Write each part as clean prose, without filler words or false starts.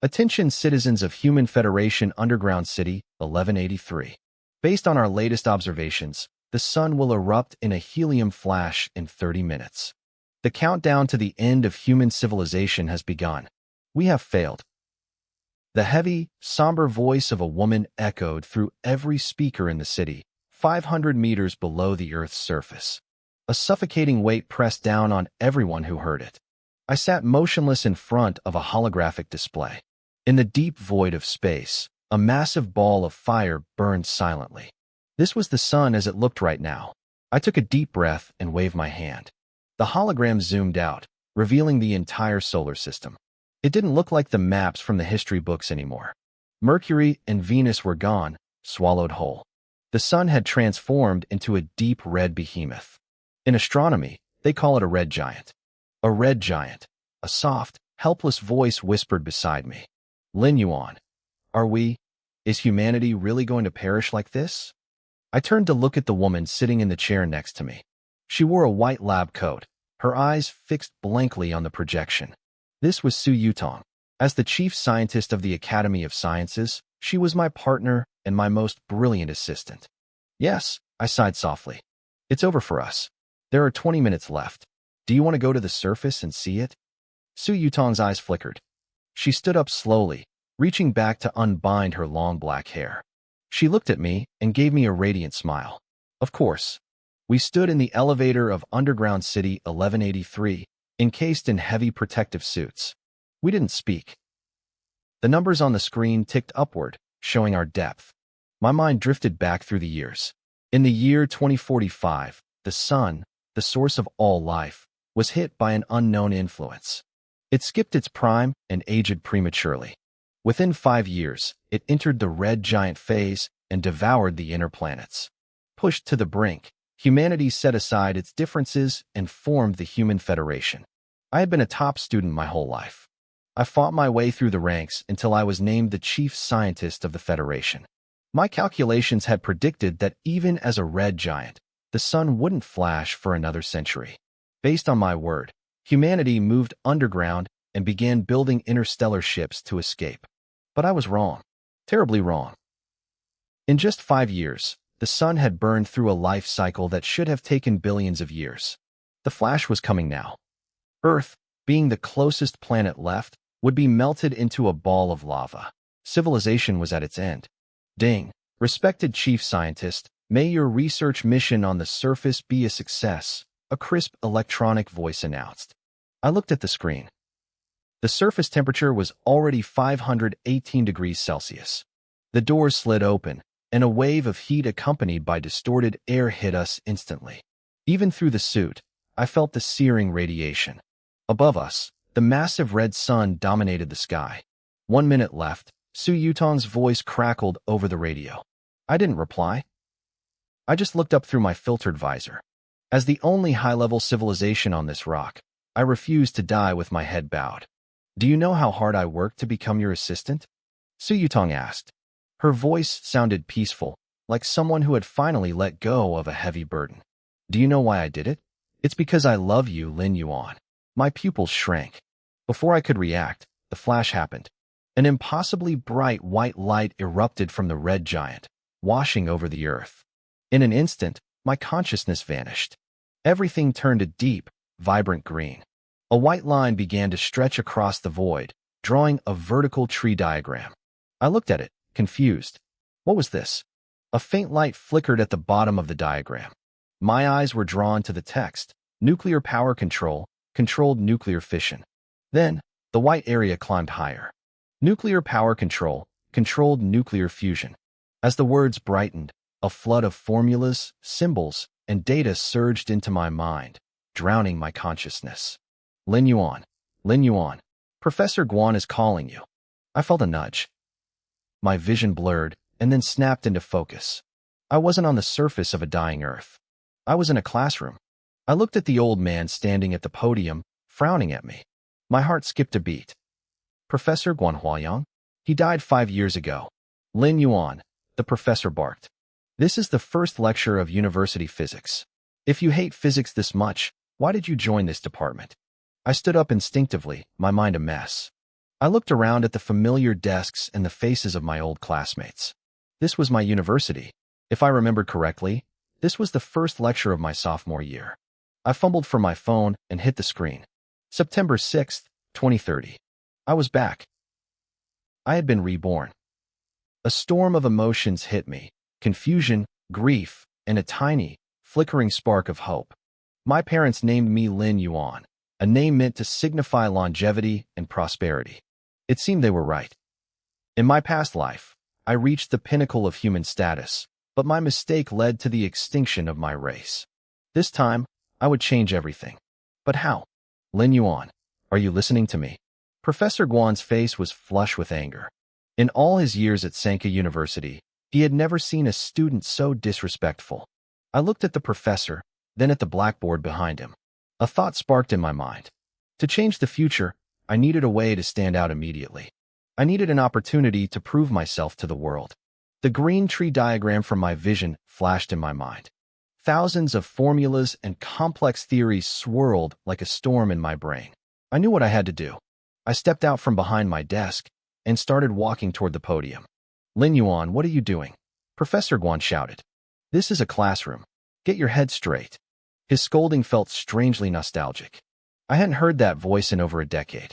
Attention citizens of Human Federation Underground City, 1183. Based on our latest observations, the sun will erupt in a helium flash in 30 minutes. The countdown to the end of human civilization has begun. We have failed. The heavy, somber voice of a woman echoed through every speaker in the city, 500 meters below the Earth's surface. A suffocating weight pressed down on everyone who heard it. I sat motionless in front of a holographic display. In the deep void of space, a massive ball of fire burned silently. This was the sun as it looked right now. I took a deep breath and waved my hand. The hologram zoomed out, revealing the entire solar system. It didn't look like the maps from the history books anymore. Mercury and Venus were gone, swallowed whole. The sun had transformed into a deep red behemoth. In astronomy, they call it a red giant. A red giant. A soft, helpless voice whispered beside me. Lin Yuan, is humanity really going to perish like this? I turned to look at the woman sitting in the chair next to me. She wore a white lab coat, her eyes fixed blankly on the projection. This was Su Yutong. As the chief scientist of the Academy of Sciences, she was my partner and my most brilliant assistant. Yes, I sighed softly. It's over for us. There are 20 minutes left. Do you want to go to the surface and see it? Su Yutong's eyes flickered. She stood up slowly, reaching back to unbind her long black hair. She looked at me and gave me a radiant smile. Of course. We stood in the elevator of Underground City 1183, encased in heavy protective suits. We didn't speak. The numbers on the screen ticked upward, showing our depth. My mind drifted back through the years. In the year 2045, the sun, the source of all life, was hit by an unknown influence. It skipped its prime and aged prematurely. Within 5 years, it entered the red giant phase and devoured the inner planets. Pushed to the brink, humanity set aside its differences and formed the Human Federation. I had been a top student my whole life. I fought my way through the ranks until I was named the chief scientist of the Federation. My calculations had predicted that even as a red giant, the sun wouldn't flash for another century. Based on my word, humanity moved underground and began building interstellar ships to escape. But I was wrong. Terribly wrong. In just 5 years, the sun had burned through a life cycle that should have taken billions of years. The flash was coming now. Earth, being the closest planet left, would be melted into a ball of lava. Civilization was at its end. Ding. Respected chief scientist, may your research mission on the surface be a success, a crisp electronic voice announced. I looked at the screen. The surface temperature was already 518 degrees Celsius. The doors slid open, and a wave of heat accompanied by distorted air hit us instantly. Even through the suit, I felt the searing radiation. Above us, the massive red sun dominated the sky. 1 minute left, Su Yutong's voice crackled over the radio. I didn't reply. I just looked up through my filtered visor. As the only high-level civilization on this rock, I refused to die with my head bowed. Do you know how hard I worked to become your assistant? Su Yutong asked. Her voice sounded peaceful, like someone who had finally let go of a heavy burden. Do you know why I did it? It's because I love you, Lin Yuan. My pupils shrank. Before I could react, the flash happened. An impossibly bright white light erupted from the red giant, washing over the earth. In an instant, my consciousness vanished. Everything turned a deep, vibrant green. A white line began to stretch across the void, drawing a vertical tree diagram. I looked at it, confused. What was this? A faint light flickered at the bottom of the diagram. My eyes were drawn to the text, Nuclear Power Control, Controlled Nuclear Fission. Then, the white area climbed higher. Nuclear Power Control, Controlled Nuclear Fusion. As the words brightened, a flood of formulas, symbols, and data surged into my mind, drowning my consciousness. Lin Yuan, Professor Guan is calling you. I felt a nudge. My vision blurred and then snapped into focus. I wasn't on the surface of a dying Earth. I was in a classroom. I looked at the old man standing at the podium, frowning at me. My heart skipped a beat. Professor Guan Huayang? He died 5 years ago. Lin Yuan, the professor barked. This is the first lecture of university physics. If you hate physics this much, why did you join this department? I stood up instinctively, my mind a mess. I looked around at the familiar desks and the faces of my old classmates. This was my university. If I remembered correctly, this was the first lecture of my sophomore year. I fumbled for my phone and hit the screen. September 6th, 2030. I was back. I had been reborn. A storm of emotions hit me: confusion, grief, and a tiny, flickering spark of hope. My parents named me Lin Yuan, a name meant to signify longevity and prosperity. It seemed they were right. In my past life, I reached the pinnacle of human status, but my mistake led to the extinction of my race. This time, I would change everything. But how? Lin Yuan, are you listening to me? Professor Guan's face was flush with anger. In all his years at Sanka University, he had never seen a student so disrespectful. I looked at the professor, then at the blackboard behind him. A thought sparked in my mind. To change the future, I needed a way to stand out immediately. I needed an opportunity to prove myself to the world. The green tree diagram from my vision flashed in my mind. Thousands of formulas and complex theories swirled like a storm in my brain. I knew what I had to do. I stepped out from behind my desk and started walking toward the podium. Lin Yuan, what are you doing? Professor Guan shouted. This is a classroom. Get your head straight. His scolding felt strangely nostalgic. I hadn't heard that voice in over a decade.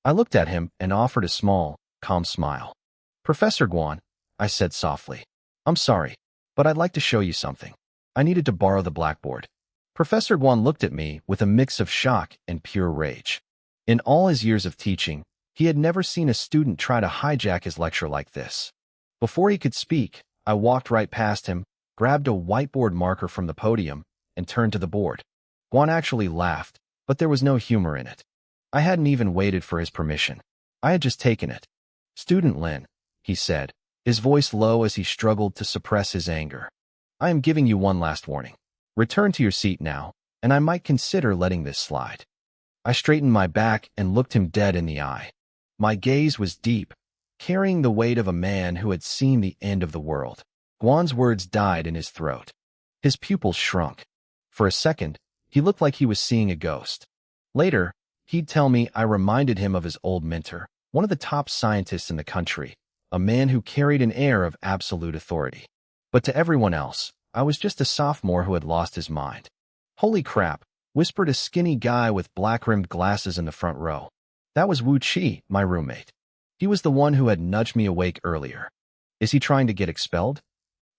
I looked at him and offered a small, calm smile. Professor Guan, I said softly, I'm sorry, but I'd like to show you something. I needed to borrow the blackboard. Professor Guan looked at me with a mix of shock and pure rage. In all his years of teaching, he had never seen a student try to hijack his lecture like this. Before he could speak, I walked right past him, grabbed a whiteboard marker from the podium, and turned to the board. Guan actually laughed, but there was no humor in it. I hadn't even waited for his permission. I had just taken it. Student Lin, he said, his voice low as he struggled to suppress his anger. I am giving you one last warning. Return to your seat now, and I might consider letting this slide. I straightened my back and looked him dead in the eye. My gaze was deep, carrying the weight of a man who had seen the end of the world. Guan's words died in his throat. His pupils shrunk. For a second, he looked like he was seeing a ghost. Later, he'd tell me I reminded him of his old mentor, one of the top scientists in the country, a man who carried an air of absolute authority. But to everyone else, I was just a sophomore who had lost his mind. Holy crap, whispered a skinny guy with black-rimmed glasses in the front row. That was Wu Qi, my roommate. He was the one who had nudged me awake earlier. Is he trying to get expelled?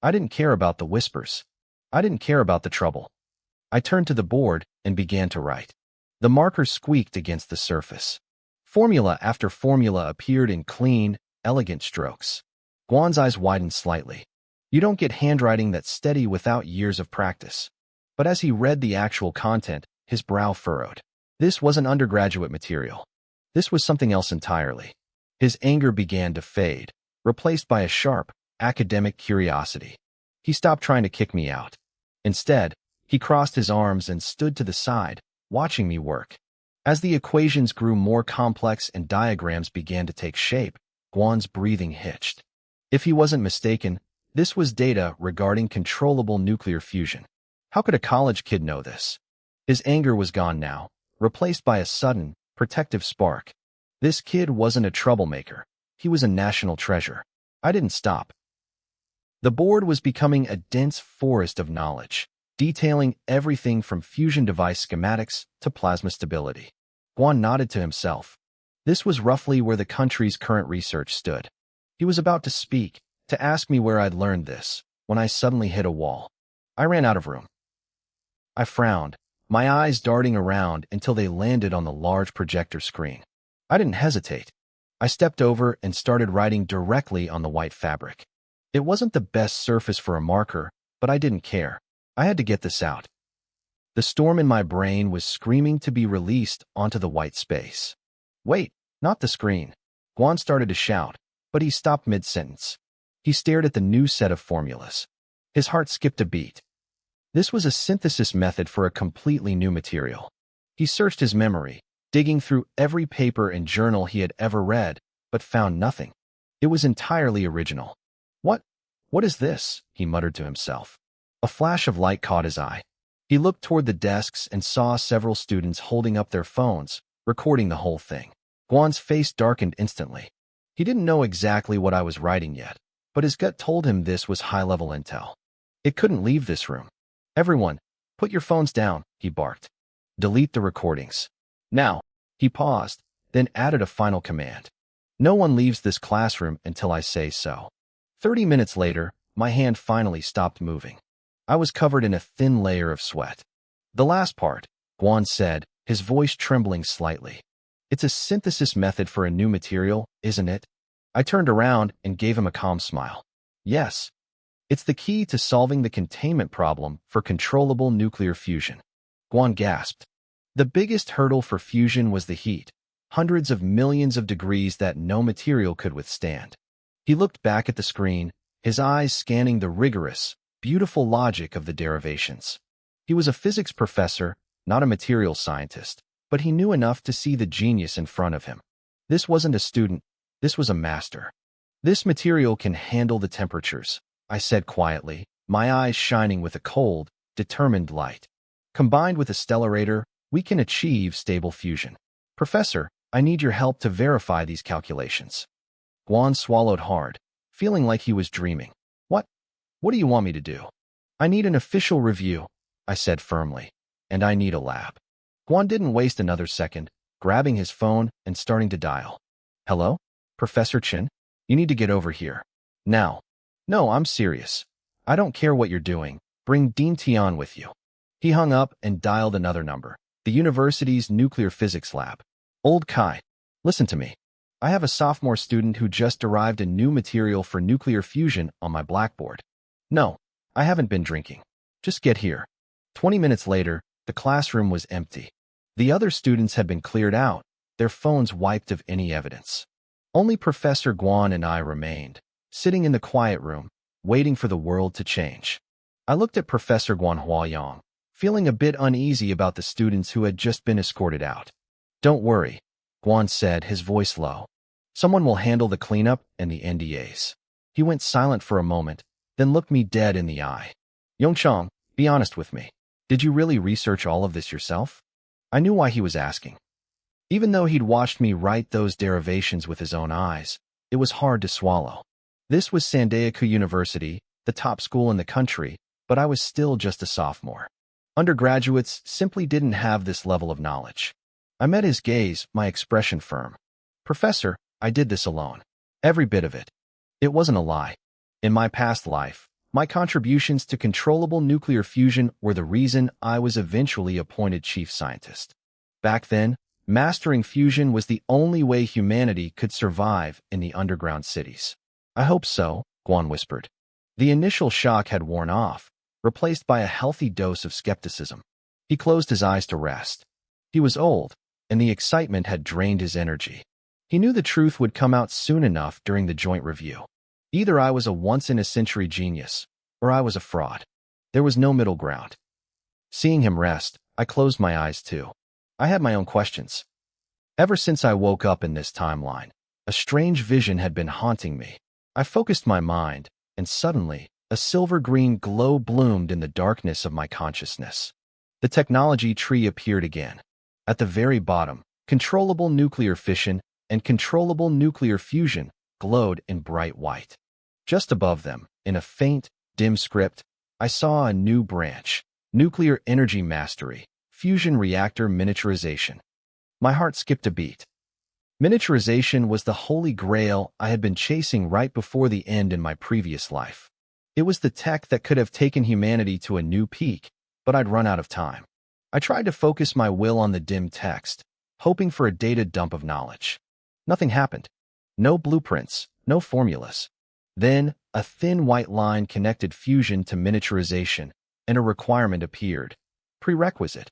I didn't care about the whispers. I didn't care about the trouble. I turned to the board and began to write. The marker squeaked against the surface. Formula after formula appeared in clean, elegant strokes. Guan's eyes widened slightly. You don't get handwriting that's steady without years of practice. But as he read the actual content, his brow furrowed. This wasn't undergraduate material. This was something else entirely. His anger began to fade, replaced by a sharp, academic curiosity. He stopped trying to kick me out. Instead, he crossed his arms and stood to the side, watching me work. As the equations grew more complex and diagrams began to take shape, Guan's breathing hitched. If he wasn't mistaken, this was data regarding controllable nuclear fusion. How could a college kid know this? His anger was gone now, replaced by a sudden, protective spark. This kid wasn't a troublemaker. He was a national treasure. I didn't stop. The board was becoming a dense forest of knowledge, detailing everything from fusion device schematics to plasma stability. Guan nodded to himself. This was roughly where the country's current research stood. He was about to speak, to ask me where I'd learned this, when I suddenly hit a wall. I ran out of room. I frowned, my eyes darting around until they landed on the large projector screen. I didn't hesitate. I stepped over and started writing directly on the white fabric. It wasn't the best surface for a marker, but I didn't care. I had to get this out. The storm in my brain was screaming to be released onto the white space. Wait, not the screen. Guan started to shout, but he stopped mid-sentence. He stared at the new set of formulas. His heart skipped a beat. This was a synthesis method for a completely new material. He searched his memory, digging through every paper and journal he had ever read, but found nothing. It was entirely original. What is this? He muttered to himself. A flash of light caught his eye. He looked toward the desks and saw several students holding up their phones, recording the whole thing. Guan's face darkened instantly. He didn't know exactly what I was writing yet, but his gut told him this was high-level intel. It couldn't leave this room. Everyone, put your phones down, he barked. Delete the recordings. Now. He paused, then added a final command. No one leaves this classroom until I say so. 30 minutes later, my hand finally stopped moving. I was covered in a thin layer of sweat. The last part, Guan said, his voice trembling slightly. It's a synthesis method for a new material, isn't it? I turned around and gave him a calm smile. Yes. It's the key to solving the containment problem for controllable nuclear fusion. Guan gasped. The biggest hurdle for fusion was the heat, hundreds of millions of degrees that no material could withstand. He looked back at the screen, his eyes scanning the rigorous, beautiful logic of the derivations. He was a physics professor, not a material scientist, but he knew enough to see the genius in front of him. This wasn't a student, this was a master. This material can handle the temperatures, I said quietly, my eyes shining with a cold, determined light. Combined with a stellarator, we can achieve stable fusion. Professor, I need your help to verify these calculations. Guan swallowed hard, feeling like he was dreaming. What? What do you want me to do? I need an official review, I said firmly, and I need a lab. Guan didn't waste another second, grabbing his phone and starting to dial. Hello? Professor Chen? You need to get over here. Now. No, I'm serious. I don't care what you're doing. Bring Dean Tian with you. He hung up and dialed another number. The university's nuclear physics lab. Old Kai, listen to me. I have a sophomore student who just derived a new material for nuclear fusion on my blackboard. No, I haven't been drinking. Just get here. 20 minutes later, the classroom was empty. The other students had been cleared out, their phones wiped of any evidence. Only Professor Guan and I remained, sitting in the quiet room, waiting for the world to change. I looked at Professor Guan Huayang, feeling a bit uneasy about the students who had just been escorted out. Don't worry, Guan said, his voice low. Someone will handle the cleanup and the NDAs. He went silent for a moment, then looked me dead in the eye. Yongchang, be honest with me. Did you really research all of this yourself? I knew why he was asking. Even though he'd watched me write those derivations with his own eyes, it was hard to swallow. This was Sandaeku University, the top school in the country, but I was still just a sophomore. Undergraduates simply didn't have this level of knowledge. I met his gaze, my expression firm. Professor, I did this alone. Every bit of it. It wasn't a lie. In my past life, my contributions to controllable nuclear fusion were the reason I was eventually appointed chief scientist. Back then, mastering fusion was the only way humanity could survive in the underground cities. I hope so, Guan whispered. The initial shock had worn off, replaced by a healthy dose of skepticism. He closed his eyes to rest. He was old, and the excitement had drained his energy. He knew the truth would come out soon enough during the joint review. Either I was a once-in-a-century genius, or I was a fraud. There was no middle ground. Seeing him rest, I closed my eyes too. I had my own questions. Ever since I woke up in this timeline, a strange vision had been haunting me. I focused my mind, and suddenly, a silver-green glow bloomed in the darkness of my consciousness. The technology tree appeared again. At the very bottom, controllable nuclear fission and controllable nuclear fusion glowed in bright white. Just above them, in a faint, dim script, I saw a new branch: nuclear energy mastery, fusion reactor miniaturization. My heart skipped a beat. Miniaturization was the holy grail I had been chasing right before the end in my previous life. It was the tech that could have taken humanity to a new peak, but I'd run out of time. I tried to focus my will on the dim text, hoping for a data dump of knowledge. Nothing happened. No blueprints, no formulas. Then, a thin white line connected fusion to miniaturization, and a requirement appeared. Prerequisite: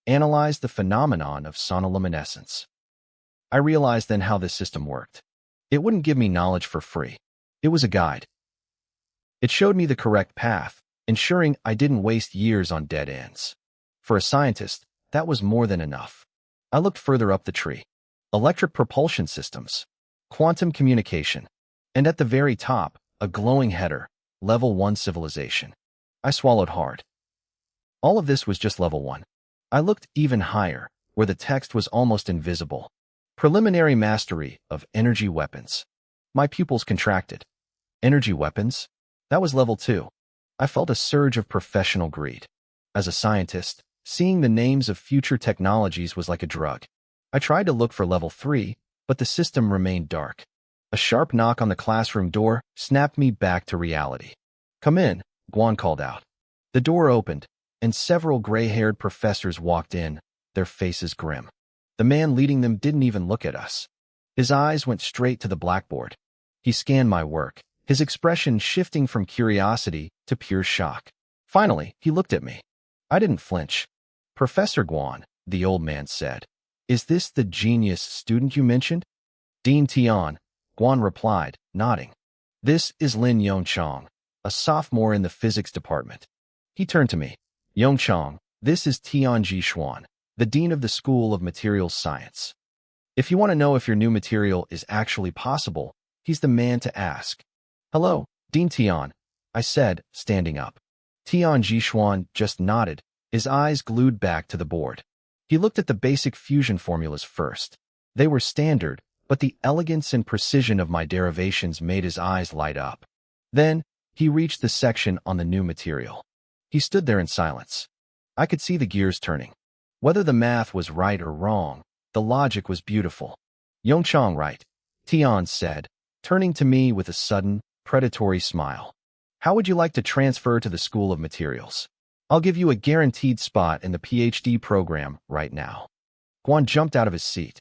analyze the phenomenon of sonoluminescence. I realized then how this system worked. It wouldn't give me knowledge for free. It was a guide. It showed me the correct path, ensuring I didn't waste years on dead ends. For a scientist, that was more than enough. I looked further up the tree. Electric propulsion systems, quantum communication, and at the very top, a glowing header, Level 1 civilization. I swallowed hard. All of this was just Level 1. I looked even higher, where the text was almost invisible. Preliminary mastery of energy weapons. My pupils contracted. Energy weapons? That was level 2. I felt a surge of professional greed. As a scientist, seeing the names of future technologies was like a drug. I tried to look for level 3, but the system remained dark. A sharp knock on the classroom door snapped me back to reality. "Come in," Guan called out. The door opened, and several gray-haired professors walked in, their faces grim. The man leading them didn't even look at us. His eyes went straight to the blackboard. He scanned my work, his expression shifting from curiosity to pure shock. Finally, he looked at me. I didn't flinch. "Professor Guan," the old man said, "is this the genius student you mentioned?" "Dean Tian," Guan replied, nodding. "This is Lin Yongchang, a sophomore in the physics department." He turned to me. "Yongchang, this is Tian Jishuan, the dean of the School of Materials Science. If you want to know if your new material is actually possible, he's the man to ask." "Hello, Dean Tian," I said, standing up. Tian Jishuan just nodded, his eyes glued back to the board. He looked at the basic fusion formulas first. They were standard, but the elegance and precision of my derivations made his eyes light up. Then, he reached the section on the new material. He stood there in silence. I could see the gears turning. Whether the math was right or wrong, the logic was beautiful. "Yongchang right," Tian said, turning to me with a sudden, predatory smile. "How would you like to transfer to the School of Materials? I'll give you a guaranteed spot in the PhD program right now." Guan jumped out of his seat.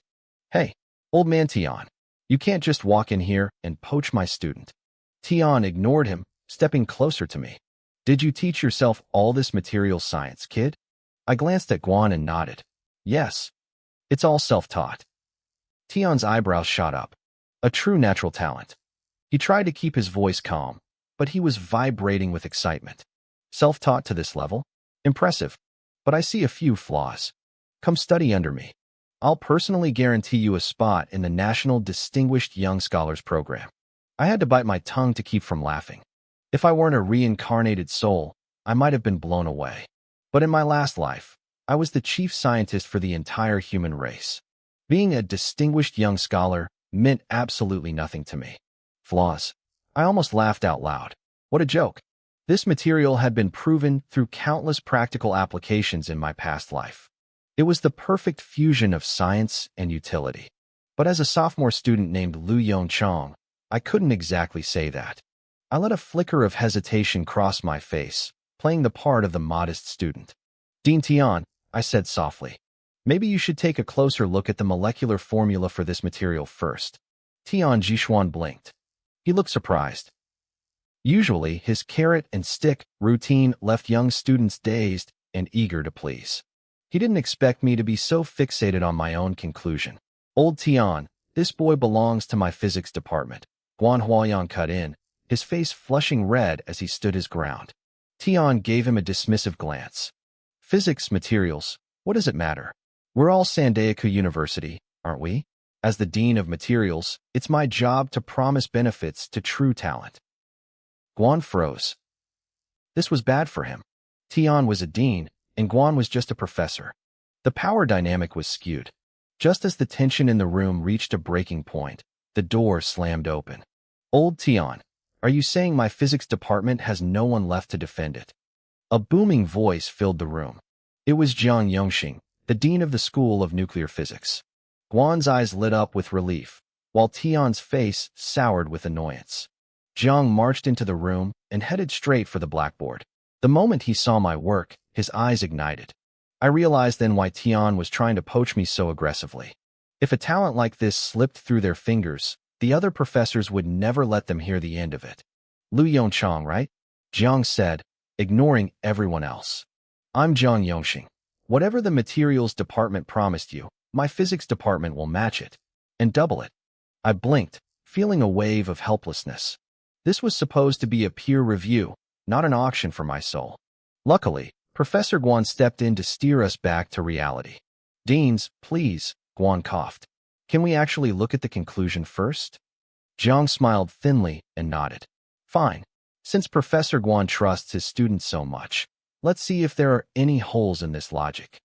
"Hey, old man Tian, you can't just walk in here and poach my student." Tian ignored him, stepping closer to me. "Did you teach yourself all this material science, kid?" I glanced at Guan and nodded. "Yes. It's all self-taught." Tian's eyebrows shot up. A true natural talent. He tried to keep his voice calm, but he was vibrating with excitement. "Self-taught to this level? Impressive. But I see a few flaws. Come study under me. I'll personally guarantee you a spot in the National Distinguished Young Scholars Program." I had to bite my tongue to keep from laughing. If I weren't a reincarnated soul, I might have been blown away. But in my last life, I was the chief scientist for the entire human race. Being a distinguished young scholar meant absolutely nothing to me. Flaws. I almost laughed out loud. What a joke. This material had been proven through countless practical applications in my past life. It was the perfect fusion of science and utility. But as a sophomore student named Lu Yongchang, I couldn't exactly say that. I let a flicker of hesitation cross my face, playing the part of the modest student. "Dean Tian," I said softly, "maybe you should take a closer look at the molecular formula for this material first." Tian Jishuan blinked. He looked surprised. Usually, his carrot and stick routine left young students dazed and eager to please. He didn't expect me to be so fixated on my own conclusion. "Old Tian, this boy belongs to my physics department." Guan Huayan cut in, his face flushing red as he stood his ground. Tian gave him a dismissive glance. "Physics materials, what does it matter? We're all Sandayaku University, aren't we? As the Dean of Materials, it's my job to promise benefits to true talent." Guan froze. This was bad for him. Tian was a dean, and Guan was just a professor. The power dynamic was skewed. Just as the tension in the room reached a breaking point, the door slammed open. "Old Tian, are you saying my physics department has no one left to defend it?" A booming voice filled the room. It was Jiang Yongxing, the dean of the School of Nuclear Physics. Guan's eyes lit up with relief, while Tian's face soured with annoyance. Jiang marched into the room and headed straight for the blackboard. The moment he saw my work, his eyes ignited. I realized then why Tian was trying to poach me so aggressively. If a talent like this slipped through their fingers, the other professors would never let them hear the end of it. "Lu Yongchang, right?" Jiang said, ignoring everyone else. "I'm Jiang Yongxing. Whatever the materials department promised you, my physics department will match it. And double it." I blinked, feeling a wave of helplessness. This was supposed to be a peer review, not an auction for my soul. Luckily, Professor Guan stepped in to steer us back to reality. "Deans, please," Guan coughed. "Can we actually look at the conclusion first?" Jiang smiled thinly and nodded. "Fine. Since Professor Guan trusts his students so much, let's see if there are any holes in this logic."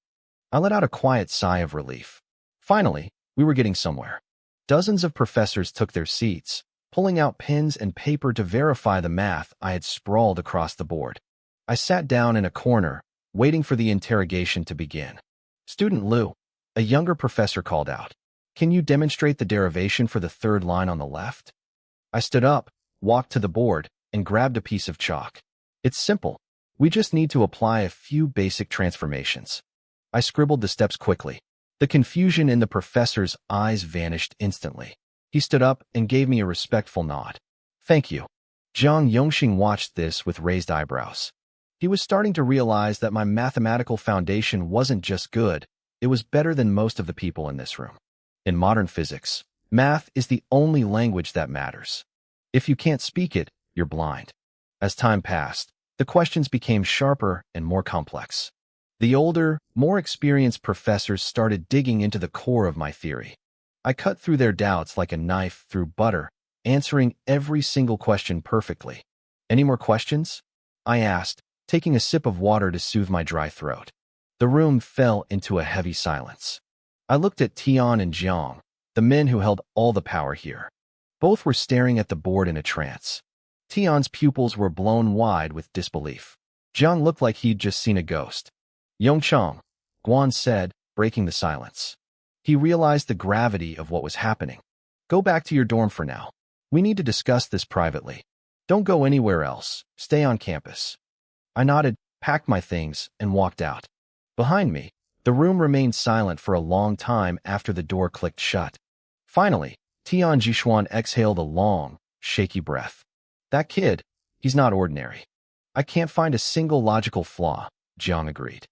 I let out a quiet sigh of relief. Finally, We were getting somewhere. Dozens of professors took their seats, pulling out pens and paper to verify the math I had sprawled across the board. I sat down in a corner, waiting for the interrogation to begin. Student Liu, a younger professor called out, "Can you demonstrate the derivation for the third line on the left?" I stood up, walked to the board, and grabbed a piece of chalk. It's simple. We just need to apply a few basic transformations. I scribbled the steps quickly. The confusion in the professor's eyes vanished instantly. He stood up and gave me a respectful nod. "Thank you." Jiang Yongxing watched this with raised eyebrows. He was starting to realize that my mathematical foundation wasn't just good, it was better than most of the people in this room. In modern physics, math is the only language that matters. If you can't speak it, you're blind. As time passed, the questions became sharper and more complex. The older, more experienced professors started digging into the core of my theory. I cut through their doubts like a knife through butter, answering every single question perfectly. "Any more questions?" I asked, taking a sip of water to soothe my dry throat. The room fell into a heavy silence. I looked at Tian and Jiang, the men who held all the power here. Both were staring at the board in a trance. Tian's pupils were blown wide with disbelief. Jiang looked like he'd just seen a ghost. "Yongchang," Guan said, breaking the silence. He realized the gravity of what was happening. "Go back to your dorm for now. We need to discuss this privately. Don't go anywhere else. Stay on campus." I nodded, packed my things, and walked out. Behind me, the room remained silent for a long time after the door clicked shut. Finally, Tian Jishuan exhaled a long, shaky breath. "That kid, he's not ordinary." "I can't find a single logical flaw," Jiang agreed.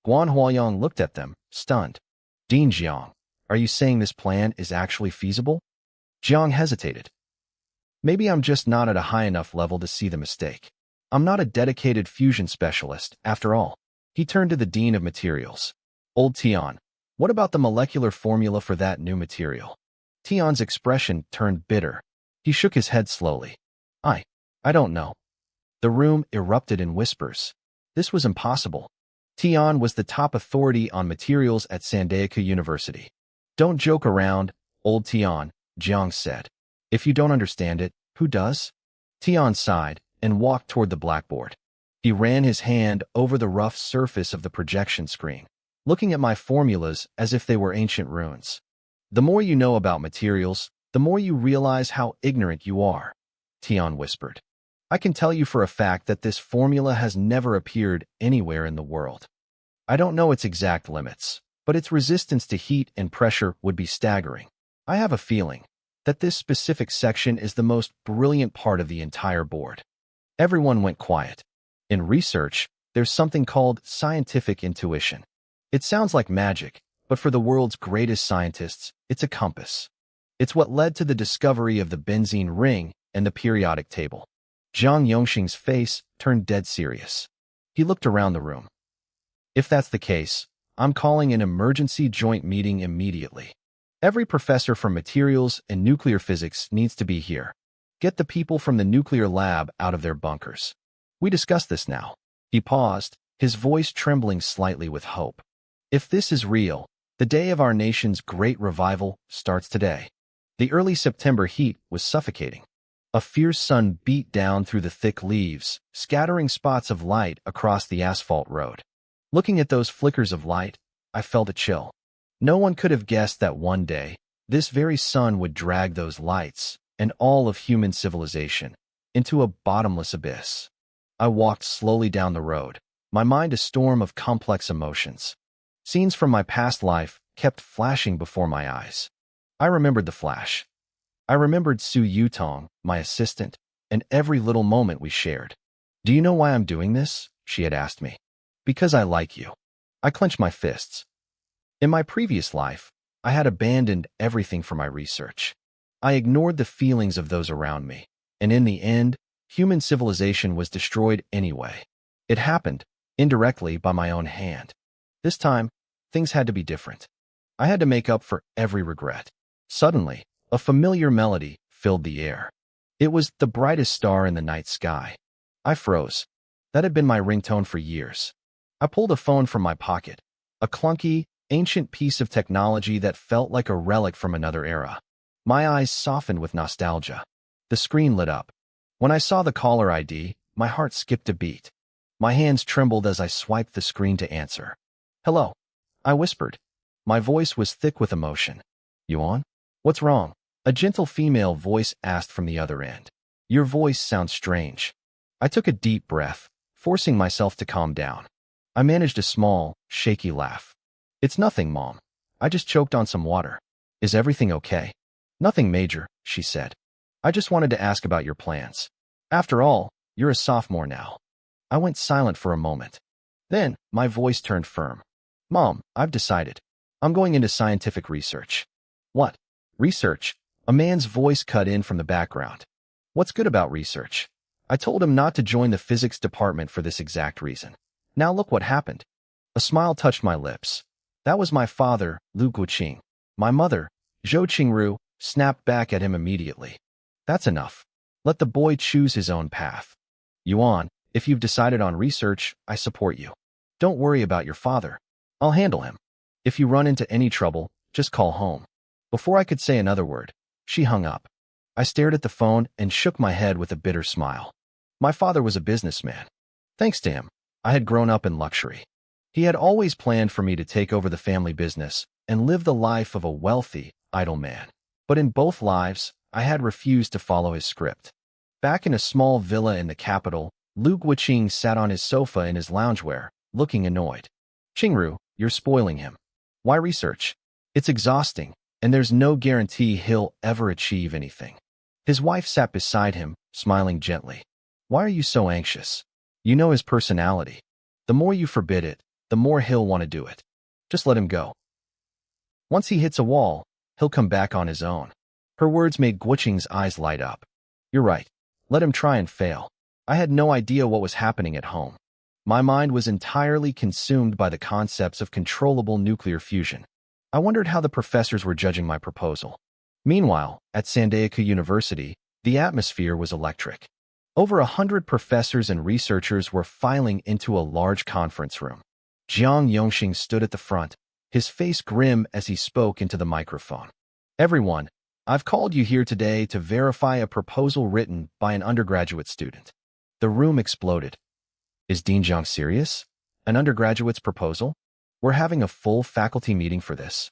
Guan Huayang looked at them, stunned. "Dean Jiang, are you saying this plan is actually feasible?" Jiang hesitated. "Maybe I'm just not at a high enough level to see the mistake. I'm not a dedicated fusion specialist, after all." He turned to the Dean of Materials. "Old Tian, what about the molecular formula for that new material?" Tian's expression turned bitter. He shook his head slowly. I don't know." The room erupted in whispers. This was impossible. Tian was the top authority on materials at Sandaika University. "Don't joke around, old Tian," Jiang said. "If you don't understand it, who does?" Tian sighed and walked toward the blackboard. He ran his hand over the rough surface of the projection screen, looking at my formulas as if they were ancient runes. "The more you know about materials, the more you realize how ignorant you are," Tian whispered. "I can tell you for a fact that this formula has never appeared anywhere in the world. I don't know its exact limits, but its resistance to heat and pressure would be staggering. I have a feeling that this specific section is the most brilliant part of the entire board." Everyone went quiet. In research, there's something called scientific intuition. It sounds like magic, but for the world's greatest scientists, it's a compass. It's what led to the discovery of the benzene ring and the periodic table. Jiang Yongxing's face turned dead serious. He looked around the room. "If that's the case, I'm calling an emergency joint meeting immediately. Every professor from materials and nuclear physics needs to be here. Get the people from the nuclear lab out of their bunkers. We discuss this now." He paused, his voice trembling slightly with hope. "If this is real, the day of our nation's great revival starts today." The early September heat was suffocating. A fierce sun beat down through the thick leaves, scattering spots of light across the asphalt road. Looking at those flickers of light, I felt a chill. No one could have guessed that one day, this very sun would drag those lights, and all of human civilization, into a bottomless abyss. I walked slowly down the road, my mind a storm of complex emotions. Scenes from my past life kept flashing before my eyes. I remembered the flash. I remembered Su Yutong, my assistant, and every little moment we shared. "Do you know why I'm doing this?" she had asked me. "Because I like you." I clenched my fists. In my previous life, I had abandoned everything for my research. I ignored the feelings of those around me, and in the end, human civilization was destroyed anyway. It happened, indirectly, by my own hand. This time, things had to be different. I had to make up for every regret. Suddenly, a familiar melody filled the air. It was the brightest star in the night sky. I froze. That had been my ringtone for years. I pulled a phone from my pocket, a clunky, ancient piece of technology that felt like a relic from another era. My eyes softened with nostalgia. The screen lit up. When I saw the caller ID, my heart skipped a beat. My hands trembled as I swiped the screen to answer. "Hello," I whispered. My voice was thick with emotion. "You on? What's wrong?" A gentle female voice asked from the other end. "Your voice sounds strange." I took a deep breath, forcing myself to calm down. I managed a small, shaky laugh. "It's nothing, Mom. I just choked on some water. Is everything okay?" "Nothing major," she said. "I just wanted to ask about your plans. After all, you're a sophomore now." I went silent for a moment. Then, my voice turned firm. "Mom, I've decided. I'm going into scientific research." "What? Research?" A man's voice cut in from the background. "What's good about research?" I told him not to join the physics department for this exact reason. Now look what happened. A smile touched my lips. That was my father, Lu Guoqing. My mother, Zhou Qingru, snapped back at him immediately. "That's enough. Let the boy choose his own path. Yuan, if you've decided on research, I support you. Don't worry about your father. I'll handle him. If you run into any trouble, just call home." Before I could say another word, she hung up. I stared at the phone and shook my head with a bitter smile. My father was a businessman. Thanks to him, I had grown up in luxury. He had always planned for me to take over the family business and live the life of a wealthy, idle man. But in both lives, I had refused to follow his script. Back in a small villa in the capital, Lu Guoqing sat on his sofa in his loungewear, looking annoyed. "Qingru, you're spoiling him. Why research? It's exhausting, and there's no guarantee he'll ever achieve anything." His wife sat beside him, smiling gently. "Why are you so anxious? You know his personality. The more you forbid it, the more he'll want to do it. Just let him go. Once he hits a wall, he'll come back on his own." Her words made Guoqing's eyes light up. "You're right. Let him try and fail." I had no idea what was happening at home. My mind was entirely consumed by the concepts of controllable nuclear fusion. I wondered how the professors were judging my proposal. Meanwhile, at Sandaika University, the atmosphere was electric. Over 100 professors and researchers were filing into a large conference room. Jiang Yongxing stood at the front, his face grim as he spoke into the microphone. "Everyone, I've called you here today to verify a proposal written by an undergraduate student." The room exploded. "Is Dean Jiang serious? An undergraduate's proposal? We're having a full faculty meeting for this.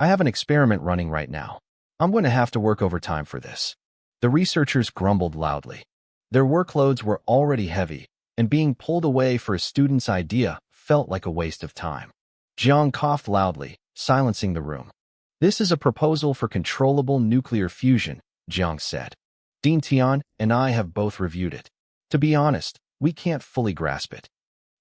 I have an experiment running right now. I'm going to have to work overtime for this." The researchers grumbled loudly. Their workloads were already heavy, and being pulled away for a student's idea felt like a waste of time. Jiang coughed loudly, silencing the room. "This is a proposal for controllable nuclear fusion," Jiang said. "Dean Tian and I have both reviewed it. To be honest, we can't fully grasp it.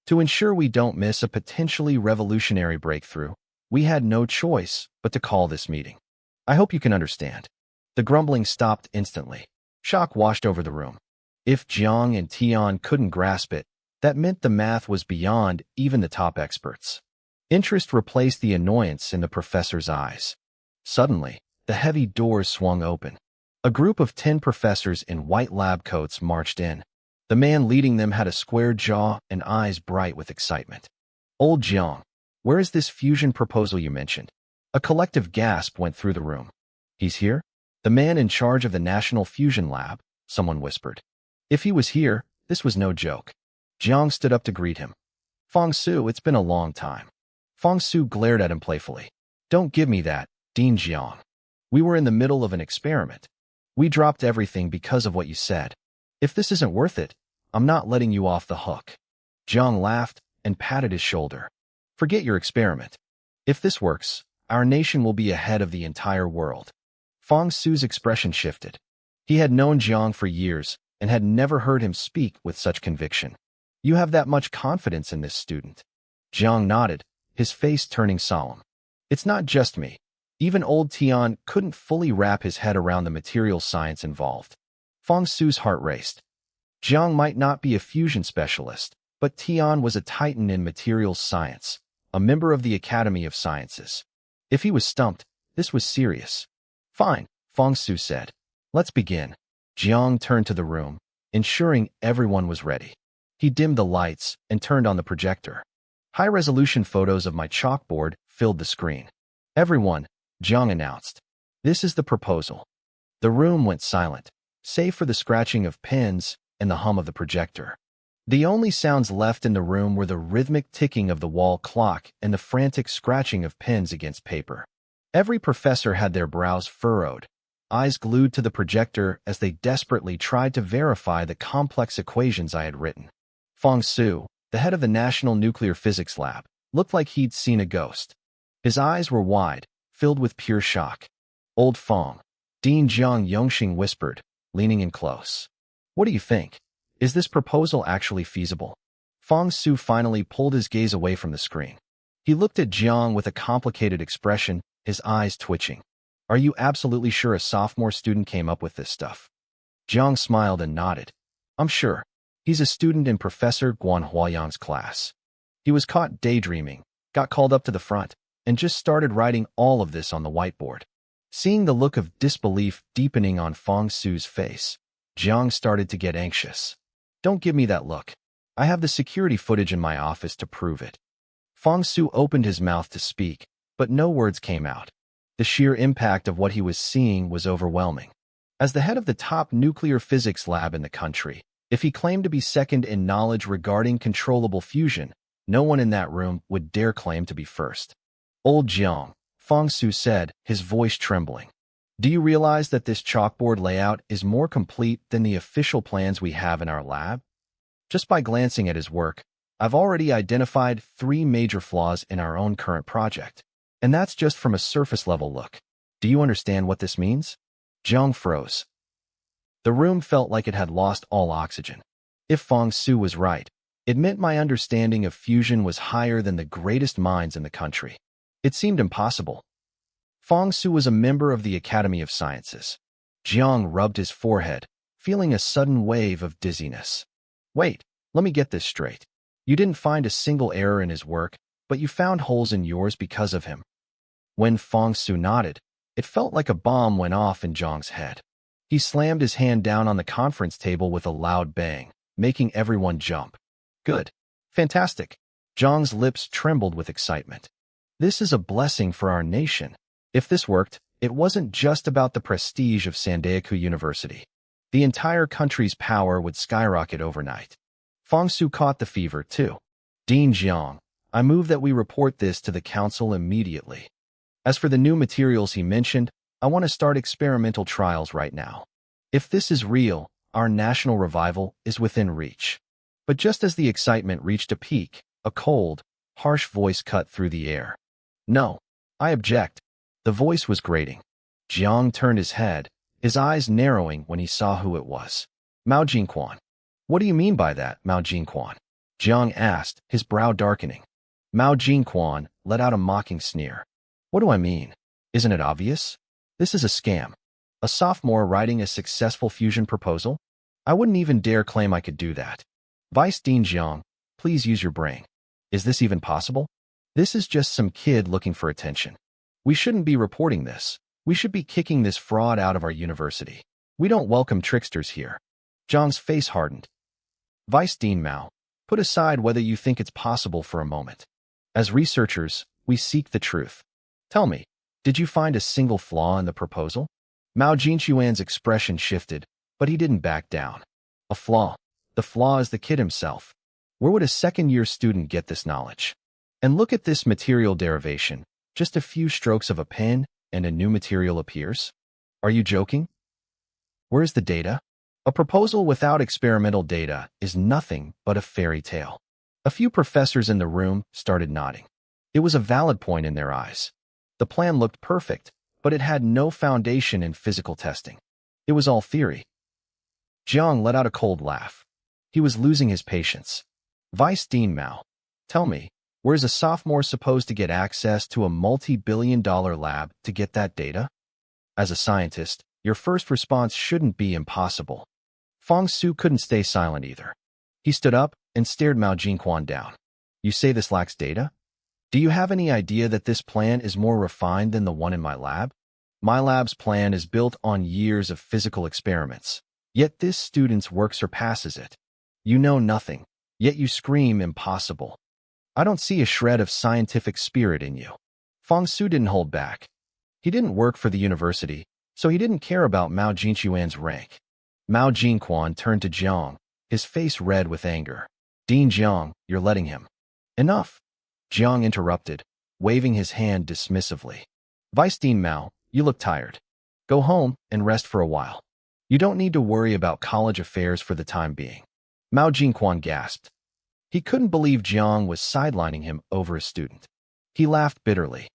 To ensure we don't miss a potentially revolutionary breakthrough, we had no choice but to call this meeting. I hope you can understand." The grumbling stopped instantly. Shock washed over the room. If Jiang and Tian couldn't grasp it, that meant the math was beyond even the top experts. Interest replaced the annoyance in the professor's eyes. Suddenly, the heavy doors swung open. A group of 10 professors in white lab coats marched in. The man leading them had a square jaw and eyes bright with excitement. "Old Jiang, where is this fusion proposal you mentioned?" A collective gasp went through the room. "He's here? The man in charge of the National Fusion Lab," someone whispered. If he was here, this was no joke. Jiang stood up to greet him. "Fong Su, it's been a long time." Fong Su glared at him playfully. "Don't give me that, Dean Jiang. We were in the middle of an experiment. We dropped everything because of what you said. If this isn't worth it, I'm not letting you off the hook." Jiang laughed and patted his shoulder. "Forget your experiment. If this works, our nation will be ahead of the entire world." Fong Su's expression shifted. He had known Jiang for years and had never heard him speak with such conviction. "You have that much confidence in this student?" Jiang nodded, his face turning solemn. "It's not just me. Even old Tian couldn't fully wrap his head around the material science involved." Fong Su's heart raced. Jiang might not be a fusion specialist, but Tian was a titan in materials science, a member of the Academy of Sciences. If he was stumped, this was serious. "Fine," Fong Su said. "Let's begin." Jiang turned to the room, ensuring everyone was ready. He dimmed the lights and turned on the projector. High-resolution photos of my chalkboard filled the screen. "Everyone," Jiang announced. "This is the proposal." The room went silent, save for the scratching of pens and the hum of the projector. The only sounds left in the room were the rhythmic ticking of the wall clock and the frantic scratching of pens against paper. Every professor had their brows furrowed, eyes glued to the projector as they desperately tried to verify the complex equations I had written. Fong Su, the head of the National Nuclear Physics Lab, looked like he'd seen a ghost. His eyes were wide, filled with pure shock. "Old Fong," Dean Jiang Yongxing whispered, leaning in close. "What do you think? Is this proposal actually feasible?" Fong Su finally pulled his gaze away from the screen. He looked at Jiang with a complicated expression, his eyes twitching. "Are you absolutely sure a sophomore student came up with this stuff?" Jiang smiled and nodded. "I'm sure. He's a student in Professor Guan Huayang's class. He was caught daydreaming, got called up to the front, and just started writing all of this on the whiteboard." Seeing the look of disbelief deepening on Fong Su's face, Jiang started to get anxious. "Don't give me that look. I have the security footage in my office to prove it." Fong Su opened his mouth to speak, but no words came out. The sheer impact of what he was seeing was overwhelming. As the head of the top nuclear physics lab in the country, if he claimed to be second in knowledge regarding controllable fusion, no one in that room would dare claim to be first. "Old Jiang," Fong Su said, his voice trembling. "Do you realize that this chalkboard layout is more complete than the official plans we have in our lab? Just by glancing at his work, I've already identified 3 major flaws in our own current project. And that's just from a surface-level look. Do you understand what this means?" Jiang froze. The room felt like it had lost all oxygen. If Fong Su was right, it meant my understanding of fusion was higher than the greatest minds in the country. It seemed impossible. Fong Su was a member of the Academy of Sciences. Jiang rubbed his forehead, feeling a sudden wave of dizziness. "Wait, let me get this straight. You didn't find a single error in his work, but you found holes in yours because of him." When Fong Su nodded, it felt like a bomb went off in Jiang's head. He slammed his hand down on the conference table with a loud bang, making everyone jump. "Good. Fantastic." Jiang's lips trembled with excitement. "This is a blessing for our nation." If this worked, it wasn't just about the prestige of Sandaeku University. The entire country's power would skyrocket overnight. Fong Su caught the fever, too. "Dean Jiang, I move that we report this to the council immediately. As for the new materials he mentioned, I want to start experimental trials right now. If this is real, our national revival is within reach." But just as the excitement reached a peak, a cold, harsh voice cut through the air. "No, I object." The voice was grating. Jiang turned his head, his eyes narrowing when he saw who it was. "Mao Jingquan." "What do you mean by that, Mao Jingquan?" Jiang asked, his brow darkening. Mao Jingquan let out a mocking sneer. "What do I mean? Isn't it obvious? This is a scam. A sophomore writing a successful fusion proposal? I wouldn't even dare claim I could do that. Vice Dean Jiang, please use your brain. Is this even possible? This is just some kid looking for attention. We shouldn't be reporting this. We should be kicking this fraud out of our university. We don't welcome tricksters here." Jiang's face hardened. "Vice Dean Mao, put aside whether you think it's possible for a moment. As researchers, we seek the truth. Tell me, did you find a single flaw in the proposal?" Mao Jingquan's expression shifted, but he didn't back down. "A flaw? The flaw is the kid himself. Where would a second-year student get this knowledge? And look at this material derivation. Just a few strokes of a pen, and a new material appears? Are you joking? Where's the data? A proposal without experimental data is nothing but a fairy tale." A few professors in the room started nodding. It was a valid point in their eyes. The plan looked perfect, but it had no foundation in physical testing. It was all theory. Jiang let out a cold laugh. He was losing his patience. "Vice Dean Mao, tell me, where's a sophomore supposed to get access to a multi-billion-dollar lab to get that data? As a scientist, your first response shouldn't be impossible." Fong Su couldn't stay silent either. He stood up and stared Mao Jingquan down. "You say this lacks data? Do you have any idea that this plan is more refined than the one in my lab? My lab's plan is built on years of physical experiments, yet this student's work surpasses it. You know nothing, yet you scream impossible. I don't see a shred of scientific spirit in you." Fong Su didn't hold back. He didn't work for the university, so he didn't care about Mao Jinquan's rank. Mao Jinquan turned to Jiang, his face red with anger. Dean Jiang, you're letting him. Enough. Jiang interrupted, waving his hand dismissively. Vice Dean Mao, you look tired. Go home and rest for a while. You don't need to worry about college affairs for the time being. Mao Jinquan gasped. He couldn't believe Jiang was sidelining him over a student. He laughed bitterly.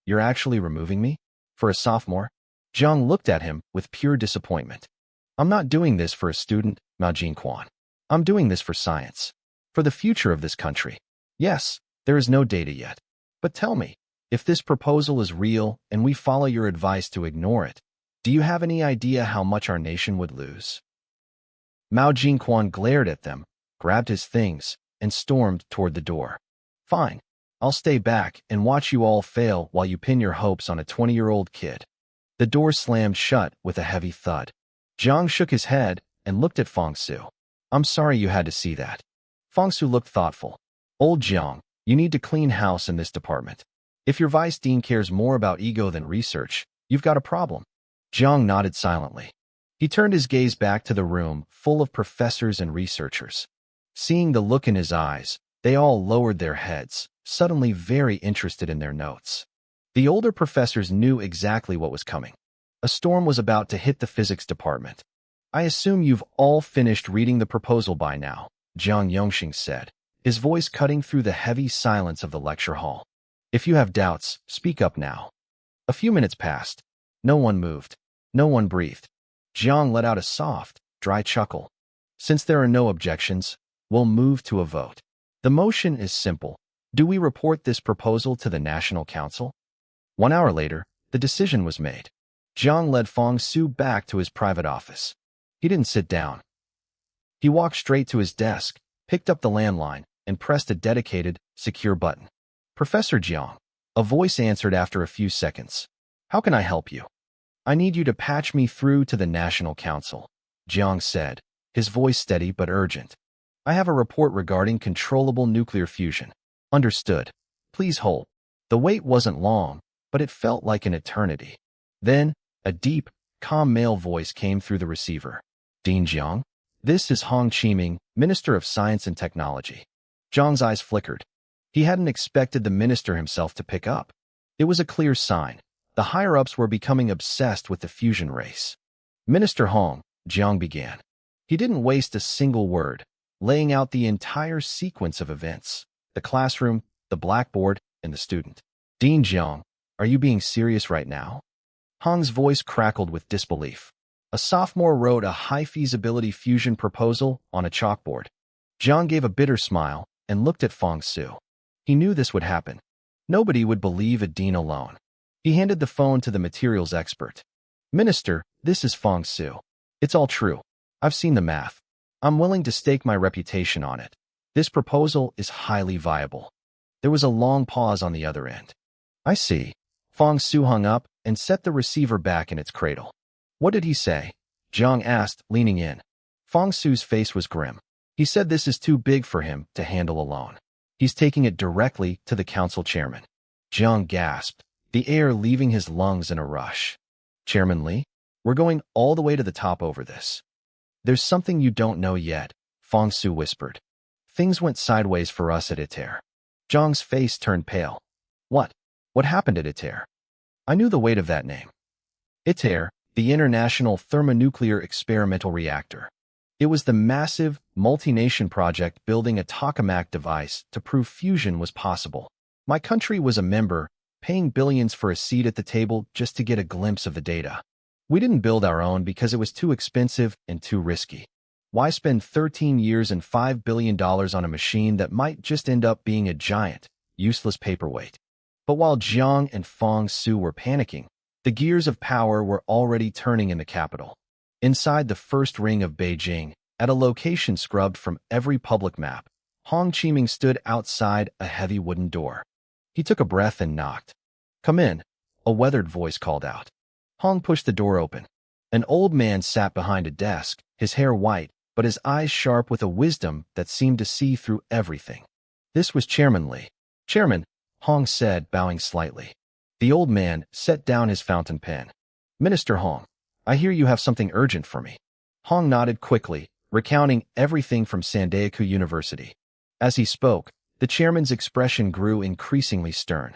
You're actually removing me? For a sophomore? Jiang looked at him with pure disappointment. I'm not doing this for a student, Mao Jinquan. I'm doing this for science. For the future of this country. Yes, there is no data yet. But tell me, if this proposal is real and we follow your advice to ignore it, do you have any idea how much our nation would lose? Mao Jinquan glared at them, grabbed his things, and stormed toward the door. Fine. I'll stay back and watch you all fail while you pin your hopes on a 20-year-old kid. The door slammed shut with a heavy thud. Jiang shook his head and looked at Fong Su. I'm sorry you had to see that. Fong Su looked thoughtful. Old Jiang, you need to clean house in this department. If your vice dean cares more about ego than research, you've got a problem. Jiang nodded silently. He turned his gaze back to the room full of professors and researchers. Seeing the look in his eyes, they all lowered their heads, suddenly very interested in their notes. The older professors knew exactly what was coming. A storm was about to hit the physics department. I assume you've all finished reading the proposal by now, Jiang Yongxing said, his voice cutting through the heavy silence of the lecture hall. If you have doubts, speak up now. A few minutes passed. No one moved. No one breathed. Jiang let out a soft, dry chuckle. Since there are no objections, we'll move to a vote. The motion is simple. Do we report this proposal to the National Council? 1 hour later, the decision was made. Jiang led Fong Su back to his private office. He didn't sit down. He walked straight to his desk, picked up the landline, and pressed a dedicated, secure button. Professor Jiang, a voice answered after a few seconds. How can I help you? I need you to patch me through to the National Council, Jiang said, his voice steady but urgent. I have a report regarding controllable nuclear fusion. Understood. Please hold. The wait wasn't long, but it felt like an eternity. Then, a deep, calm male voice came through the receiver. Dean Jiang? This is Hong Qiming, Minister of Science and Technology. Jiang's eyes flickered. He hadn't expected the minister himself to pick up. It was a clear sign. The higher-ups were becoming obsessed with the fusion race. Minister Hong, Jiang began. He didn't waste a single word, laying out the entire sequence of events. The classroom, the blackboard, and the student. Dean Jiang, are you being serious right now? Hong's voice crackled with disbelief. A sophomore wrote a high-feasibility fusion proposal on a chalkboard. Jiang gave a bitter smile and looked at Fong Su. He knew this would happen. Nobody would believe a dean alone. He handed the phone to the materials expert. Minister, this is Fong Su. It's all true. I've seen the math. I'm willing to stake my reputation on it. This proposal is highly viable. There was a long pause on the other end. I see. Fong Su hung up and set the receiver back in its cradle. What did he say? Jiang asked, leaning in. Fong Su's face was grim. He said this is too big for him to handle alone. He's taking it directly to the council chairman. Jiang gasped, the air leaving his lungs in a rush. Chairman Li, we're going all the way to the top over this. There's something you don't know yet, Fong Su whispered. Things went sideways for us at ITER. Jiang's face turned pale. What? What happened at ITER? I knew the weight of that name. ITER, the International Thermonuclear Experimental Reactor. It was the massive, multi-nation project building a tokamak device to prove fusion was possible. My country was a member, paying billions for a seat at the table just to get a glimpse of the data. We didn't build our own because it was too expensive and too risky. Why spend 13 years and $5 billion on a machine that might just end up being a giant, useless paperweight? But while Jiang and Fong Su were panicking, the gears of power were already turning in the capital. Inside the first ring of Beijing, at a location scrubbed from every public map, Hong Qiming stood outside a heavy wooden door. He took a breath and knocked. Come in, a weathered voice called out. Hong pushed the door open. An old man sat behind a desk, his hair white, but his eyes sharp with a wisdom that seemed to see through everything. This was Chairman Li. Chairman, Hong said, bowing slightly. The old man set down his fountain pen. Minister Hong, I hear you have something urgent for me. Hong nodded quickly, recounting everything from Sandaeku University. As he spoke, the chairman's expression grew increasingly stern.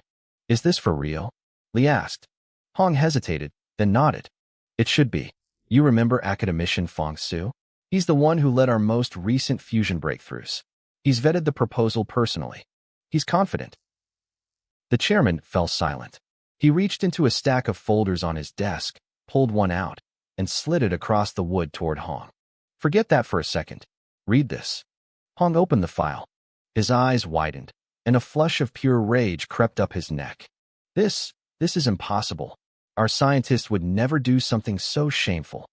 Is this for real? Li asked. Hong hesitated, then nodded. It should be. You remember academician Fong Su? He's the one who led our most recent fusion breakthroughs. He's vetted the proposal personally. He's confident. The chairman fell silent. He reached into a stack of folders on his desk, pulled one out, and slid it across the wood toward Hong. Forget that for a second. Read this. Hong opened the file. His eyes widened, and a flush of pure rage crept up his neck. This is impossible. Our scientists would never do something so shameful.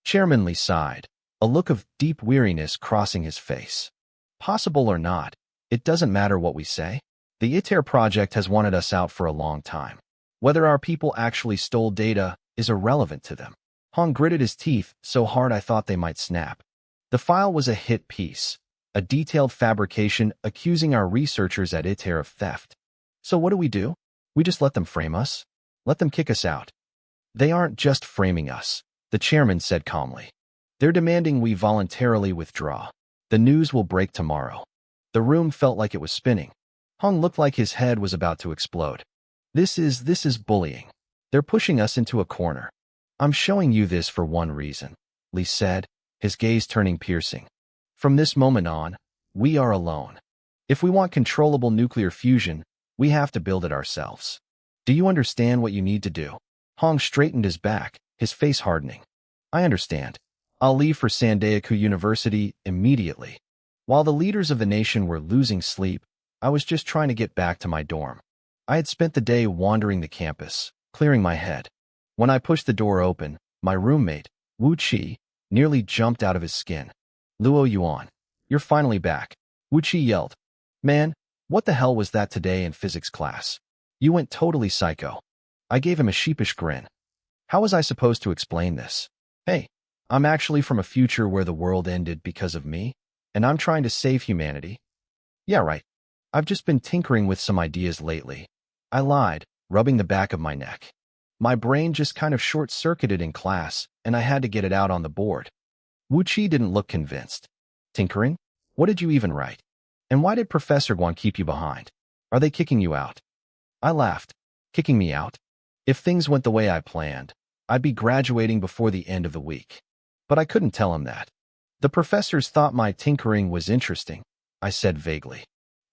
Chairman Li sighed, a look of deep weariness crossing his face. Possible or not, it doesn't matter what we say. The ITER project has wanted us out for a long time. Whether our people actually stole data is irrelevant to them. Hong gritted his teeth so hard I thought they might snap. The file was a hit piece, a detailed fabrication accusing our researchers at ITER of theft. So what do? We just let them frame us? Let them kick us out. They aren't just framing us, the chairman said calmly. They're demanding we voluntarily withdraw. The news will break tomorrow. The room felt like it was spinning. Hong looked like his head was about to explode. This is bullying. They're pushing us into a corner. I'm showing you this for one reason, Li said, his gaze turning piercing. From this moment on, we are alone. If we want controllable nuclear fusion, we have to build it ourselves. Do you understand what you need to do? Hong straightened his back, his face hardening. I understand. I'll leave for Sandaeku University immediately. While the leaders of the nation were losing sleep, I was just trying to get back to my dorm. I had spent the day wandering the campus, clearing my head. When I pushed the door open, my roommate, Wu Qi, nearly jumped out of his skin. Luo Yuan, you're finally back. Wu Qi yelled. Man, what the hell was that today in physics class? You went totally psycho. I gave him a sheepish grin. How was I supposed to explain this? Hey, I'm actually from a future where the world ended because of me, and I'm trying to save humanity. Yeah, right. I've just been tinkering with some ideas lately. I lied, rubbing the back of my neck. My brain just kind of short-circuited in class, and I had to get it out on the board. Wu Qi didn't look convinced. Tinkering? What did you even write? And why did Professor Guan keep you behind? Are they kicking you out? I laughed. Kicking me out? If things went the way I planned, I'd be graduating before the end of the week. But I couldn't tell him that. The professors thought my tinkering was interesting, I said vaguely.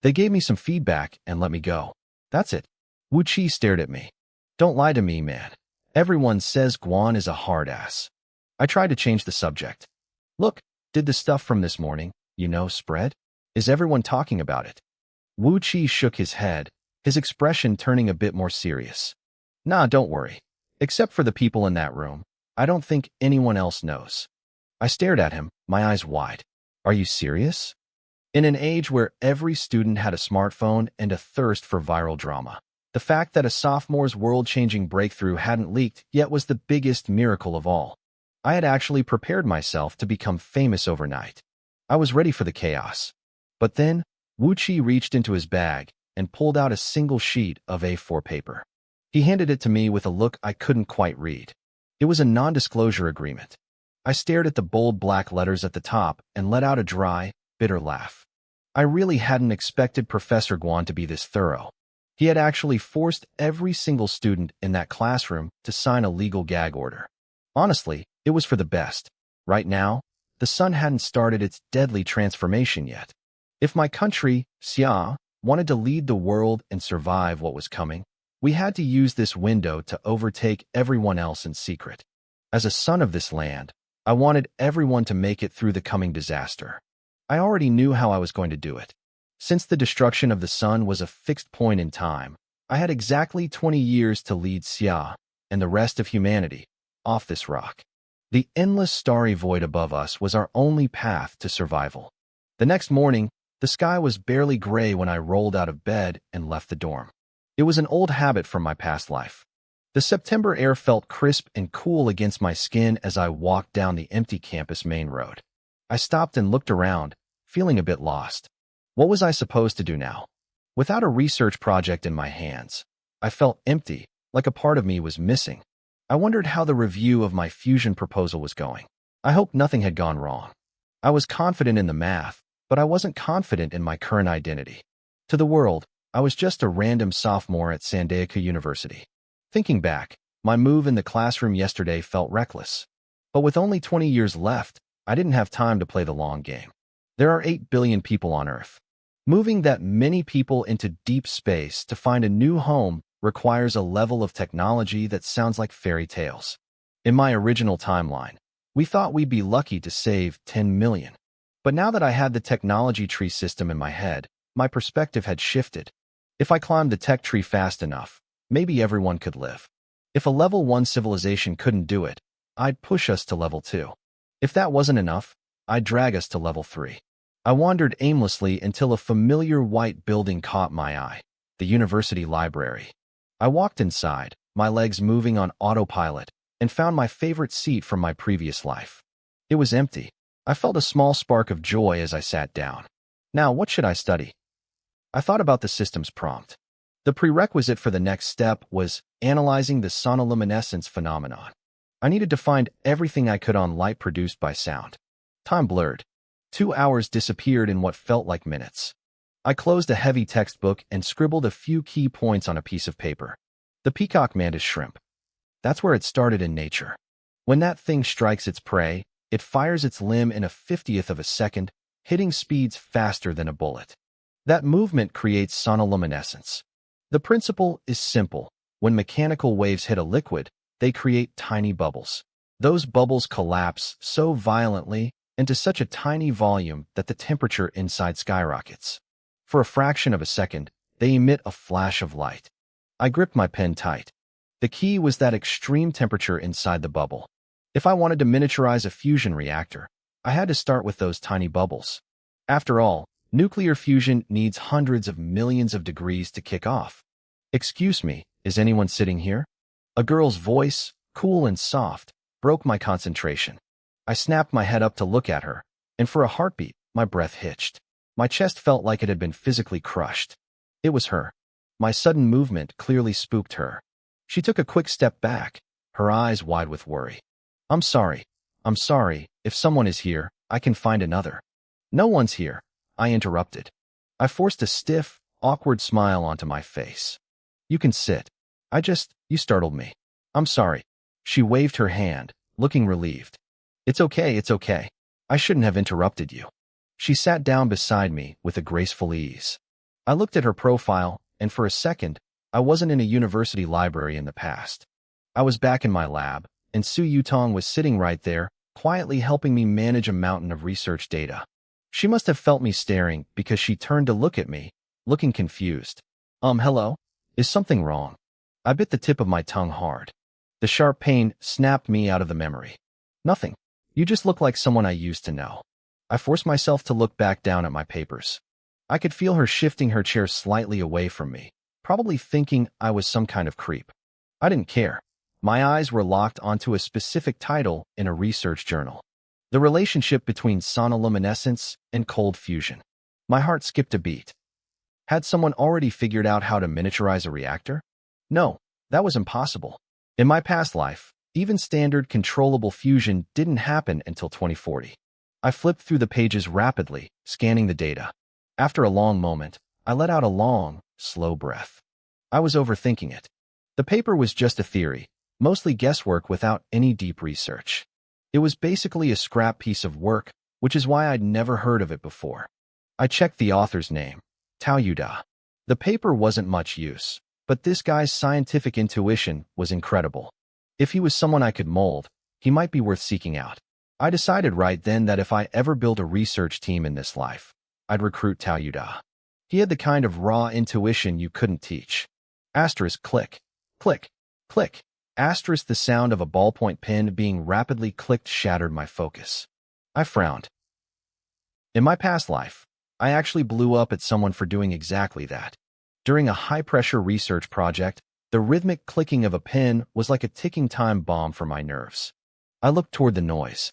They gave me some feedback and let me go. That's it. Wu Qi stared at me. Don't lie to me, man. Everyone says Guan is a hard ass. I tried to change the subject. Look, did the stuff from this morning, spread? Is everyone talking about it? Wu Qi shook his head, his expression turning a bit more serious. Nah, don't worry. Except for the people in that room, I don't think anyone else knows. I stared at him, my eyes wide. Are you serious? In an age where every student had a smartphone and a thirst for viral drama, the fact that a sophomore's world-changing breakthrough hadn't leaked yet was the biggest miracle of all. I had actually prepared myself to become famous overnight. I was ready for the chaos. But then, Wu Qi reached into his bag and pulled out a single sheet of A4 paper. He handed it to me with a look I couldn't quite read. It was a non-disclosure agreement. I stared at the bold black letters at the top and let out a dry, bitter laugh. I really hadn't expected Professor Guan to be this thorough. He had actually forced every single student in that classroom to sign a legal gag order. Honestly, it was for the best. Right now, the sun hadn't started its deadly transformation yet. If my country, Xia, wanted to lead the world and survive what was coming, we had to use this window to overtake everyone else in secret. As a son of this land, I wanted everyone to make it through the coming disaster. I already knew how I was going to do it. Since the destruction of the sun was a fixed point in time, I had exactly 20 years to lead Xia and the rest of humanity off this rock. The endless starry void above us was our only path to survival. The next morning, the sky was barely gray when I rolled out of bed and left the dorm. It was an old habit from my past life. The September air felt crisp and cool against my skin as I walked down the empty campus main road. I stopped and looked around, feeling a bit lost. What was I supposed to do now? Without a research project in my hands, I felt empty, like a part of me was missing. I wondered how the review of my fusion proposal was going. I hoped nothing had gone wrong. I was confident in the math, but I wasn't confident in my current identity. To the world, I was just a random sophomore at Sandaika University. Thinking back, my move in the classroom yesterday felt reckless. But with only 20 years left, I didn't have time to play the long game. There are 8 billion people on Earth. Moving that many people into deep space to find a new home requires a level of technology that sounds like fairy tales. In my original timeline, we thought we'd be lucky to save 10 million. But now that I had the technology tree system in my head, my perspective had shifted. If I climbed the tech tree fast enough, maybe everyone could live. If a level 1 civilization couldn't do it, I'd push us to level 2. If that wasn't enough, I'd drag us to level 3. I wandered aimlessly until a familiar white building caught my eye, the university library. I walked inside, my legs moving on autopilot, and found my favorite seat from my previous life. It was empty. I felt a small spark of joy as I sat down. Now, what should I study? I thought about the system's prompt. The prerequisite for the next step was analyzing the sonoluminescence phenomenon. I needed to find everything I could on light produced by sound. Time blurred. 2 hours disappeared in what felt like minutes. I closed a heavy textbook and scribbled a few key points on a piece of paper. The peacock mantis shrimp. That's where it started in nature. When that thing strikes its prey, it fires its limb in a 50th of a second, hitting speeds faster than a bullet. That movement creates sonoluminescence. The principle is simple. When mechanical waves hit a liquid, they create tiny bubbles. Those bubbles collapse so violently into such a tiny volume that the temperature inside skyrockets. For a fraction of a second, they emit a flash of light. I gripped my pen tight. The key was that extreme temperature inside the bubble. If I wanted to miniaturize a fusion reactor, I had to start with those tiny bubbles. After all, nuclear fusion needs hundreds of millions of degrees to kick off. "Excuse me, is anyone sitting here?" A girl's voice, cool and soft, broke my concentration. I snapped my head up to look at her, and for a heartbeat, my breath hitched. My chest felt like it had been physically crushed. It was her. My sudden movement clearly spooked her. She took a quick step back, her eyes wide with worry. I'm sorry. If someone is here, I can find another." "No one's here," I interrupted. I forced a stiff, awkward smile onto my face. "You can sit. You startled me." "I'm sorry." She waved her hand, looking relieved. It's okay. I shouldn't have interrupted you." She sat down beside me with a graceful ease. I looked at her profile, and for a second, I wasn't in a university library in the past. I was back in my lab, and Su Yutong was sitting right there, quietly helping me manage a mountain of research data. She must have felt me staring because she turned to look at me, looking confused. Hello? Is something wrong?" I bit the tip of my tongue hard. The sharp pain snapped me out of the memory. "Nothing. You just look like someone I used to know." I forced myself to look back down at my papers. I could feel her shifting her chair slightly away from me, probably thinking I was some kind of creep. I didn't care. My eyes were locked onto a specific title in a research journal. The relationship between sonoluminescence and cold fusion. My heart skipped a beat. Had someone already figured out how to miniaturize a reactor? No, that was impossible. In my past life, even standard controllable fusion didn't happen until 2040. I flipped through the pages rapidly, scanning the data. After a long moment, I let out a long, slow breath. I was overthinking it. The paper was just a theory, mostly guesswork without any deep research. It was basically a scrap piece of work, which is why I'd never heard of it before. I checked the author's name, Tao Yuda. The paper wasn't much use, but this guy's scientific intuition was incredible. If he was someone I could mold, he might be worth seeking out. I decided right then that if I ever built a research team in this life, I'd recruit Tao Yuda. He had the kind of raw intuition you couldn't teach. Asterisk click, click, click. Asterisk the sound of a ballpoint pen being rapidly clicked shattered my focus. I frowned. In my past life, I actually blew up at someone for doing exactly that. During a high-pressure research project, the rhythmic clicking of a pen was like a ticking time bomb for my nerves. I looked toward the noise.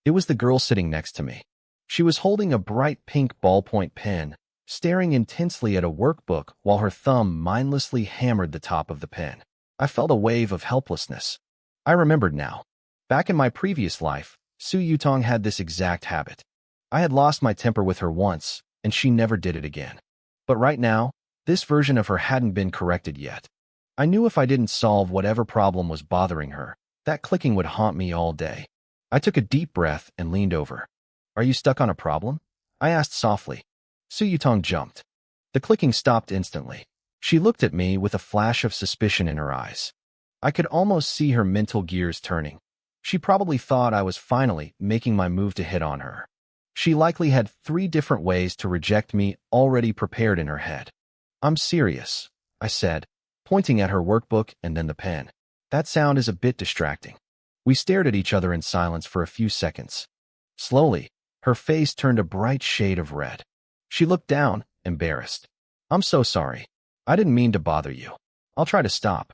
It was the girl sitting next to me. She was holding a bright pink ballpoint pen, staring intensely at a workbook while her thumb mindlessly hammered the top of the pen. I felt a wave of helplessness. I remembered now. Back in my previous life, Su Yutong had this exact habit. I had lost my temper with her once, and she never did it again. But right now, this version of her hadn't been corrected yet. I knew if I didn't solve whatever problem was bothering her, that clicking would haunt me all day. I took a deep breath and leaned over. "Are you stuck on a problem?" I asked softly. Su Yutong jumped. The clicking stopped instantly. She looked at me with a flash of suspicion in her eyes. I could almost see her mental gears turning. She probably thought I was finally making my move to hit on her. She likely had 3 different ways to reject me already prepared in her head. "I'm serious," I said, pointing at her workbook and then the pen. "That sound is a bit distracting." We stared at each other in silence for a few seconds. Slowly, her face turned a bright shade of red. She looked down, embarrassed. "I'm so sorry. I didn't mean to bother you. I'll try to stop."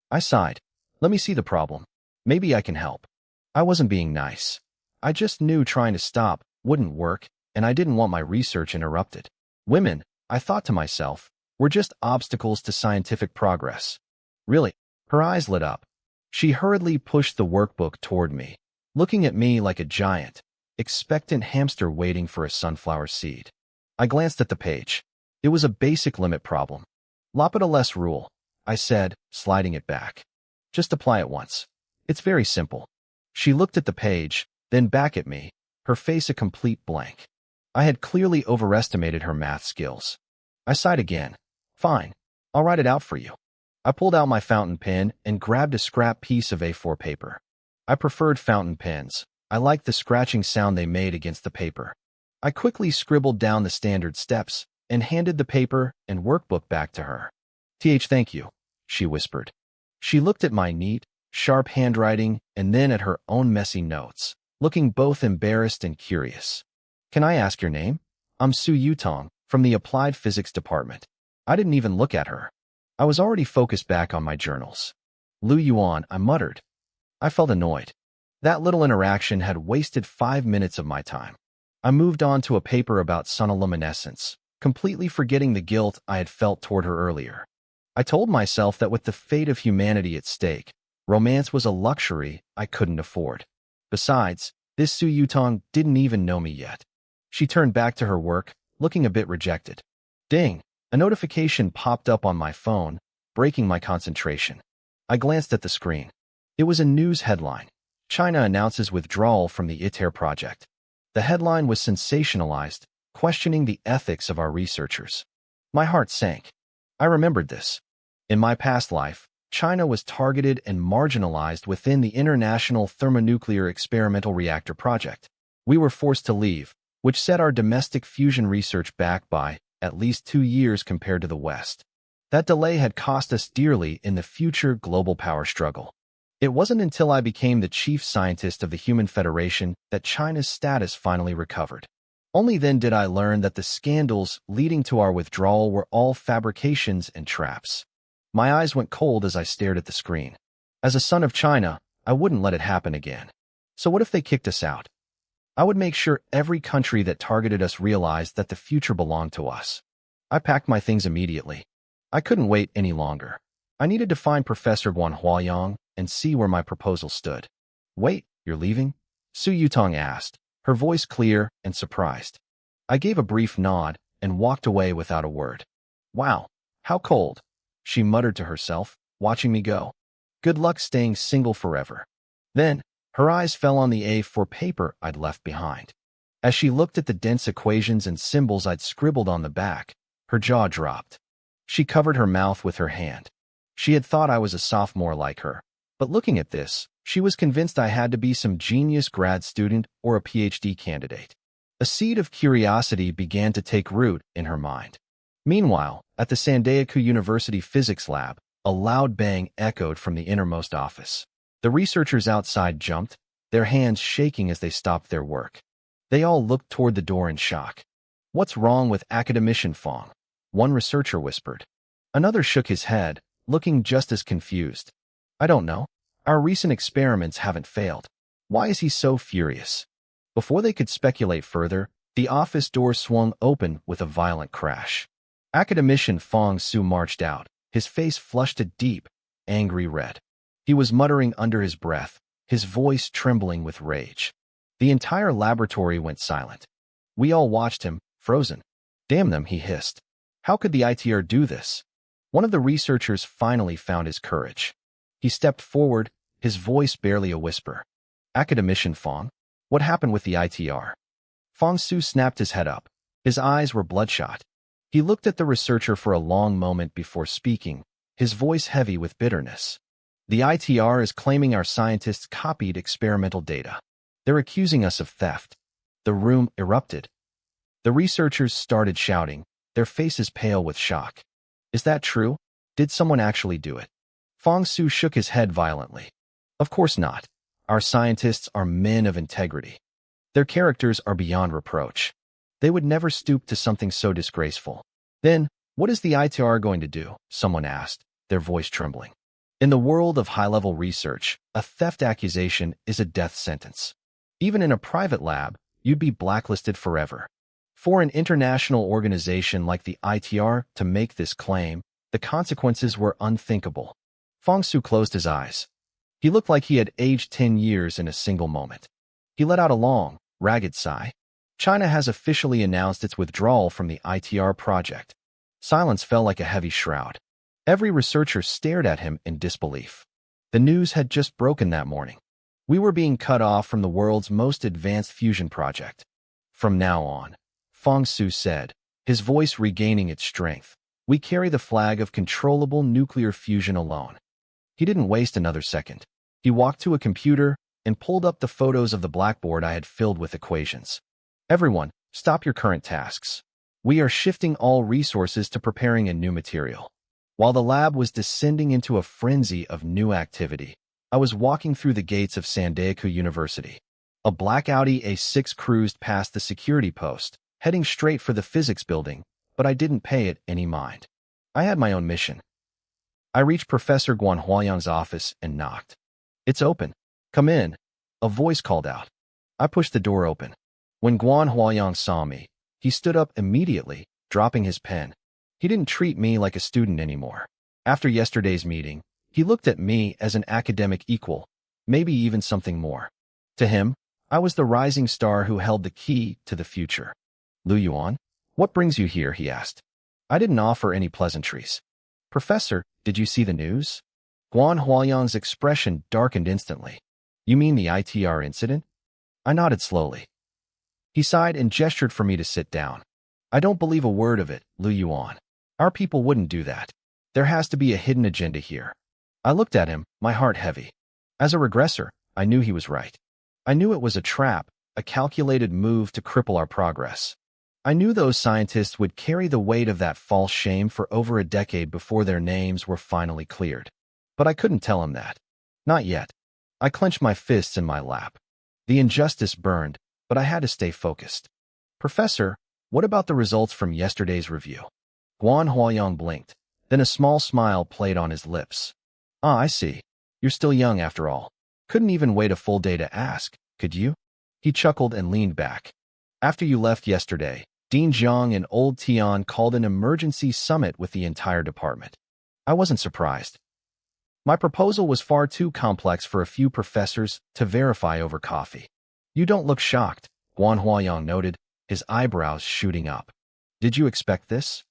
I sighed. "Let me see the problem. Maybe I can help." I wasn't being nice. I just knew trying to stop wouldn't work, and I didn't want my research interrupted. Women, I thought to myself, were just obstacles to scientific progress. Really? Her eyes lit up. She hurriedly pushed the workbook toward me, looking at me like a giant, expectant hamster waiting for a sunflower seed. I glanced at the page. It was a basic limit problem. L'Hopital's rule, I said, sliding it back. "Just apply it once. It's very simple." She looked at the page, then back at me, her face a complete blank. I had clearly overestimated her math skills. I sighed again. "Fine. I'll write it out for you." I pulled out my fountain pen and grabbed a scrap piece of A4 paper. I preferred fountain pens. I liked the scratching sound they made against the paper. I quickly scribbled down the standard steps and handed the paper and workbook back to her. Thank you," she whispered. She looked at my neat, sharp handwriting and then at her own messy notes, looking both embarrassed and curious. "Can I ask your name?" "I'm Su Yutong, from the Applied Physics Department." I didn't even look at her. I was already focused back on my journals. "Lu Yuan," I muttered. I felt annoyed. That little interaction had wasted 5 minutes of my time. I moved on to a paper about sonoluminescence, completely forgetting the guilt I had felt toward her earlier. I told myself that with the fate of humanity at stake, romance was a luxury I couldn't afford. Besides, this Su Yutong didn't even know me yet. She turned back to her work, looking a bit rejected. Ding! A notification popped up on my phone, breaking my concentration. I glanced at the screen. It was a news headline. "China announces withdrawal from the ITER project." The headline was sensationalized, questioning the ethics of our researchers. My heart sank. I remembered this. In my past life, China was targeted and marginalized within the International Thermonuclear Experimental Reactor Project. We were forced to leave, which set our domestic fusion research back by at least 2 years compared to the West. That delay had cost us dearly in the future global power struggle. It wasn't until I became the chief scientist of the Human Federation that China's status finally recovered. Only then did I learn that the scandals leading to our withdrawal were all fabrications and traps. My eyes went cold as I stared at the screen. As a son of China, I wouldn't let it happen again. So what if they kicked us out? I would make sure every country that targeted us realized that the future belonged to us. I packed my things immediately. I couldn't wait any longer. I needed to find Professor Guan Huayang and see where my proposal stood. "Wait, you're leaving?" Su Yutong asked, her voice clear and surprised. I gave a brief nod and walked away without a word. "Wow, how cold," she muttered to herself, watching me go. "Good luck staying single forever." Then, her eyes fell on the A4 paper I'd left behind. As she looked at the dense equations and symbols I'd scribbled on the back, her jaw dropped. She covered her mouth with her hand. She had thought I was a sophomore like her, but looking at this, she was convinced I had to be some genius grad student or a PhD candidate. A seed of curiosity began to take root in her mind. Meanwhile, at the Sandayaku University Physics Lab, a loud bang echoed from the innermost office. The researchers outside jumped, their hands shaking as they stopped their work. They all looked toward the door in shock. "What's wrong with Academician Fong?" one researcher whispered. Another shook his head, looking just as confused. "I don't know. Our recent experiments haven't failed. Why is he so furious?" Before they could speculate further, the office door swung open with a violent crash. Academician Fong Su marched out, his face flushed a deep, angry red. He was muttering under his breath, his voice trembling with rage. The entire laboratory went silent. We all watched him, frozen. Damn them, he hissed. How could the ITR do this? One of the researchers finally found his courage. He stepped forward, his voice barely a whisper. Academician Fong? What happened with the ITR? Fong Su snapped his head up. His eyes were bloodshot. He looked at the researcher for a long moment before speaking, his voice heavy with bitterness. The ITR is claiming our scientists copied experimental data. They're accusing us of theft. The room erupted. The researchers started shouting, their faces pale with shock. Is that true? Did someone actually do it? Fong Su shook his head violently. Of course not. Our scientists are men of integrity. Their characters are beyond reproach. They would never stoop to something so disgraceful. Then, what is the ITR going to do? Someone asked, their voice trembling. In the world of high-level research, a theft accusation is a death sentence. Even in a private lab, you'd be blacklisted forever. For an international organization like the ITR to make this claim, the consequences were unthinkable. Fong Su closed his eyes. He looked like he had aged 10 years in a single moment. He let out a long, ragged sigh. China has officially announced its withdrawal from the ITR project. Silence fell like a heavy shroud. Every researcher stared at him in disbelief. The news had just broken that morning. We were being cut off from the world's most advanced fusion project. From now on, Fong Su said, his voice regaining its strength, we carry the flag of controllable nuclear fusion alone. He didn't waste another second. He walked to a computer and pulled up the photos of the blackboard I had filled with equations. Everyone, stop your current tasks. We are shifting all resources to preparing a new material. While the lab was descending into a frenzy of new activity, I was walking through the gates of Sandaeku University. A black Audi A6 cruised past the security post, heading straight for the physics building, but I didn't pay it any mind. I had my own mission. I reached Professor Guan Huayang's office and knocked. It's open. Come in. A voice called out. I pushed the door open. When Guan Huayang saw me, he stood up immediately, dropping his pen. He didn't treat me like a student anymore. After yesterday's meeting, he looked at me as an academic equal, maybe even something more. To him, I was the rising star who held the key to the future. Lu Yuan, what brings you here? He asked. I didn't offer any pleasantries. Professor, did you see the news? Guan Huayang's expression darkened instantly. You mean the ITR incident? I nodded slowly. He sighed and gestured for me to sit down. I don't believe a word of it, Lu Yuan. Our people wouldn't do that. There has to be a hidden agenda here. I looked at him, my heart heavy. As a regressor, I knew he was right. I knew it was a trap, a calculated move to cripple our progress. I knew those scientists would carry the weight of that false shame for over a decade before their names were finally cleared. But I couldn't tell him that. Not yet. I clenched my fists in my lap. The injustice burned, but I had to stay focused. Professor, what about the results from yesterday's review? Guan Huayang blinked. Then a small smile played on his lips. Ah, I see. You're still young after all. Couldn't even wait a full day to ask, could you? He chuckled and leaned back. After you left yesterday, Dean Zhang and Old Tian called an emergency summit with the entire department. I wasn't surprised. My proposal was far too complex for a few professors to verify over coffee. You don't look shocked, Guan Huayang noted, his eyebrows shooting up. Did you expect this?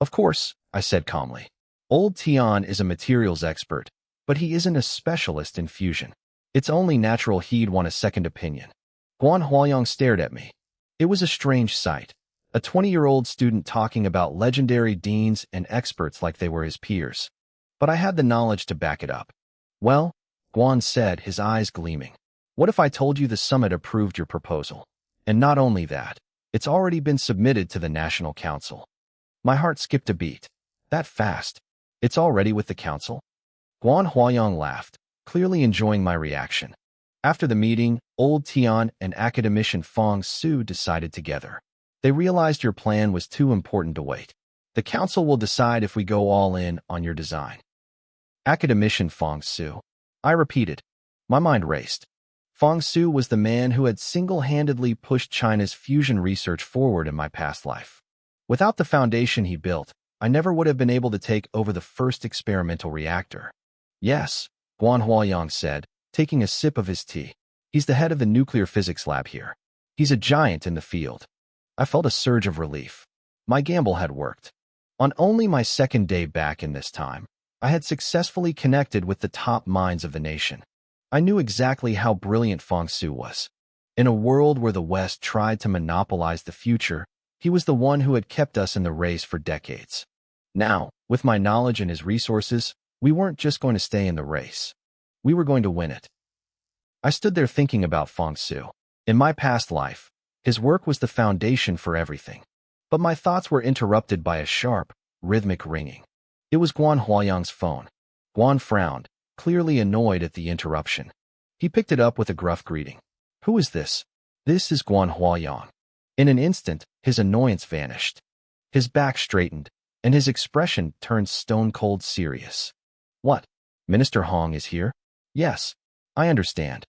Of course, I said calmly. Old Tian is a materials expert, but he isn't a specialist in fusion. It's only natural he'd want a second opinion. Guan Huayang stared at me. It was a strange sight. A 20-year-old student talking about legendary deans and experts like they were his peers. But I had the knowledge to back it up. Well, Guan said, his eyes gleaming. What if I told you the summit approved your proposal? And not only that, it's already been submitted to the National Council. My heart skipped a beat. That fast. It's already with the council? Guan Huayang laughed, clearly enjoying my reaction. After the meeting, Old Tian and academician Fong Su decided together. They realized your plan was too important to wait. The council will decide if we go all in on your design. Academician Fong Su. I repeated. My mind raced. Fong Su was the man who had single-handedly pushed China's fusion research forward in my past life. Without the foundation he built, I never would have been able to take over the first experimental reactor. Yes, Guan Huayang said, taking a sip of his tea. He's the head of the nuclear physics lab here. He's a giant in the field. I felt a surge of relief. My gamble had worked. On only my second day back in this time, I had successfully connected with the top minds of the nation. I knew exactly how brilliant Fong Su was. In a world where the West tried to monopolize the future, he was the one who had kept us in the race for decades. Now, with my knowledge and his resources, we weren't just going to stay in the race. We were going to win it. I stood there thinking about Fong Su. In my past life, his work was the foundation for everything. But my thoughts were interrupted by a sharp, rhythmic ringing. It was Guan Huayang's phone. Guan frowned, clearly annoyed at the interruption. He picked it up with a gruff greeting. Who is this? This is Guan Huayang. In an instant, his annoyance vanished. His back straightened, and his expression turned stone-cold serious. What? Minister Hong is here? Yes, I understand.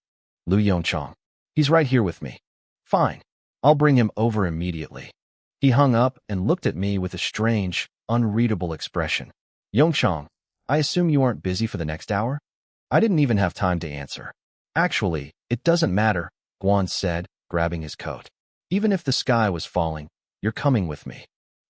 Lu Yongchang. He's right here with me. Fine. I'll bring him over immediately. He hung up and looked at me with a strange, unreadable expression. Yongchang, I assume you aren't busy for the next hour? I didn't even have time to answer. Actually, it doesn't matter, Guan said, grabbing his coat. Even if the sky was falling, you're coming with me.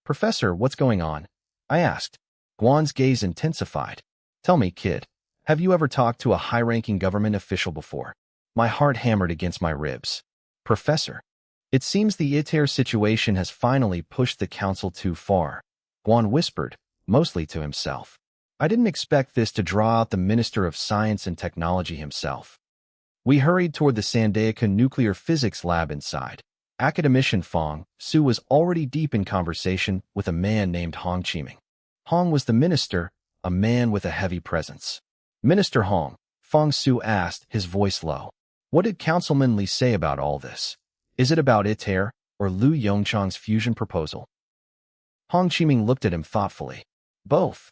Professor, what's going on? I asked. Guan's gaze intensified. Tell me, kid, have you ever talked to a high-ranking government official before? My heart hammered against my ribs. Professor, it seems the ITER situation has finally pushed the council too far, Guan whispered, mostly to himself. I didn't expect this to draw out the Minister of Science and Technology himself. We hurried toward the Sandaika nuclear physics lab inside. Academician Fong Su was already deep in conversation with a man named Hong Chiming. Hong was the minister, a man with a heavy presence. Minister Hong, Fong Su asked, his voice low. What did Councilman Li say about all this? Is it about ITER or Lu Yongchang's fusion proposal? Hong Chiming looked at him thoughtfully. Both.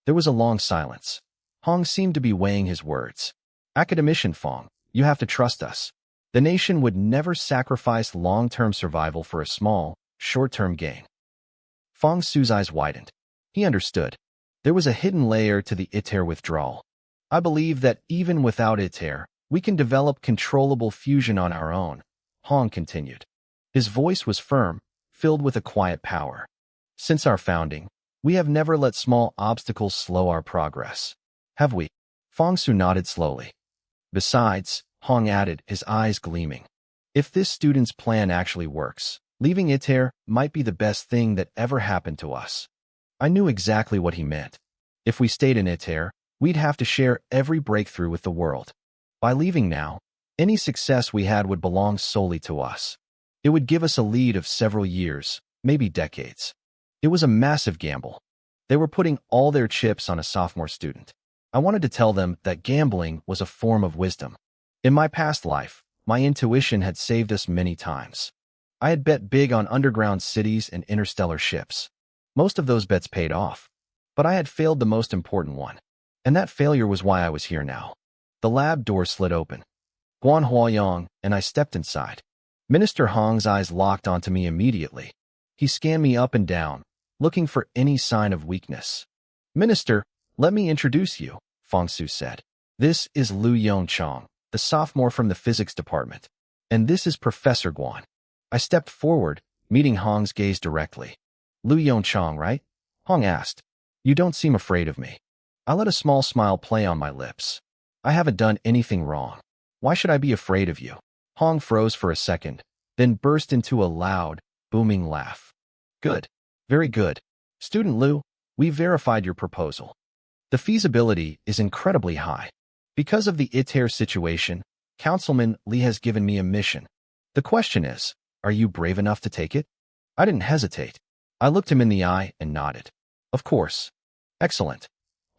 There was a long silence. Hong seemed to be weighing his words. Academician Fong, you have to trust us. The nation would never sacrifice long-term survival for a small, short-term gain. Fong Su's eyes widened. He understood. There was a hidden layer to the ITER withdrawal. I believe that even without ITER, we can develop controllable fusion on our own, Hong continued. His voice was firm, filled with a quiet power. Since our founding, we have never let small obstacles slow our progress. Have we? Fong Su nodded slowly. Besides, Hong added, his eyes gleaming. If this student's plan actually works, leaving ITER might be the best thing that ever happened to us. I knew exactly what he meant. If we stayed in ITER, we'd have to share every breakthrough with the world. By leaving now, any success we had would belong solely to us. It would give us a lead of several years, maybe decades. It was a massive gamble. They were putting all their chips on a sophomore student. I wanted to tell them that gambling was a form of wisdom. In my past life, my intuition had saved us many times. I had bet big on underground cities and interstellar ships. Most of those bets paid off. But I had failed the most important one. And that failure was why I was here now. The lab door slid open. Guan Huayang and I stepped inside. Minister Hong's eyes locked onto me immediately. He scanned me up and down, looking for any sign of weakness. Minister, let me introduce you, Fong Su said. This is Lu Yongchang, the sophomore from the physics department. And this is Professor Guan. I stepped forward, meeting Hong's gaze directly. Lu Yongchang, right? Hong asked. You don't seem afraid of me. I let a small smile play on my lips. I haven't done anything wrong. Why should I be afraid of you? Hong froze for a second, then burst into a loud, booming laugh. Good. Very good. Student Lu, we verified your proposal. The feasibility is incredibly high. Because of the ITER situation, Councilman Li has given me a mission. The question is, are you brave enough to take it? I didn't hesitate. I looked him in the eye and nodded. Of course. Excellent.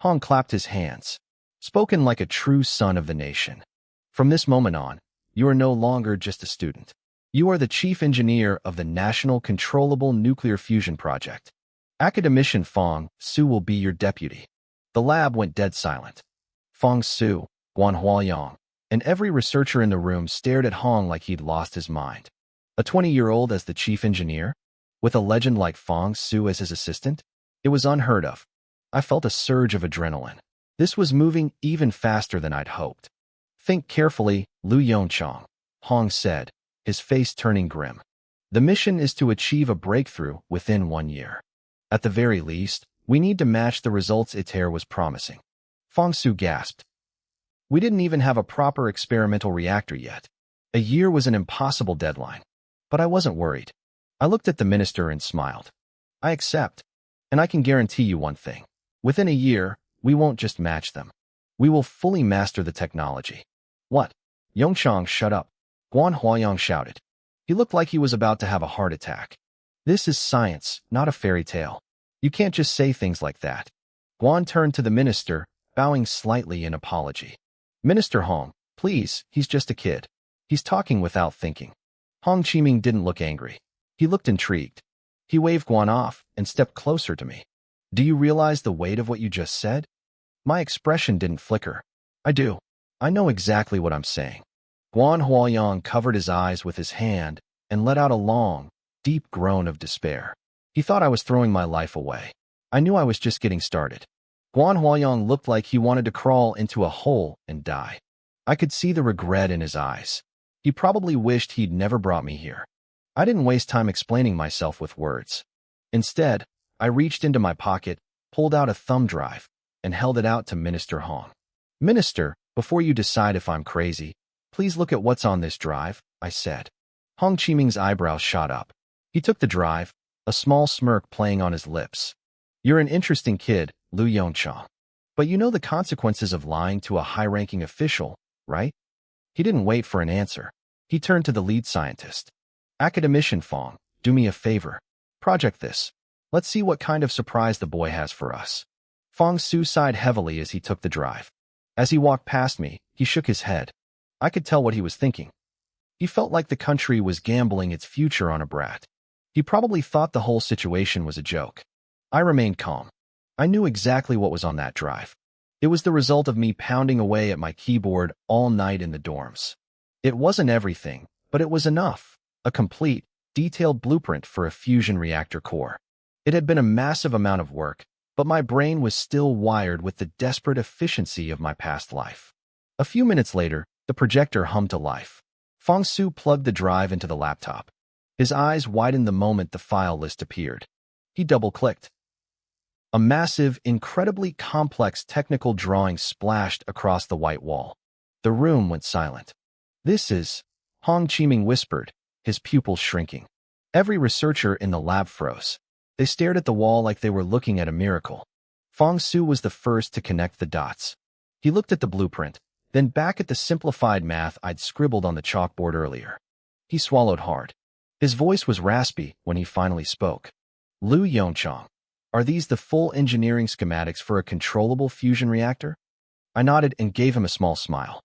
Hong clapped his hands. Spoken like a true son of the nation. From this moment on, you are no longer just a student. You are the chief engineer of the National Controllable Nuclear Fusion Project. Academician Fong Su will be your deputy. The lab went dead silent. Fong Su, Guan Huayang, and every researcher in the room stared at Hong like he'd lost his mind. A 20-year-old as the chief engineer? With a legend like Fong Su as his assistant? It was unheard of. I felt a surge of adrenaline. This was moving even faster than I'd hoped. Think carefully, Lu Yongchang, Hong said, his face turning grim. The mission is to achieve a breakthrough within 1 year. At the very least, we need to match the results ITER was promising. Fong Su gasped. We didn't even have a proper experimental reactor yet. A year was an impossible deadline. But I wasn't worried. I looked at the minister and smiled. I accept. And I can guarantee you one thing. Within a year, we won't just match them. We will fully master the technology. What? Yongchang, shut up. Guan Huayang shouted. He looked like he was about to have a heart attack. This is science, not a fairy tale. You can't just say things like that. Guan turned to the minister, bowing slightly in apology. Minister Hong, please, he's just a kid. He's talking without thinking. Hong Qiming didn't look angry. He looked intrigued. He waved Guan off and stepped closer to me. Do you realize the weight of what you just said? My expression didn't flicker. I do. I know exactly what I'm saying. Guan Huayang covered his eyes with his hand and let out a long, deep groan of despair. He thought I was throwing my life away. I knew I was just getting started. Guan Huayang looked like he wanted to crawl into a hole and die. I could see the regret in his eyes. He probably wished he'd never brought me here. I didn't waste time explaining myself with words. Instead, I reached into my pocket, pulled out a thumb drive, and held it out to Minister Hong. Minister, before you decide if I'm crazy, please look at what's on this drive, I said. Hong Qiming's eyebrows shot up. He took the drive, a small smirk playing on his lips. You're an interesting kid, Lu Yongchang. But you know the consequences of lying to a high-ranking official, right? He didn't wait for an answer. He turned to the lead scientist. Academician Fong, do me a favor. Project this. Let's see what kind of surprise the boy has for us. Fong Su sighed heavily as he took the drive. As he walked past me, he shook his head. I could tell what he was thinking. He felt like the country was gambling its future on a brat. He probably thought the whole situation was a joke. I remained calm. I knew exactly what was on that drive. It was the result of me pounding away at my keyboard all night in the dorms. It wasn't everything, but it was enough. A complete, detailed blueprint for a fusion reactor core. It had been a massive amount of work, but my brain was still wired with the desperate efficiency of my past life. A few minutes later, the projector hummed to life. Fong Su plugged the drive into the laptop. His eyes widened the moment the file list appeared. He double-clicked. A massive, incredibly complex technical drawing splashed across the white wall. The room went silent. This is, Hong Qiming whispered, his pupils shrinking. Every researcher in the lab froze. They stared at the wall like they were looking at a miracle. Fong Su was the first to connect the dots. He looked at the blueprint, then back at the simplified math I'd scribbled on the chalkboard earlier. He swallowed hard. His voice was raspy when he finally spoke. Lu Yongchang, are these the full engineering schematics for a controllable fusion reactor? I nodded and gave him a small smile.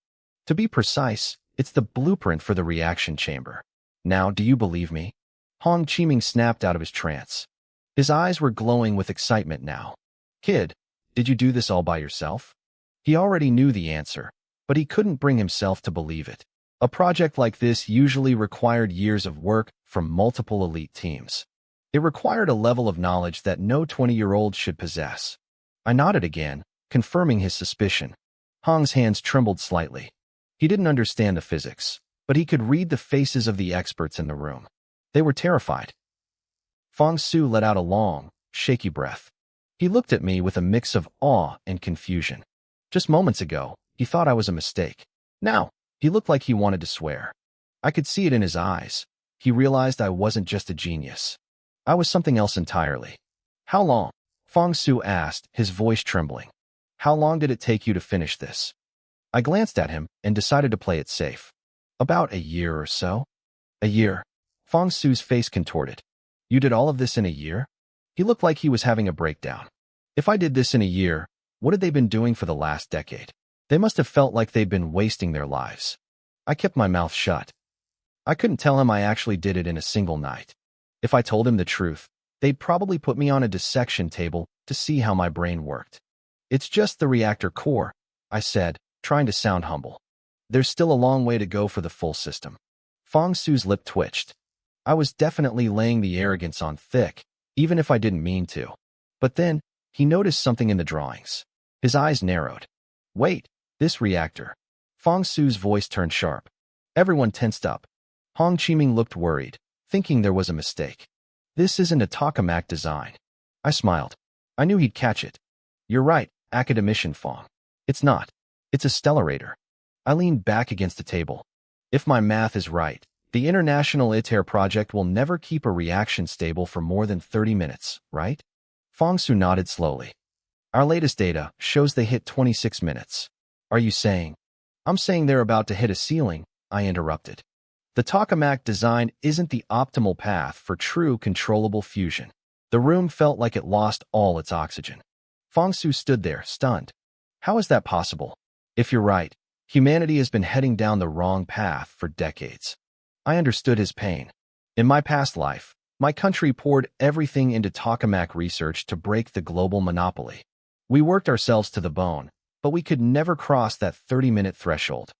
To be precise, it's the blueprint for the reaction chamber. Now, do you believe me? Hong Qiming snapped out of his trance. His eyes were glowing with excitement now. Kid, did you do this all by yourself? He already knew the answer, but he couldn't bring himself to believe it. A project like this usually required years of work from multiple elite teams. It required a level of knowledge that no 20-year-old should possess. I nodded again, confirming his suspicion. Hong's hands trembled slightly. He didn't understand the physics, but he could read the faces of the experts in the room. They were terrified. Fong Su let out a long, shaky breath. He looked at me with a mix of awe and confusion. Just moments ago, he thought I was a mistake. Now, he looked like he wanted to swear. I could see it in his eyes. He realized I wasn't just a genius. I was something else entirely. How long? Fong Su asked, his voice trembling. How long did it take you to finish this? I glanced at him and decided to play it safe. About a year or so. A year. Fong Su's face contorted. You did all of this in a year? He looked like he was having a breakdown. If I did this in a year, what had they been doing for the last decade? They must have felt like they'd been wasting their lives. I kept my mouth shut. I couldn't tell him I actually did it in a single night. If I told him the truth, they'd probably put me on a dissection table to see how my brain worked. It's just the reactor core, I said, trying to sound humble. There's still a long way to go for the full system. Fong Su's lip twitched. I was definitely laying the arrogance on thick, even if I didn't mean to. But then, he noticed something in the drawings. His eyes narrowed. Wait, this reactor. Fong Su's voice turned sharp. Everyone tensed up. Hong Qiming looked worried, thinking there was a mistake. This isn't a tokamak design. I smiled. I knew he'd catch it. You're right, academician Fong. It's not. It's a stellarator. I leaned back against the table. If my math is right, the International ITER project will never keep a reaction stable for more than 30 minutes, right? Fong Su nodded slowly. Our latest data shows they hit 26 minutes. Are you saying? I'm saying they're about to hit a ceiling, I interrupted. The tokamak design isn't the optimal path for true controllable fusion. The room felt like it lost all its oxygen. Fong Su stood there, stunned. How is that possible? If you're right, humanity has been heading down the wrong path for decades. I understood his pain. In my past life, my country poured everything into tokamak research to break the global monopoly. We worked ourselves to the bone, but we could never cross that 30-minute threshold.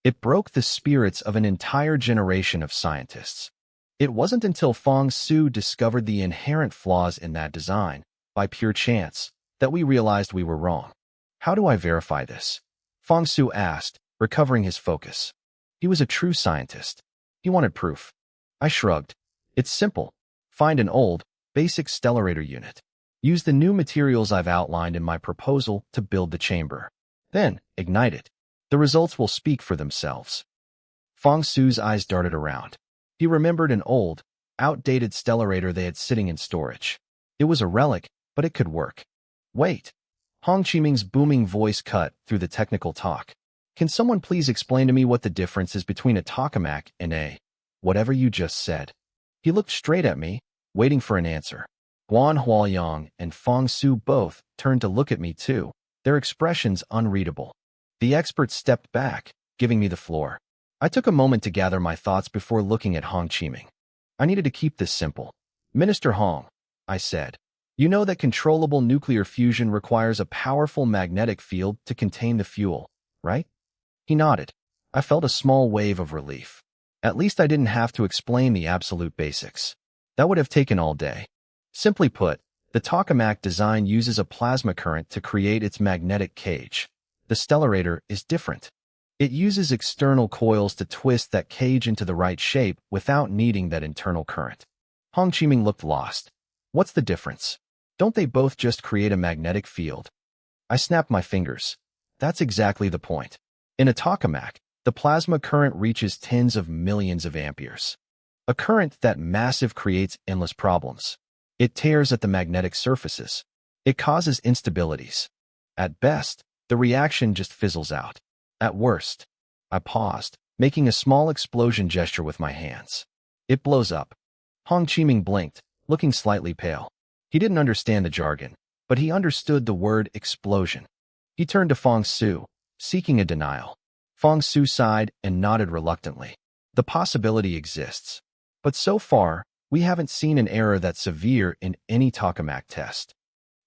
It broke the spirits of an entire generation of scientists. It wasn't until Fong Su discovered the inherent flaws in that design, by pure chance, that we realized we were wrong. How do I verify this? Fong Su asked, recovering his focus. He was a true scientist. He wanted proof. I shrugged. It's simple. Find an old, basic stellarator unit. Use the new materials I've outlined in my proposal to build the chamber. Then, ignite it. The results will speak for themselves. Fong Su's eyes darted around. He remembered an old, outdated stellarator they had sitting in storage. It was a relic, but it could work. Wait. Hong Qiming's booming voice cut through the technical talk. Can someone please explain to me what the difference is between a tokamak and a whatever you just said? He looked straight at me, waiting for an answer. Guan Huaoyang and Fong Su both turned to look at me too, their expressions unreadable. The expert stepped back, giving me the floor. I took a moment to gather my thoughts before looking at Hong Qiming. I needed to keep this simple. Minister Hong, I said, you know that controllable nuclear fusion requires a powerful magnetic field to contain the fuel, right? He nodded. I felt a small wave of relief. At least I didn't have to explain the absolute basics. That would have taken all day. Simply put, the tokamak design uses a plasma current to create its magnetic cage. The stellarator is different. It uses external coils to twist that cage into the right shape without needing that internal current. Hong Qiming looked lost. What's the difference? Don't they both just create a magnetic field? I snapped my fingers. That's exactly the point. In a tokamak, the plasma current reaches tens of millions of amperes. A current that massive creates endless problems. It tears at the magnetic surfaces. It causes instabilities. At best, the reaction just fizzles out. At worst, I paused, making a small explosion gesture with my hands. It blows up. Hong Qiming blinked, looking slightly pale. He didn't understand the jargon, but he understood the word explosion. He turned to Fong Su, seeking a denial. Fong Su sighed and nodded reluctantly. The possibility exists. But so far, we haven't seen an error that's severe in any tokamak test.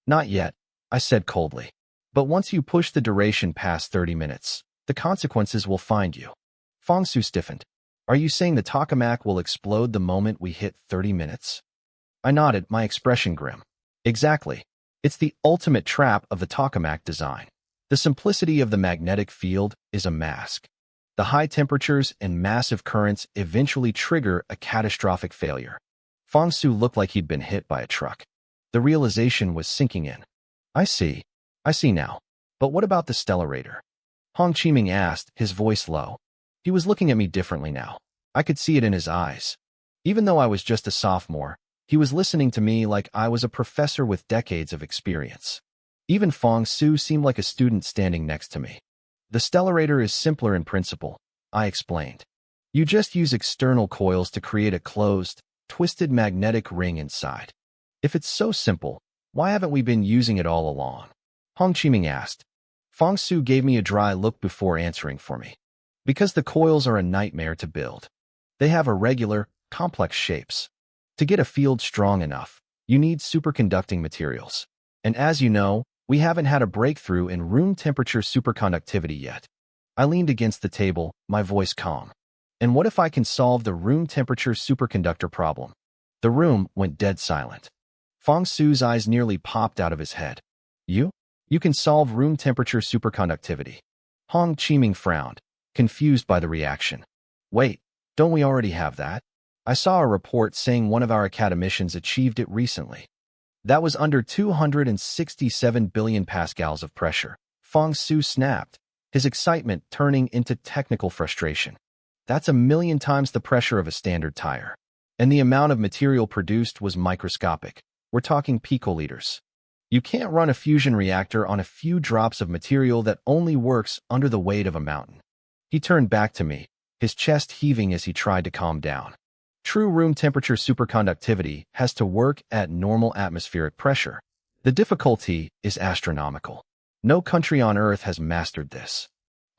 Not yet, I said coldly. But once you push the duration past 30 minutes, the consequences will find you. Fong Su stiffened. Are you saying the tokamak will explode the moment we hit 30 minutes? I nodded, my expression grim. Exactly. It's the ultimate trap of the tokamak design. The simplicity of the magnetic field is a mask. The high temperatures and massive currents eventually trigger a catastrophic failure. Fong Su looked like he'd been hit by a truck. The realization was sinking in. I see now. But what about the stellarator? Hong Qiming asked, his voice low. He was looking at me differently now. I could see it in his eyes. Even though I was just a sophomore, he was listening to me like I was a professor with decades of experience. Even Fong Su seemed like a student standing next to me. The stellarator is simpler in principle, I explained. You just use external coils to create a closed, twisted magnetic ring inside. If it's so simple, why haven't we been using it all along? Hong Qiming asked. Fong Su gave me a dry look before answering for me. Because the coils are a nightmare to build. They have irregular, complex shapes. To get a field strong enough, you need superconducting materials. And as you know, we haven't had a breakthrough in room temperature superconductivity yet. I leaned against the table, my voice calm. And what if I can solve the room temperature superconductor problem? The room went dead silent. Fong Su's eyes nearly popped out of his head. You You can solve room temperature superconductivity. Hong Chiming frowned, confused by the reaction. Wait, don't we already have that? I saw a report saying one of our academicians achieved it recently. That was under 267 billion pascals of pressure. Fong Su snapped, his excitement turning into technical frustration. That's 1,000,000 times the pressure of a standard tire. And the amount of material produced was microscopic. We're talking picoliters. You can't run a fusion reactor on a few drops of material that only works under the weight of a mountain. He turned back to me, his chest heaving as he tried to calm down. True room temperature superconductivity has to work at normal atmospheric pressure. The difficulty is astronomical. No country on Earth has mastered this.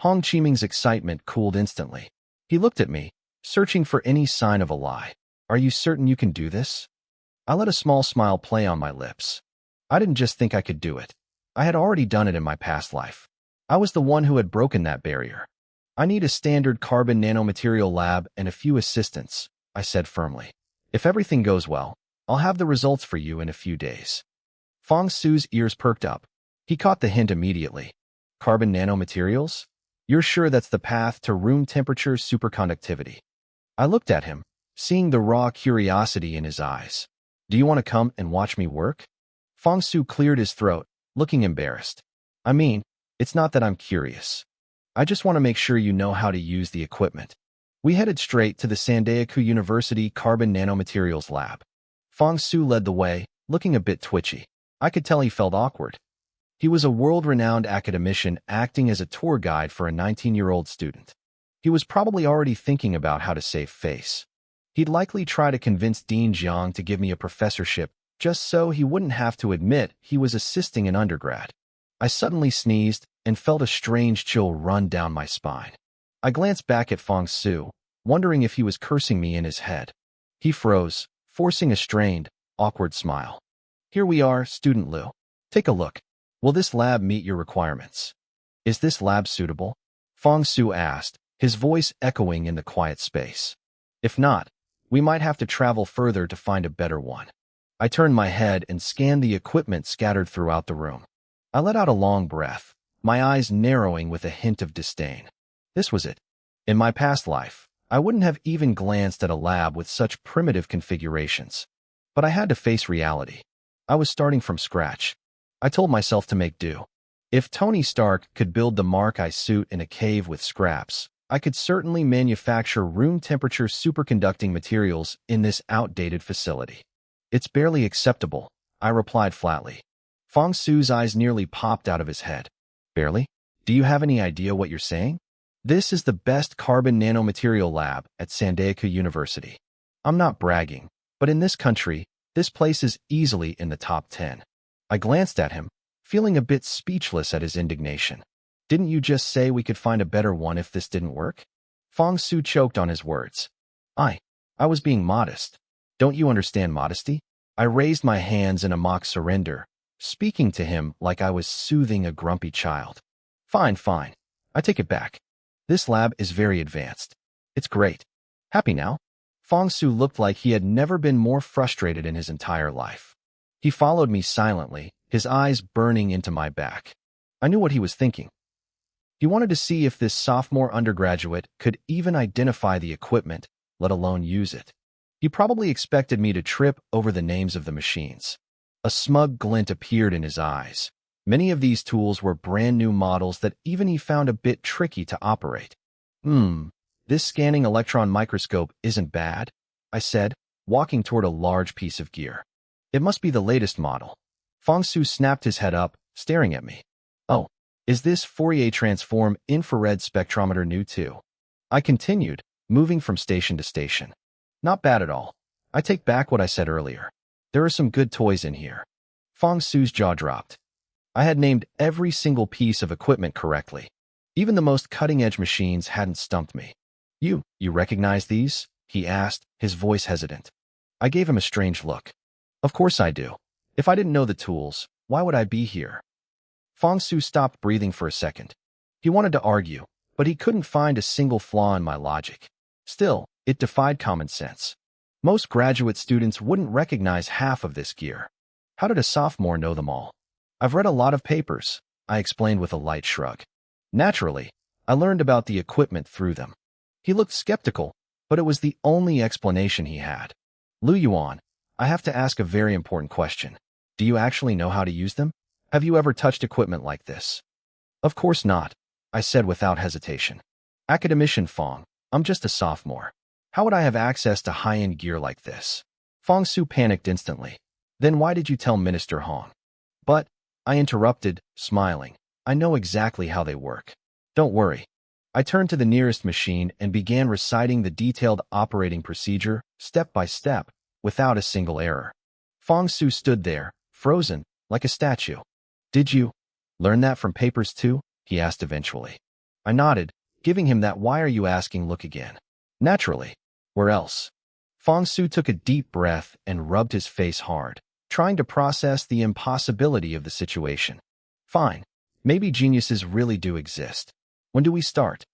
Hong Chiming's excitement cooled instantly. He looked at me, searching for any sign of a lie. Are you certain you can do this? I let a small smile play on my lips. I didn't just think I could do it. I had already done it in my past life. I was the one who had broken that barrier. I need a standard carbon nanomaterial lab and a few assistants, I said firmly. If everything goes well, I'll have the results for you in a few days. Fong Su's ears perked up. He caught the hint immediately. Carbon nanomaterials? You're sure that's the path to room temperature superconductivity? I looked at him, seeing the raw curiosity in his eyes. Do you want to come and watch me work? Fong Su cleared his throat, looking embarrassed. I mean, it's not that I'm curious. I just want to make sure you know how to use the equipment. We headed straight to the Sandaeku University Carbon Nanomaterials Lab. Fong Su led the way, looking a bit twitchy. I could tell he felt awkward. He was a world-renowned academician acting as a tour guide for a 19-year-old student. He was probably already thinking about how to save face. He'd likely try to convince Dean Jiang to give me a professorship just so he wouldn't have to admit he was assisting an undergrad. I suddenly sneezed and felt a strange chill run down my spine. I glanced back at Fong Su, wondering if he was cursing me in his head. He froze, forcing a strained, awkward smile. Here we are, Student Liu. Take a look. Will this lab meet your requirements? Is this lab suitable? Fong Su asked, his voice echoing in the quiet space. If not, we might have to travel further to find a better one. I turned my head and scanned the equipment scattered throughout the room. I let out a long breath, my eyes narrowing with a hint of disdain. This was it. In my past life, I wouldn't have even glanced at a lab with such primitive configurations. But I had to face reality. I was starting from scratch. I told myself to make do. If Tony Stark could build the Mark I suit in a cave with scraps, I could certainly manufacture room temperature superconducting materials in this outdated facility. It's barely acceptable, I replied flatly. Fong Su's eyes nearly popped out of his head. Barely? Do you have any idea what you're saying? This is the best carbon nanomaterial lab at Sandaeku University. I'm not bragging, but in this country, this place is easily in the top 10. I glanced at him, feeling a bit speechless at his indignation. Didn't you just say we could find a better one if this didn't work? Fong Su choked on his words. I was being modest. Don't you understand modesty? I raised my hands in a mock surrender, speaking to him like I was soothing a grumpy child. Fine. I take it back. This lab is very advanced. It's great. Happy now? Fong Su looked like he had never been more frustrated in his entire life. He followed me silently, his eyes burning into my back. I knew what he was thinking. He wanted to see if this sophomore undergraduate could even identify the equipment, let alone use it. He probably expected me to trip over the names of the machines. A smug glint appeared in his eyes. Many of these tools were brand new models that even he found a bit tricky to operate. This scanning electron microscope isn't bad, I said, walking toward a large piece of gear. It must be the latest model. Fong Su snapped his head up, staring at me. Oh, is this Fourier transform infrared spectrometer new too? I continued, moving from station to station. Not bad at all. I take back what I said earlier. There are some good toys in here. Fong Su's jaw dropped. I had named every single piece of equipment correctly. Even the most cutting-edge machines hadn't stumped me. You recognize these? He asked, his voice hesitant. I gave him a strange look. Of course I do. If I didn't know the tools, why would I be here? Fong Su stopped breathing for a second. He wanted to argue, but he couldn't find a single flaw in my logic. Still, it defied common sense. Most graduate students wouldn't recognize half of this gear. How did a sophomore know them all? I've read a lot of papers, I explained with a light shrug. Naturally, I learned about the equipment through them. He looked skeptical, but it was the only explanation he had. Lu Yuan, I have to ask a very important question. Do you actually know how to use them? Have you ever touched equipment like this? Of course not, I said without hesitation. Academician Fong, I'm just a sophomore. How would I have access to high-end gear like this? Fong Su panicked instantly. Then why did you tell Minister Hong? But, I interrupted, smiling. I know exactly how they work. Don't worry. I turned to the nearest machine and began reciting the detailed operating procedure, step by step, without a single error. Fong Su stood there, frozen, like a statue. Did you learn that from papers too? He asked eventually. I nodded, giving him that why are you asking look again. Naturally. Where else? Fong Su took a deep breath and rubbed his face hard, trying to process the impossibility of the situation. Fine. Maybe geniuses really do exist. When do we start?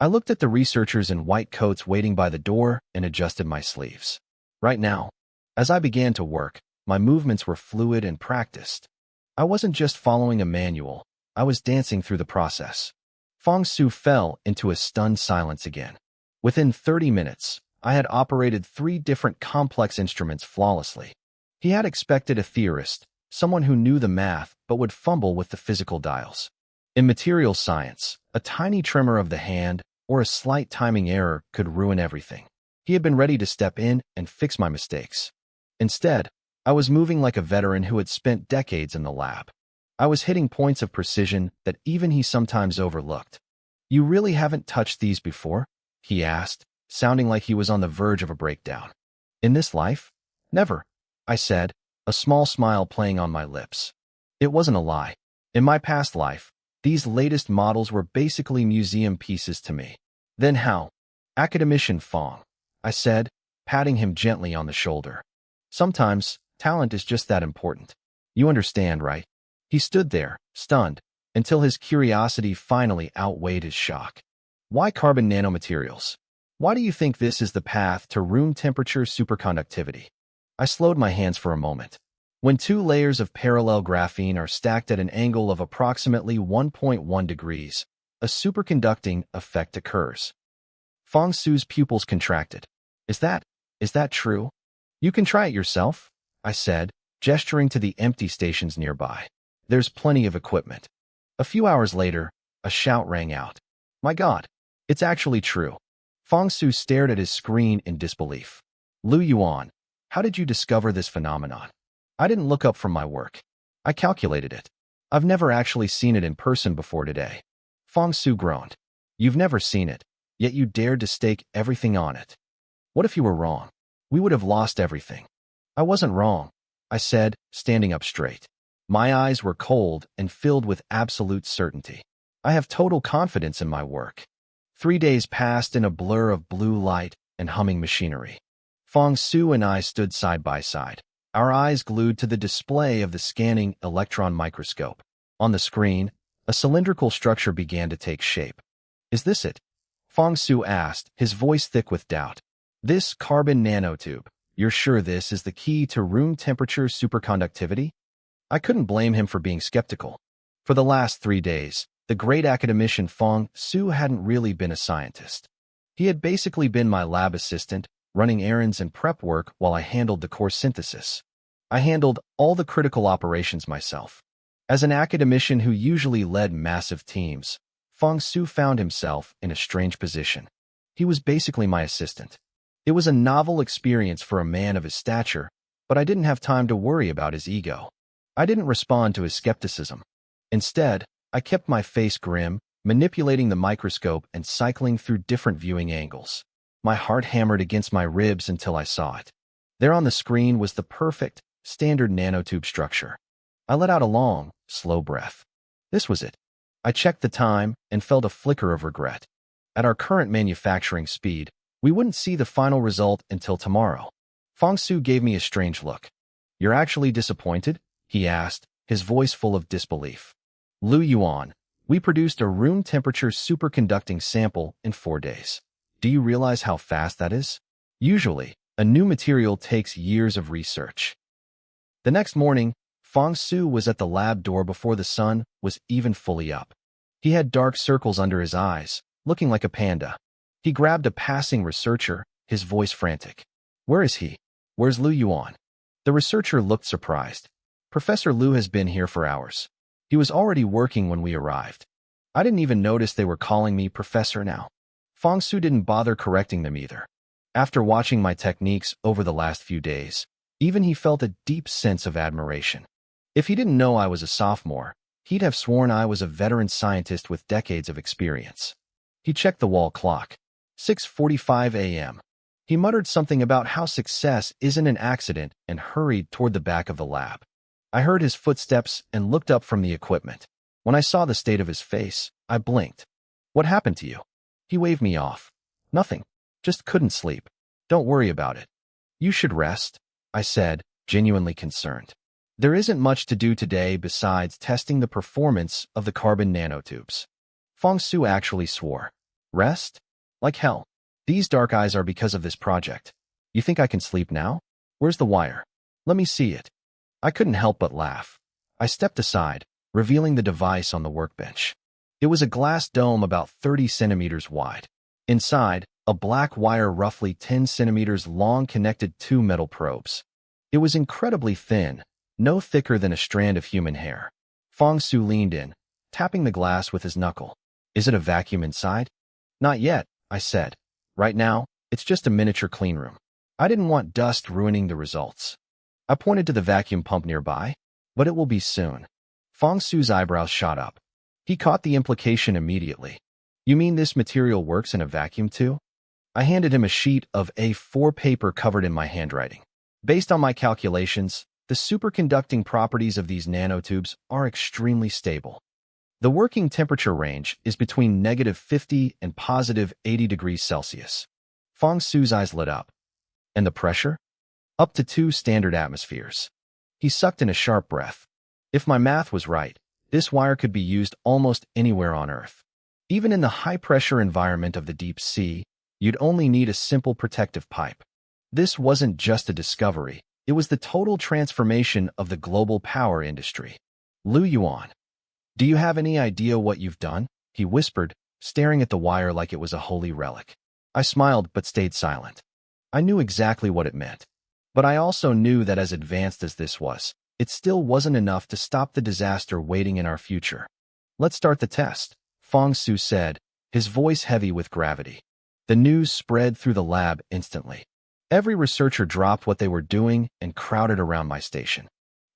I looked at the researchers in white coats waiting by the door and adjusted my sleeves. Right now. As I began to work, my movements were fluid and practiced. I wasn't just following a manual, I was dancing through the process. Fong Su fell into a stunned silence again. Within 30 minutes, I had operated 3 different complex instruments flawlessly. He had expected a theorist, someone who knew the math but would fumble with the physical dials. In materials science, a tiny tremor of the hand or a slight timing error could ruin everything. He had been ready to step in and fix my mistakes. Instead, I was moving like a veteran who had spent decades in the lab. I was hitting points of precision that even he sometimes overlooked. You really haven't touched these before? He asked, sounding like he was on the verge of a breakdown. In this life? Never, I said, a small smile playing on my lips. It wasn't a lie. In my past life, these latest models were basically museum pieces to me. Then how? Academician Fong, I said, patting him gently on the shoulder. Sometimes, talent is just that important. You understand, right? He stood there, stunned, until his curiosity finally outweighed his shock. Why carbon nanomaterials? Why do you think this is the path to room temperature superconductivity? I slowed my hands for a moment. When 2 layers of parallel graphene are stacked at an angle of approximately 1.1 degrees, a superconducting effect occurs. Fong Su's pupils contracted. Is that true? You can try it yourself, I said, gesturing to the empty stations nearby. There's plenty of equipment. A few hours later, a shout rang out. My God, it's actually true. Fong Su stared at his screen in disbelief. Lu Yuan, how did you discover this phenomenon? I didn't look up from my work. I calculated it. I've never actually seen it in person before today. Fong Su groaned. You've never seen it, yet you dared to stake everything on it. What if you were wrong? We would have lost everything. I wasn't wrong, I said, standing up straight. My eyes were cold and filled with absolute certainty. I have total confidence in my work. 3 days passed in a blur of blue light and humming machinery. Fong Su and I stood side by side, our eyes glued to the display of the scanning electron microscope. On the screen, a cylindrical structure began to take shape. Is this it? Fong Su asked, his voice thick with doubt. This carbon nanotube, you're sure this is the key to room temperature superconductivity? I couldn't blame him for being skeptical. For the last 3 days, the great academician Fong Su hadn't really been a scientist. He had basically been my lab assistant, running errands and prep work while I handled the core synthesis. I handled all the critical operations myself. As an academician who usually led massive teams, Fong Su found himself in a strange position. He was basically my assistant. It was a novel experience for a man of his stature, but I didn't have time to worry about his ego. I didn't respond to his skepticism. Instead, I kept my face grim, manipulating the microscope and cycling through different viewing angles. My heart hammered against my ribs until I saw it. There on the screen was the perfect, standard nanotube structure. I let out a long, slow breath. This was it. I checked the time and felt a flicker of regret. At our current manufacturing speed, we wouldn't see the final result until tomorrow. Fong Su gave me a strange look. You're actually disappointed? He asked, his voice full of disbelief. Lu Yuan, we produced a room temperature superconducting sample in 4 days. Do you realize how fast that is? Usually, a new material takes years of research. The next morning, Fong Su was at the lab door before the sun was even fully up. He had dark circles under his eyes, looking like a panda. He grabbed a passing researcher, his voice frantic. "Where is he? Where's Lu Yuan?" The researcher looked surprised. "Professor Lu has been here for hours. He was already working when we arrived. I didn't even notice they were calling me Professor now." Fong Su didn't bother correcting them either. After watching my techniques over the last few days, even he felt a deep sense of admiration. If he didn't know I was a sophomore, he'd have sworn I was a veteran scientist with decades of experience. He checked the wall clock. 6:45 a.m. He muttered something about how success isn't an accident and hurried toward the back of the lab. I heard his footsteps and looked up from the equipment. When I saw the state of his face, I blinked. "What happened to you?" He waved me off. "Nothing. Just couldn't sleep. Don't worry about it." "You should rest," I said, genuinely concerned. "There isn't much to do today besides testing the performance of the carbon nanotubes." Fong Su actually swore. "Rest? Like hell. These dark eyes are because of this project. You think I can sleep now? Where's the wire? Let me see it." I couldn't help but laugh. I stepped aside, revealing the device on the workbench. It was a glass dome about 30 centimeters wide. Inside, a black wire roughly 10 centimeters long connected two metal probes. It was incredibly thin, no thicker than a strand of human hair. Fong Su leaned in, tapping the glass with his knuckle. "Is it a vacuum inside?" "Not yet," I said. "Right now, it's just a miniature cleanroom. I didn't want dust ruining the results." I pointed to the vacuum pump nearby. "But it will be soon." Fong Su's eyebrows shot up. He caught the implication immediately. "You mean this material works in a vacuum too?" I handed him a sheet of A4 paper covered in my handwriting. "Based on my calculations, the superconducting properties of these nanotubes are extremely stable. The working temperature range is between -50 and +80 degrees Celsius." Fong Su's eyes lit up. "And the pressure?" "Up to 2 standard atmospheres." He sucked in a sharp breath. "If my math was right, this wire could be used almost anywhere on Earth. Even in the high-pressure environment of the deep sea, you'd only need a simple protective pipe." This wasn't just a discovery, it was the total transformation of the global power industry. "Lu Yuan, do you have any idea what you've done?" he whispered, staring at the wire like it was a holy relic. I smiled but stayed silent. I knew exactly what it meant. But I also knew that as advanced as this was, it still wasn't enough to stop the disaster waiting in our future. "Let's start the test," Fong Su said, his voice heavy with gravity. The news spread through the lab instantly. Every researcher dropped what they were doing and crowded around my station.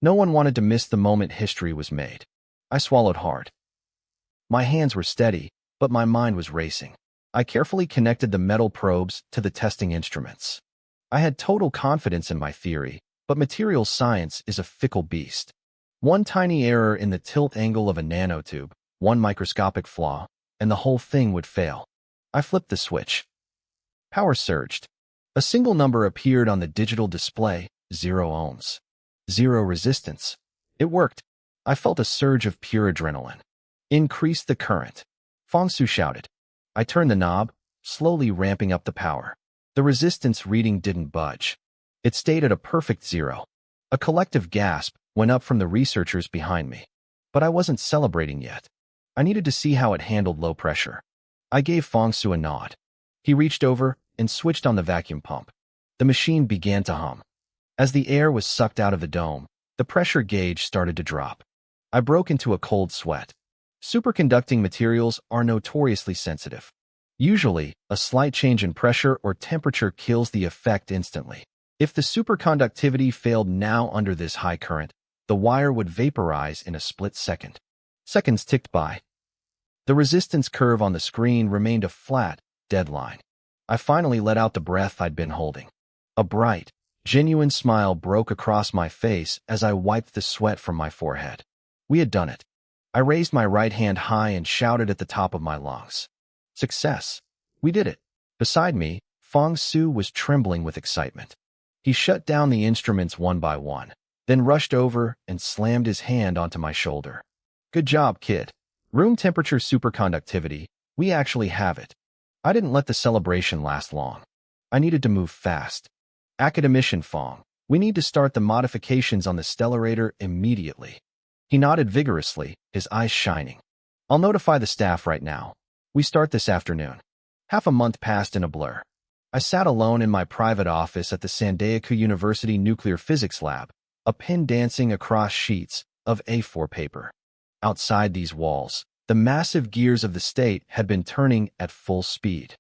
No one wanted to miss the moment history was made. I swallowed hard. My hands were steady, but my mind was racing. I carefully connected the metal probes to the testing instruments. I had total confidence in my theory, but materials science is a fickle beast. One tiny error in the tilt angle of a nanotube, one microscopic flaw, and the whole thing would fail. I flipped the switch. Power surged. A single number appeared on the digital display, 0 ohms. 0 resistance. It worked. I felt a surge of pure adrenaline. "Increase the current," Fong Su shouted. I turned the knob, slowly ramping up the power. The resistance reading didn't budge. It stayed at a perfect 0. A collective gasp went up from the researchers behind me. But I wasn't celebrating yet. I needed to see how it handled low pressure. I gave Fong Su a nod. He reached over and switched on the vacuum pump. The machine began to hum. As the air was sucked out of the dome, the pressure gauge started to drop. I broke into a cold sweat. Superconducting materials are notoriously sensitive. Usually, a slight change in pressure or temperature kills the effect instantly. If the superconductivity failed now under this high current, the wire would vaporize in a split second. Seconds ticked by. The resistance curve on the screen remained a flat, dead line. I finally let out the breath I'd been holding. A bright, genuine smile broke across my face as I wiped the sweat from my forehead. We had done it. I raised my right hand high and shouted at the top of my lungs. "Success! We did it!" Beside me, Fong Su was trembling with excitement. He shut down the instruments one by one, then rushed over and slammed his hand onto my shoulder. "Good job, kid. Room temperature superconductivity, we actually have it." I didn't let the celebration last long. I needed to move fast. "Academician Fong, We need to start the modifications on the stellarator immediately. He nodded vigorously, his eyes shining. I'll notify the staff right now. We start this afternoon. Half a month passed in a blur. I sat alone in my private office at the Sandayaku University Nuclear Physics Lab, a pen dancing across sheets of A4 paper. Outside these walls, the massive gears of the state had been turning at full speed.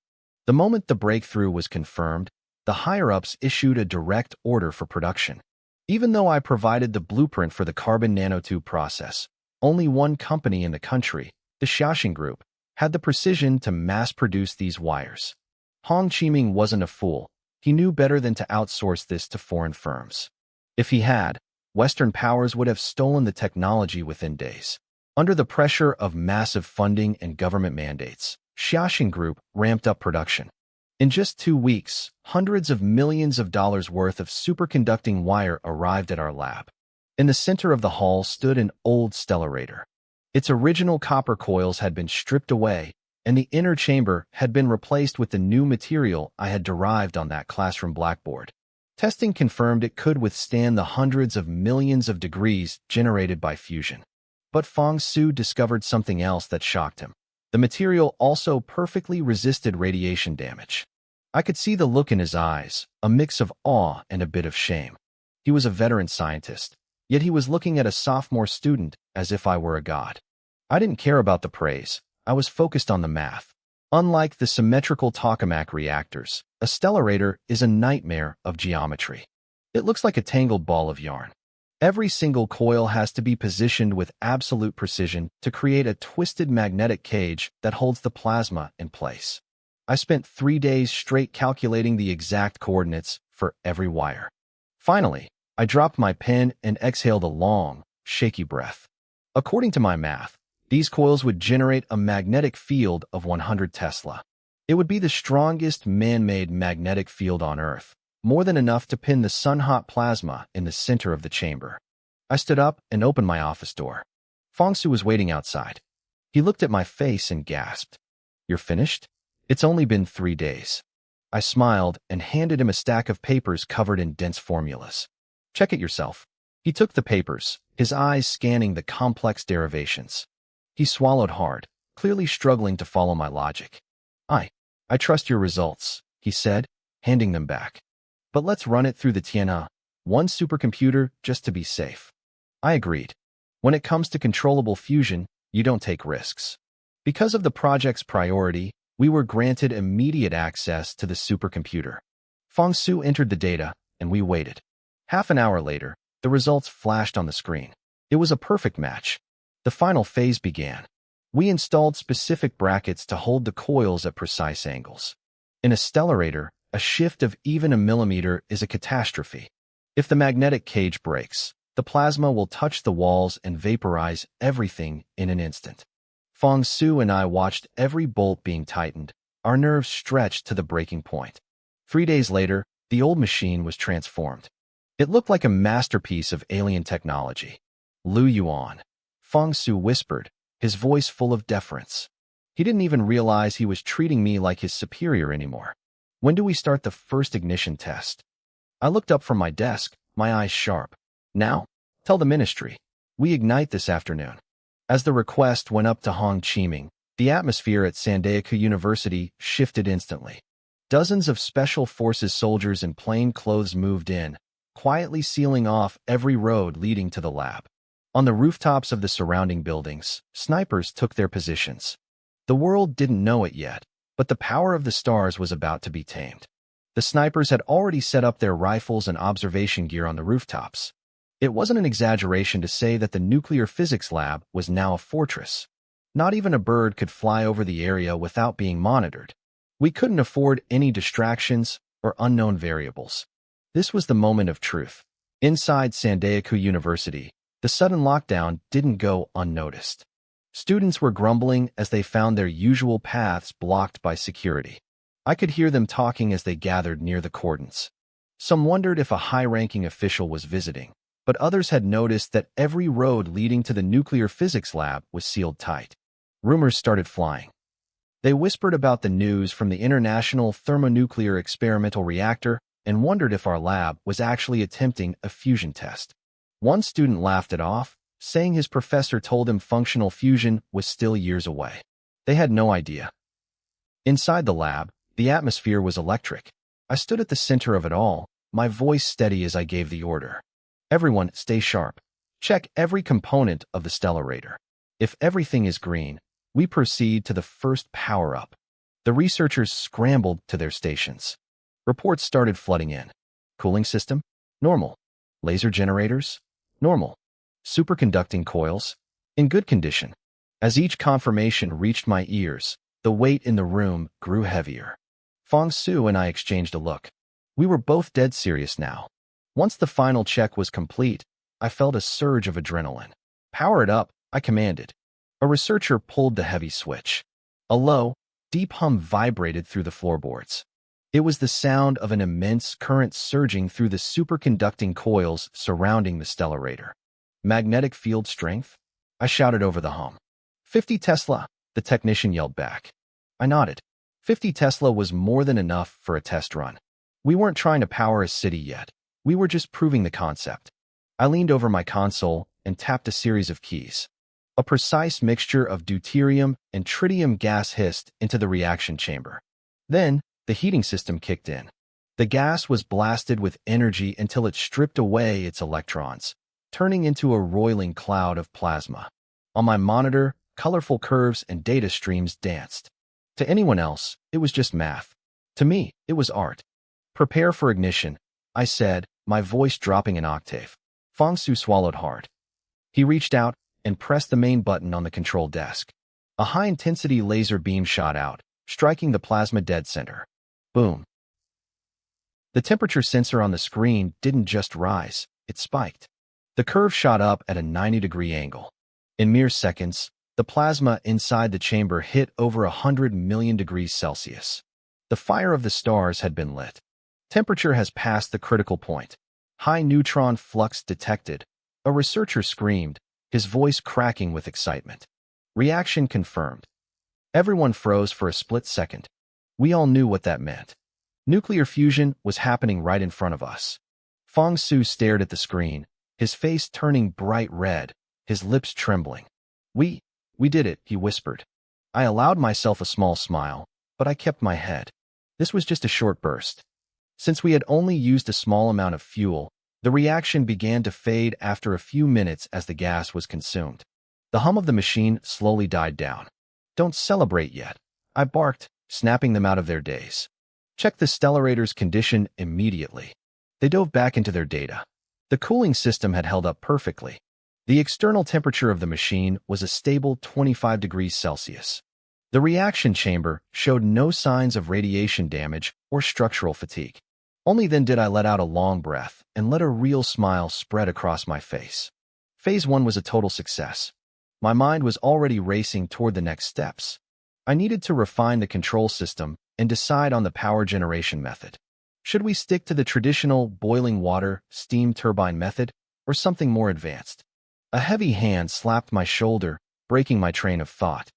The moment the breakthrough was confirmed, the higher-ups issued a direct order for production. Even though I provided the blueprint for the carbon nanotube process, only one company in the country, the Xiaoxing Group, had the precision to mass-produce these wires. Hong Qiming wasn't a fool. He knew better than to outsource this to foreign firms. If he had, Western powers would have stolen the technology within days. Under the pressure of massive funding and government mandates, Xiaoxing Group ramped up production. In just 2 weeks, hundreds of millions of dollars worth of superconducting wire arrived at our lab. In the center of the hall stood an old stellarator. Its original copper coils had been stripped away, and the inner chamber had been replaced with the new material I had derived on that classroom blackboard. Testing confirmed it could withstand the hundreds of millions of degrees generated by fusion. But Fong Su discovered something else that shocked him. The material also perfectly resisted radiation damage. I could see the look in his eyes, a mix of awe and a bit of shame. He was a veteran scientist, yet he was looking at a sophomore student as if I were a god. I didn't care about the praise. I was focused on the math. Unlike the symmetrical tokamak reactors, a stellarator is a nightmare of geometry. It looks like a tangled ball of yarn. Every single coil has to be positioned with absolute precision to create a twisted magnetic cage that holds the plasma in place. I spent 3 days straight calculating the exact coordinates for every wire. Finally, I dropped my pen and exhaled a long, shaky breath. According to my math, these coils would generate a magnetic field of 100 Tesla. It would be the strongest man-made magnetic field on Earth, more than enough to pin the sun-hot plasma in the center of the chamber. I stood up and opened my office door. Fong Su was waiting outside. He looked at my face and gasped. "You're finished? It's only been 3 days." I smiled and handed him a stack of papers covered in dense formulas. "Check it yourself." He took the papers, his eyes scanning the complex derivations. He swallowed hard, clearly struggling to follow my logic. I trust your results," he said, handing them back. "But let's run it through the Tianhe, one supercomputer just to be safe." I agreed. When it comes to controllable fusion, you don't take risks. Because of the project's priority, we were granted immediate access to the supercomputer. Fong Su entered the data, and we waited. Half an hour later, the results flashed on the screen. It was a perfect match. The final phase began. We installed specific brackets to hold the coils at precise angles. In a stellarator, a shift of even a millimeter is a catastrophe. If the magnetic cage breaks, the plasma will touch the walls and vaporize everything in an instant. Fong Su and I watched every bolt being tightened, our nerves stretched to the breaking point. 3 days later, the old machine was transformed. It looked like a masterpiece of alien technology. "Lu Yuan," Fong Su whispered, his voice full of deference. He didn't even realize he was treating me like his superior anymore. "When do we start the first ignition test?" I looked up from my desk, my eyes sharp. "Now? Tell the ministry. We ignite this afternoon." As the request went up to Hong Qiming, the atmosphere at Sandayaku University shifted instantly. Dozens of Special Forces soldiers in plain clothes moved in, quietly sealing off every road leading to the lab. On the rooftops of the surrounding buildings, snipers took their positions. The world didn't know it yet, but the power of the stars was about to be tamed. The snipers had already set up their rifles and observation gear on the rooftops. It wasn't an exaggeration to say that the nuclear physics lab was now a fortress. Not even a bird could fly over the area without being monitored. We couldn't afford any distractions or unknown variables. This was the moment of truth. Inside Sandayaku University, the sudden lockdown didn't go unnoticed. Students were grumbling as they found their usual paths blocked by security. I could hear them talking as they gathered near the cordons. Some wondered if a high-ranking official was visiting, but others had noticed that every road leading to the nuclear physics lab was sealed tight. Rumors started flying. They whispered about the news from the International Thermonuclear Experimental Reactor and wondered if our lab was actually attempting a fusion test. One student laughed it off, saying his professor told him functional fusion was still years away. They had no idea. Inside the lab, the atmosphere was electric. I stood at the center of it all, my voice steady as I gave the order. Everyone, stay sharp. Check every component of the stellarator. If everything is green, we proceed to the first power-up. The researchers scrambled to their stations. Reports started flooding in. Cooling system? Normal. Laser generators? Normal. Superconducting coils? In good condition. As each confirmation reached my ears, the weight in the room grew heavier. Fong Su and I exchanged a look. We were both dead serious now. Once the final check was complete, I felt a surge of adrenaline. Power it up, I commanded. A researcher pulled the heavy switch. A low, deep hum vibrated through the floorboards. It was the sound of an immense current surging through the superconducting coils surrounding the stellarator. Magnetic field strength? I shouted over the hum. 50 Tesla, the technician yelled back. I nodded. 50 Tesla was more than enough for a test run. We weren't trying to power a city yet. We were just proving the concept. I leaned over my console and tapped a series of keys. A precise mixture of deuterium and tritium gas hissed into the reaction chamber. Then, the heating system kicked in. The gas was blasted with energy until it stripped away its electrons, turning into a roiling cloud of plasma. On my monitor, colorful curves and data streams danced. To anyone else, it was just math. To me, it was art. Prepare for ignition, I said, my voice dropping an octave. Fong Su swallowed hard. He reached out and pressed the main button on the control desk. A high-intensity laser beam shot out, striking the plasma dead center. Boom. The temperature sensor on the screen didn't just rise, it spiked. The curve shot up at a 90-degree angle. In mere seconds, the plasma inside the chamber hit over 100 million degrees Celsius. The fire of the stars had been lit. Temperature has passed the critical point. High neutron flux detected. A researcher screamed, his voice cracking with excitement. Reaction confirmed. Everyone froze for a split second. We all knew what that meant. Nuclear fusion was happening right in front of us. Fong Su stared at the screen, his face turning bright red, his lips trembling. We did it, he whispered. I allowed myself a small smile, but I kept my head. This was just a short burst. Since we had only used a small amount of fuel, the reaction began to fade after a few minutes as the gas was consumed. The hum of the machine slowly died down. Don't celebrate yet, I barked, snapping them out of their daze. Check the stellarator's condition immediately. They dove back into their data. The cooling system had held up perfectly. The external temperature of the machine was a stable 25 degrees Celsius. The reaction chamber showed no signs of radiation damage or structural fatigue. Only then did I let out a long breath and let a real smile spread across my face. Phase 1 was a total success. My mind was already racing toward the next steps. I needed to refine the control system and decide on the power generation method. Should we stick to the traditional boiling water, steam turbine method, or something more advanced? A heavy hand slapped my shoulder, breaking my train of thought.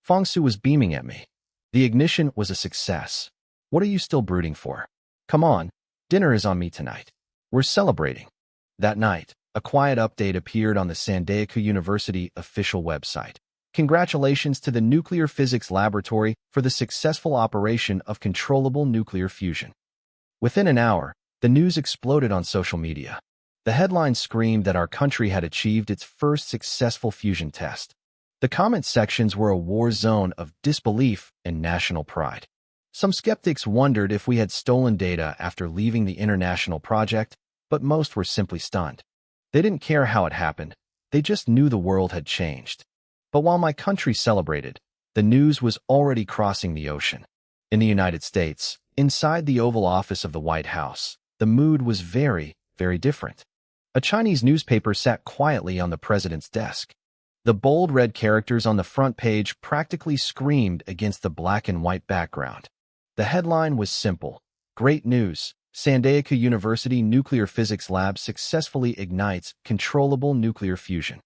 Fong Su was beaming at me. The ignition was a success. What are you still brooding for? Come on, dinner is on me tonight. We're celebrating. That night, a quiet update appeared on the Sandaeku University official website. Congratulations to the Nuclear Physics Laboratory for the successful operation of controllable nuclear fusion. Within an hour, the news exploded on social media. The headline screamed that our country had achieved its first successful fusion test. The comment sections were a war zone of disbelief and national pride. Some skeptics wondered if we had stolen data after leaving the international project, but most were simply stunned. They didn't care how it happened. They just knew the world had changed. But while my country celebrated, the news was already crossing the ocean. In the United States, inside the Oval Office of the White House, the mood was very, very different. A Chinese newspaper sat quietly on the president's desk. The bold red characters on the front page practically screamed against the black and white background. The headline was simple. Great news. Sandaeku University Nuclear Physics Lab successfully ignites controllable nuclear fusion.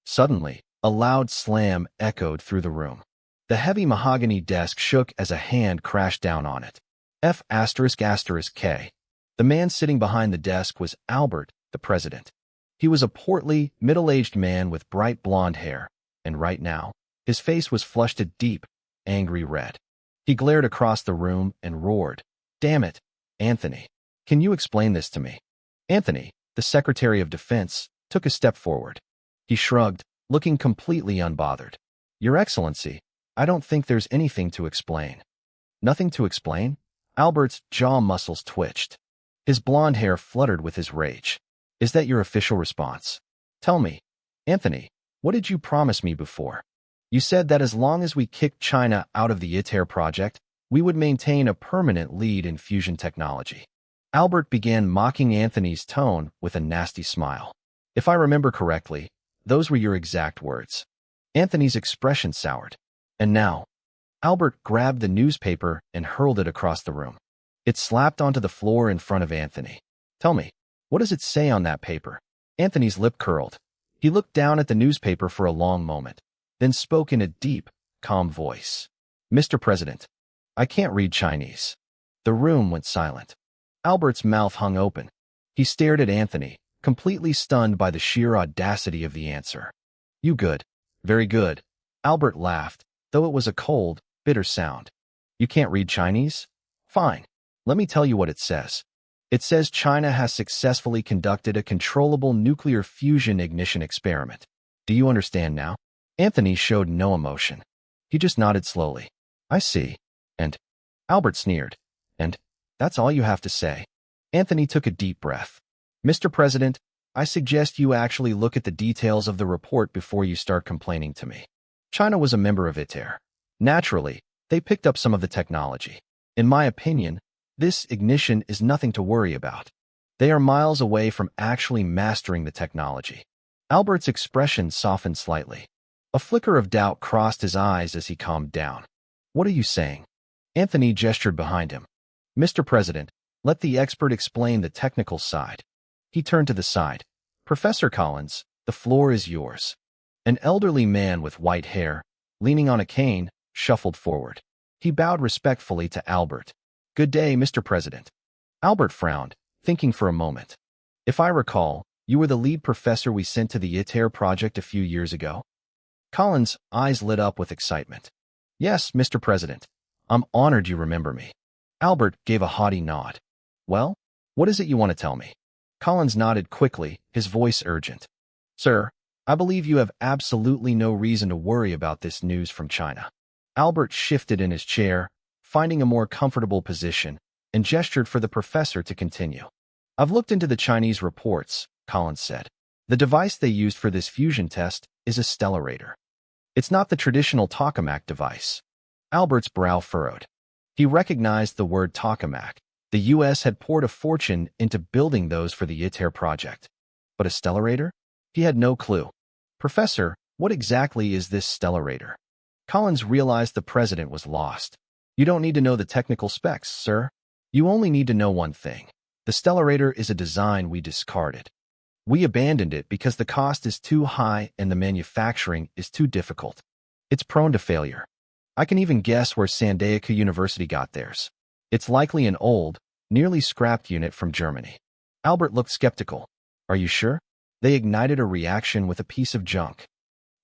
Suddenly, a loud slam echoed through the room. The heavy mahogany desk shook as a hand crashed down on it. F***K. The man sitting behind the desk was Albert, the president. He was a portly, middle-aged man with bright blonde hair, and right now, his face was flushed a deep, angry red. He glared across the room and roared, "Damn it, Anthony. Can you explain this to me?" Anthony, the Secretary of Defense, took a step forward. He shrugged, looking completely unbothered. "Your Excellency, I don't think there's anything to explain." "Nothing to explain?" Albert's jaw muscles twitched. His blonde hair fluttered with his rage. "Is that your official response? Tell me, Anthony, what did you promise me before? You said that as long as we kicked China out of the ITER project, we would maintain a permanent lead in fusion technology." Albert began mocking Anthony's tone with a nasty smile. "If I remember correctly, those were your exact words." Anthony's expression soured. "And now?" Albert grabbed the newspaper and hurled it across the room. It slapped onto the floor in front of Anthony. "Tell me, what does it say on that paper?" Anthony's lip curled. He looked down at the newspaper for a long moment, then spoke in a deep, calm voice. "Mr. President, I can't read Chinese." The room went silent. Albert's mouth hung open. He stared at Anthony, completely stunned by the sheer audacity of the answer. "You good? Very good." Albert laughed, though it was a cold, bitter sound. "You can't read Chinese? Fine. Let me tell you what it says. It says China has successfully conducted a controllable nuclear fusion ignition experiment. Do you understand now?" Anthony showed no emotion. He just nodded slowly. "I see. And?" Albert sneered. "And that's all you have to say?" Anthony took a deep breath. "Mr. President, I suggest you actually look at the details of the report before you start complaining to me. China was a member of ITER. Naturally, they picked up some of the technology. In my opinion, this ignition is nothing to worry about. They are miles away from actually mastering the technology." Albert's expression softened slightly. A flicker of doubt crossed his eyes as he calmed down. "What are you saying?" Anthony gestured behind him. "Mr. President, let the expert explain the technical side." He turned to the side. "Professor Collins, the floor is yours." An elderly man with white hair, leaning on a cane, shuffled forward. He bowed respectfully to Albert. "Good day, Mr. President." Albert frowned, thinking for a moment. "If I recall, you were the lead professor we sent to the ITER project a few years ago?" Collins' eyes lit up with excitement. "Yes, Mr. President. I'm honored you remember me." Albert gave a haughty nod. "Well, what is it you want to tell me?" Collins nodded quickly, his voice urgent. "Sir, I believe you have absolutely no reason to worry about this news from China." Albert shifted in his chair, finding a more comfortable position, and gestured for the professor to continue. "I've looked into the Chinese reports," Collins said. "The device they used for this fusion test is a stellarator. It's not the traditional tokamak device." Albert's brow furrowed. He recognized the word tokamak. The U.S. had poured a fortune into building those for the ITER project. But a stellarator? He had no clue. "Professor, what exactly is this stellarator?" Collins realized the president was lost. "You don't need to know the technical specs, sir. You only need to know one thing. The stellarator is a design we discarded. We abandoned it because the cost is too high and the manufacturing is too difficult. It's prone to failure. I can even guess where Sandaika University got theirs. It's likely an old, nearly scrapped unit from Germany." Albert looked skeptical. "Are you sure? They ignited a reaction with a piece of junk."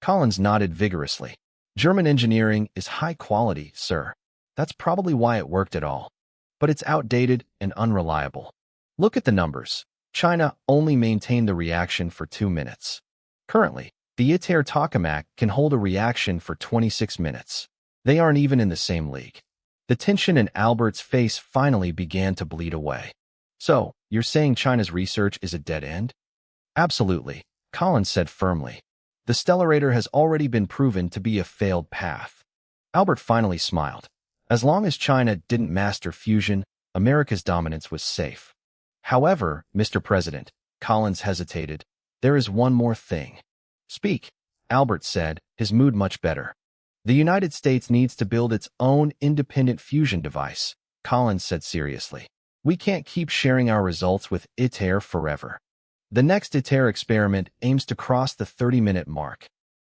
Collins nodded vigorously. "German engineering is high quality, sir. That's probably why it worked at all. But it's outdated and unreliable. Look at the numbers. China only maintained the reaction for 2 minutes. Currently, the ITER tokamak can hold a reaction for 26 minutes. They aren't even in the same league." The tension in Albert's face finally began to bleed away. "So, you're saying China's research is a dead end?" "Absolutely," Collins said firmly. "The stellarator has already been proven to be a failed path." Albert finally smiled. As long as China didn't master fusion, America's dominance was safe. "However, Mr. President," Collins hesitated, "there is one more thing." "Speak," Albert said, his mood much better. "The United States needs to build its own independent fusion device," Collins said seriously. "We can't keep sharing our results with ITER forever. The next ITER experiment aims to cross the 30-minute mark.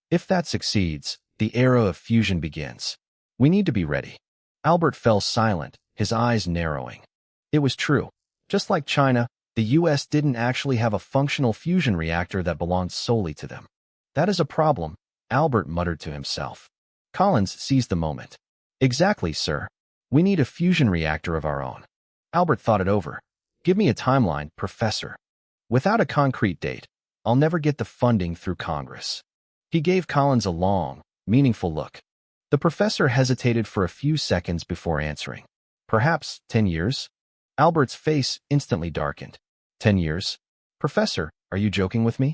If that succeeds, the era of fusion begins. We need to be ready." Albert fell silent, his eyes narrowing. It was true. Just like China, the US didn't actually have a functional fusion reactor that belonged solely to them. That is a problem, Albert muttered to himself. Collins seized the moment. Exactly, sir. We need a fusion reactor of our own. Albert thought it over. Give me a timeline, Professor. Without a concrete date, I'll never get the funding through Congress. He gave Collins a long, meaningful look. The professor hesitated for a few seconds before answering. Perhaps 10 years? Albert's face instantly darkened. 10 years? Professor, are you joking with me?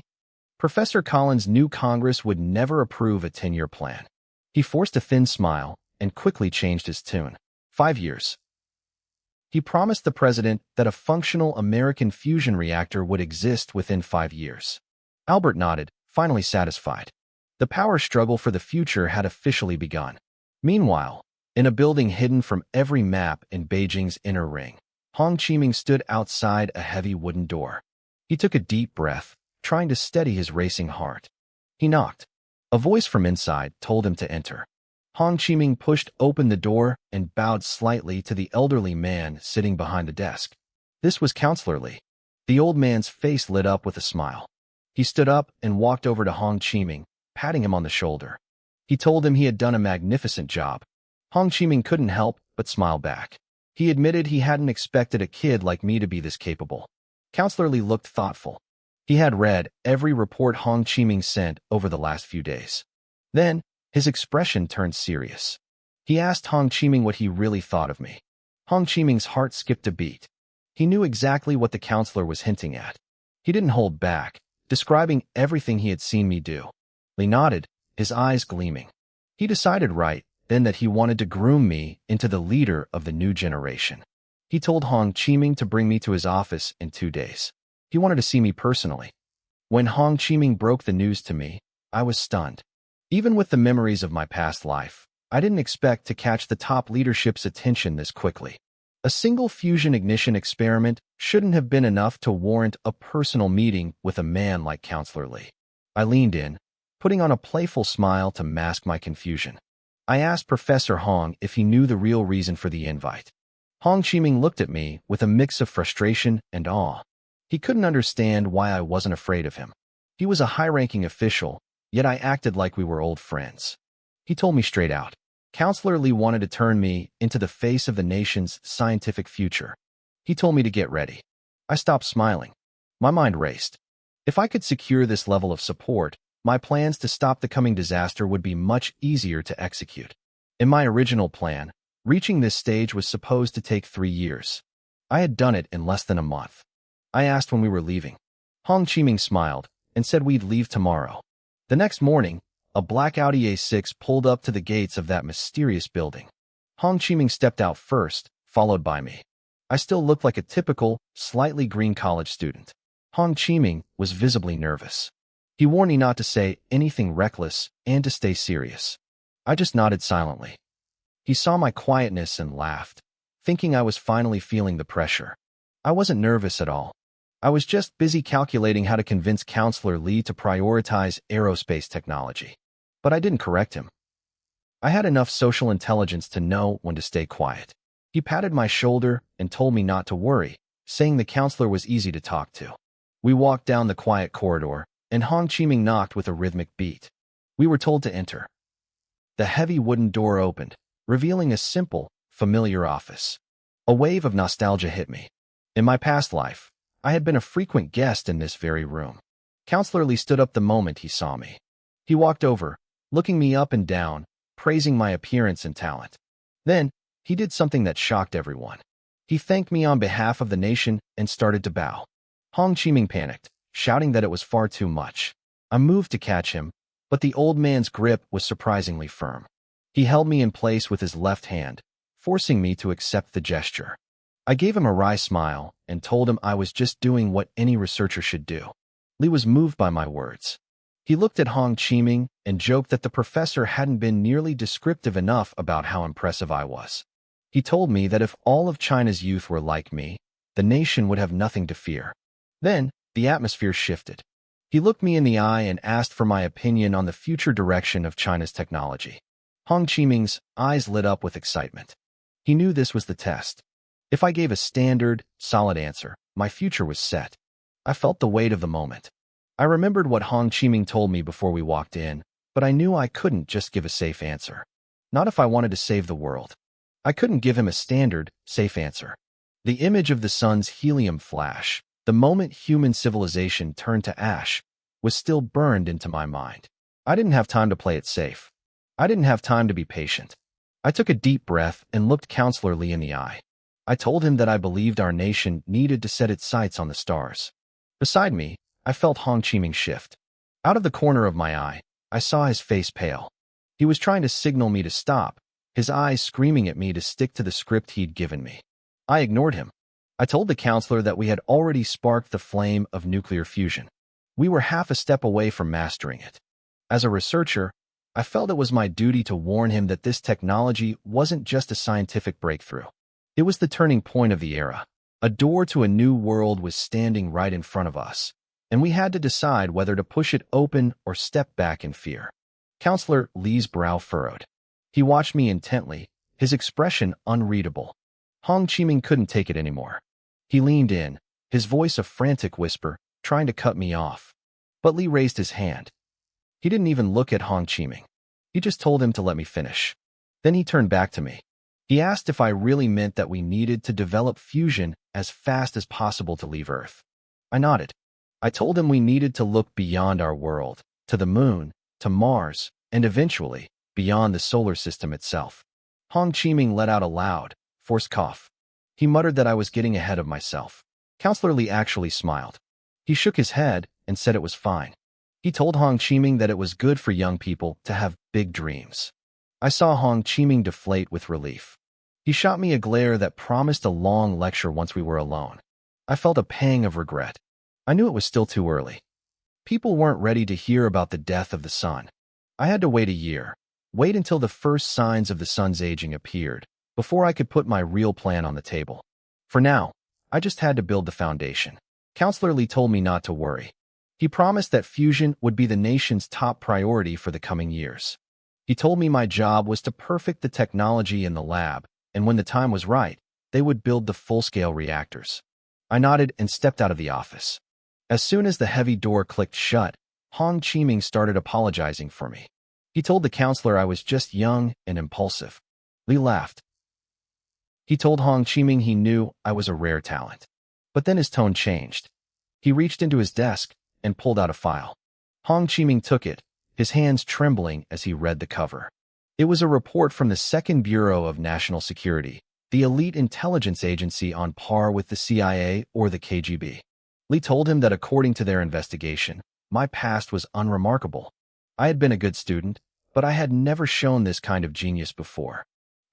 Professor Collins knew Congress would never approve a 10-year plan. He forced a thin smile and quickly changed his tune. 5 years. He promised the president that a functional American fusion reactor would exist within 5 years. Albert nodded, finally satisfied. The power struggle for the future had officially begun. Meanwhile, in a building hidden from every map in Beijing's inner ring, Hong Qiming stood outside a heavy wooden door. He took a deep breath, trying to steady his racing heart. He knocked. A voice from inside told him to enter. Hong Qiming pushed open the door and bowed slightly to the elderly man sitting behind the desk. This was Counselor Li. The old man's face lit up with a smile. He stood up and walked over to Hong Qiming, patting him on the shoulder. He told him he had done a magnificent job. Hong Qiming couldn't help but smile back. He admitted he hadn't expected a kid like me to be this capable. Counselor Li looked thoughtful. He had read every report Hong Qiming sent over the last few days. Then, his expression turned serious. He asked Hong Qiming what he really thought of me. Hong Qiming's heart skipped a beat. He knew exactly what the counselor was hinting at. He didn't hold back, describing everything he had seen me do. Li nodded, his eyes gleaming. He decided right then that he wanted to groom me into the leader of the new generation. He told Hong Qiming to bring me to his office in 2 days. He wanted to see me personally. When Hong Qiming broke the news to me, I was stunned. Even with the memories of my past life, I didn't expect to catch the top leadership's attention this quickly. A single fusion ignition experiment shouldn't have been enough to warrant a personal meeting with a man like Counselor Li. I leaned in, putting on a playful smile to mask my confusion. I asked Professor Hong if he knew the real reason for the invite. Hong Qiming looked at me with a mix of frustration and awe. He couldn't understand why I wasn't afraid of him. He was a high-ranking official, yet I acted like we were old friends. He told me straight out. Counselor Li wanted to turn me into the face of the nation's scientific future. He told me to get ready. I stopped smiling. My mind raced. If I could secure this level of support, my plans to stop the coming disaster would be much easier to execute. In my original plan, reaching this stage was supposed to take 3 years. I had done it in less than a month. I asked when we were leaving. Hong Qiming smiled and said we'd leave tomorrow. The next morning, a black Audi A6 pulled up to the gates of that mysterious building. Hong Qiming stepped out first, followed by me. I still looked like a typical, slightly green college student. Hong Qiming was visibly nervous. He warned me not to say anything reckless and to stay serious. I just nodded silently. He saw my quietness and laughed, thinking I was finally feeling the pressure. I wasn't nervous at all. I was just busy calculating how to convince Counselor Li to prioritize aerospace technology. But I didn't correct him. I had enough social intelligence to know when to stay quiet. He patted my shoulder and told me not to worry, saying the counselor was easy to talk to. We walked down the quiet corridor, and Hong Qiming knocked with a rhythmic beat. We were told to enter. The heavy wooden door opened, revealing a simple, familiar office. A wave of nostalgia hit me. In my past life, I had been a frequent guest in this very room. Counselor Li stood up the moment he saw me. He walked over, looking me up and down, praising my appearance and talent. Then, he did something that shocked everyone. He thanked me on behalf of the nation and started to bow. Hong Qiming panicked, shouting that it was far too much. I moved to catch him, but the old man's grip was surprisingly firm. He held me in place with his left hand, forcing me to accept the gesture. I gave him a wry smile and told him I was just doing what any researcher should do. Li was moved by my words. He looked at Hong Qiming and joked that the professor hadn't been nearly descriptive enough about how impressive I was. He told me that if all of China's youth were like me, the nation would have nothing to fear. Then, the atmosphere shifted. He looked me in the eye and asked for my opinion on the future direction of China's technology. Hong Qiming's eyes lit up with excitement. He knew this was the test. If I gave a standard, solid answer, my future was set. I felt the weight of the moment. I remembered what Hong Chiming told me before we walked in, but I knew I couldn't just give a safe answer. Not if I wanted to save the world. I couldn't give him a standard, safe answer. The image of the sun's helium flash, the moment human civilization turned to ash, was still burned into my mind. I didn't have time to play it safe. I didn't have time to be patient. I took a deep breath and looked Counselor Lee in the eye. I told him that I believed our nation needed to set its sights on the stars. Beside me, I felt Hong Chiming shift. Out of the corner of my eye, I saw his face pale. He was trying to signal me to stop, his eyes screaming at me to stick to the script he'd given me. I ignored him. I told the counselor that we had already sparked the flame of nuclear fusion. We were half a step away from mastering it. As a researcher, I felt it was my duty to warn him that this technology wasn't just a scientific breakthrough. It was the turning point of the era. A door to a new world was standing right in front of us, and we had to decide whether to push it open or step back in fear. Counselor Lee's brow furrowed. He watched me intently, his expression unreadable. Hong Chiming couldn't take it anymore. He leaned in, his voice a frantic whisper, trying to cut me off. But Lee raised his hand. He didn't even look at Hong Chiming. He just told him to let me finish. Then he turned back to me. He asked if I really meant that we needed to develop fusion as fast as possible to leave Earth. I nodded. I told him we needed to look beyond our world, to the moon, to Mars, and eventually, beyond the solar system itself. Hong Chiming let out a loud, forced cough. He muttered that I was getting ahead of myself. Counselor Lee actually smiled. He shook his head and said it was fine. He told Hong Chiming that it was good for young people to have big dreams. I saw Hong Chiming deflate with relief. He shot me a glare that promised a long lecture once we were alone. I felt a pang of regret. I knew it was still too early. People weren't ready to hear about the death of the sun. I had to wait a year, wait until the first signs of the sun's aging appeared, before I could put my real plan on the table. For now, I just had to build the foundation. Counselor Lee told me not to worry. He promised that fusion would be the nation's top priority for the coming years. He told me my job was to perfect the technology in the lab, and when the time was right, they would build the full-scale reactors. I nodded and stepped out of the office. As soon as the heavy door clicked shut, Hong Chiming started apologizing for me. He told the counselor I was just young and impulsive. Lee laughed. He told Hong Chiming he knew I was a rare talent. But then his tone changed. He reached into his desk and pulled out a file. Hong Chiming took it, his hands trembling as he read the cover. It was a report from the Second Bureau of National Security, the elite intelligence agency on par with the CIA or the KGB. Lee told him that according to their investigation, my past was unremarkable. I had been a good student, but I had never shown this kind of genius before.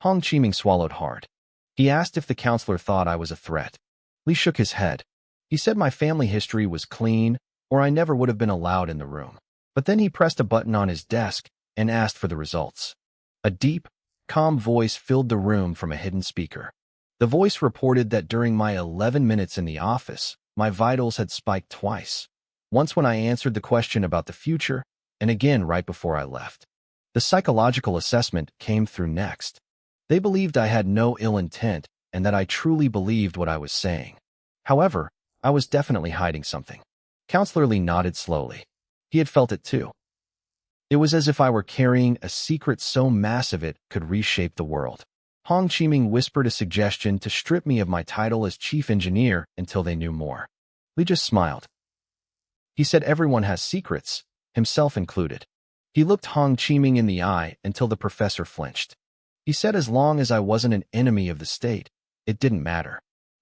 Hong Chiming swallowed hard. He asked if the counselor thought I was a threat. Lee shook his head. He said my family history was clean, or I never would have been allowed in the room. But then he pressed a button on his desk and asked for the results. A deep, calm voice filled the room from a hidden speaker. The voice reported that during my 11 minutes in the office, my vitals had spiked twice. Once when I answered the question about the future, and again right before I left. The psychological assessment came through next. They believed I had no ill intent and that I truly believed what I was saying. However, I was definitely hiding something. Counselor Lee nodded slowly. He had felt it too. It was as if I were carrying a secret so massive it could reshape the world. Hong Chiming whispered a suggestion to strip me of my title as chief engineer until they knew more. Lee just smiled. He said everyone has secrets, himself included. He looked Hong Chiming in the eye until the professor flinched. He said as long as I wasn't an enemy of the state, it didn't matter.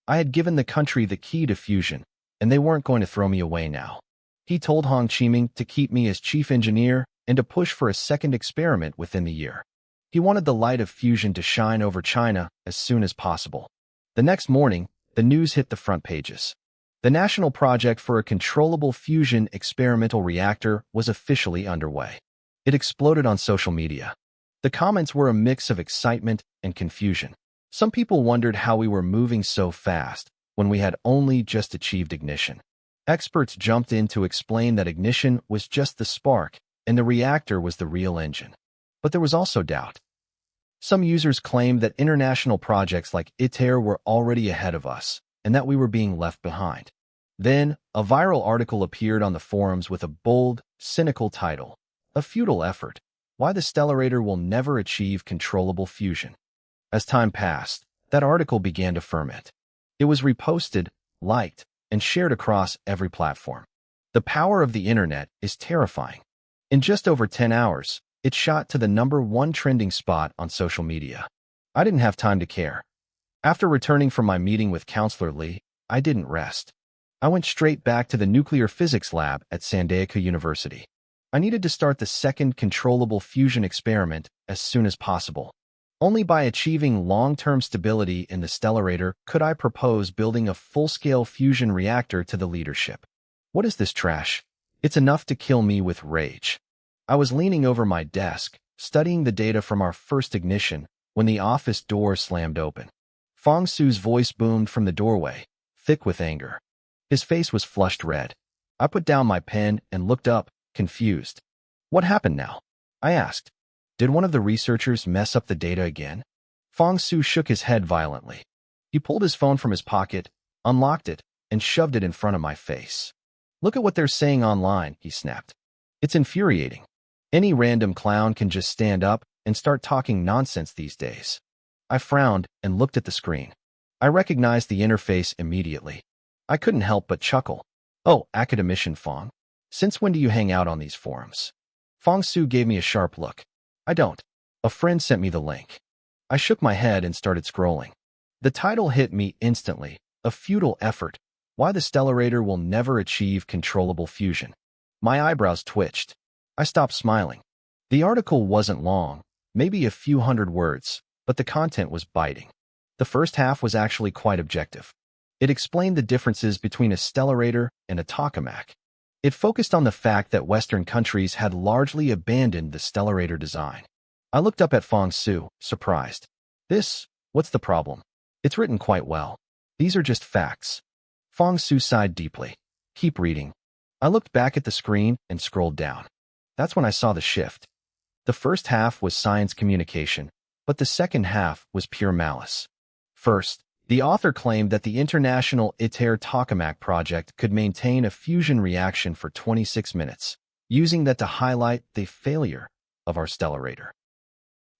I had given the country the key to fusion, and they weren't going to throw me away now. He told Hong Chiming to keep me as chief engineer and to push for a second experiment within the year. He wanted the light of fusion to shine over China as soon as possible. The next morning, the news hit the front pages. The national project for a controllable fusion experimental reactor was officially underway. It exploded on social media. The comments were a mix of excitement and confusion. Some people wondered how we were moving so fast when we had only just achieved ignition. Experts jumped in to explain that ignition was just the spark and the reactor was the real engine. But there was also doubt. Some users claimed that international projects like ITER were already ahead of us, and that we were being left behind. Then, a viral article appeared on the forums with a bold, cynical title, "A Futile Effort: Why the Stellarator Will Never Achieve Controllable Fusion." As time passed, that article began to ferment. It was reposted, liked, and shared across every platform. The power of the internet is terrifying. In just over 10 hours, it shot to the #1 trending spot on social media. I didn't have time to care. After returning from my meeting with Counselor Lee, I didn't rest. I went straight back to the nuclear physics lab at Sandaika University. I needed to start the second controllable fusion experiment as soon as possible. Only by achieving long-term stability in the stellarator could I propose building a full-scale fusion reactor to the leadership. What is this trash? It's enough to kill me with rage. I was leaning over my desk, studying the data from our first ignition, when the office door slammed open. Fong Su's voice boomed from the doorway, thick with anger. His face was flushed red. I put down my pen and looked up, confused. "What happened now?" I asked. "Did one of the researchers mess up the data again?" Fong Su shook his head violently. He pulled his phone from his pocket, unlocked it, and shoved it in front of my face. "Look at what they're saying online," he snapped. "It's infuriating. Any random clown can just stand up and start talking nonsense these days." I frowned and looked at the screen. I recognized the interface immediately. I couldn't help but chuckle. "Oh, academician Fong. Since when do you hang out on these forums?" Fong Su gave me a sharp look. "I don't. A friend sent me the link." I shook my head and started scrolling. The title hit me instantly. "A Futile Effort: Why the Stellarator Will Never Achieve Controllable Fusion." My eyebrows twitched. I stopped smiling. The article wasn't long, maybe a few hundred words, but the content was biting. The first half was actually quite objective. It explained the differences between a stellarator and a tokamak. It focused on the fact that Western countries had largely abandoned the stellarator design. I looked up at Fong Su, surprised. What's the problem? It's written quite well. These are just facts." Fong Su sighed deeply. "Keep reading." I looked back at the screen and scrolled down. That's when I saw the shift. The first half was science communication, but the second half was pure malice. First, the author claimed that the international ITER tokamak project could maintain a fusion reaction for 26 minutes, using that to highlight the failure of our stellarator.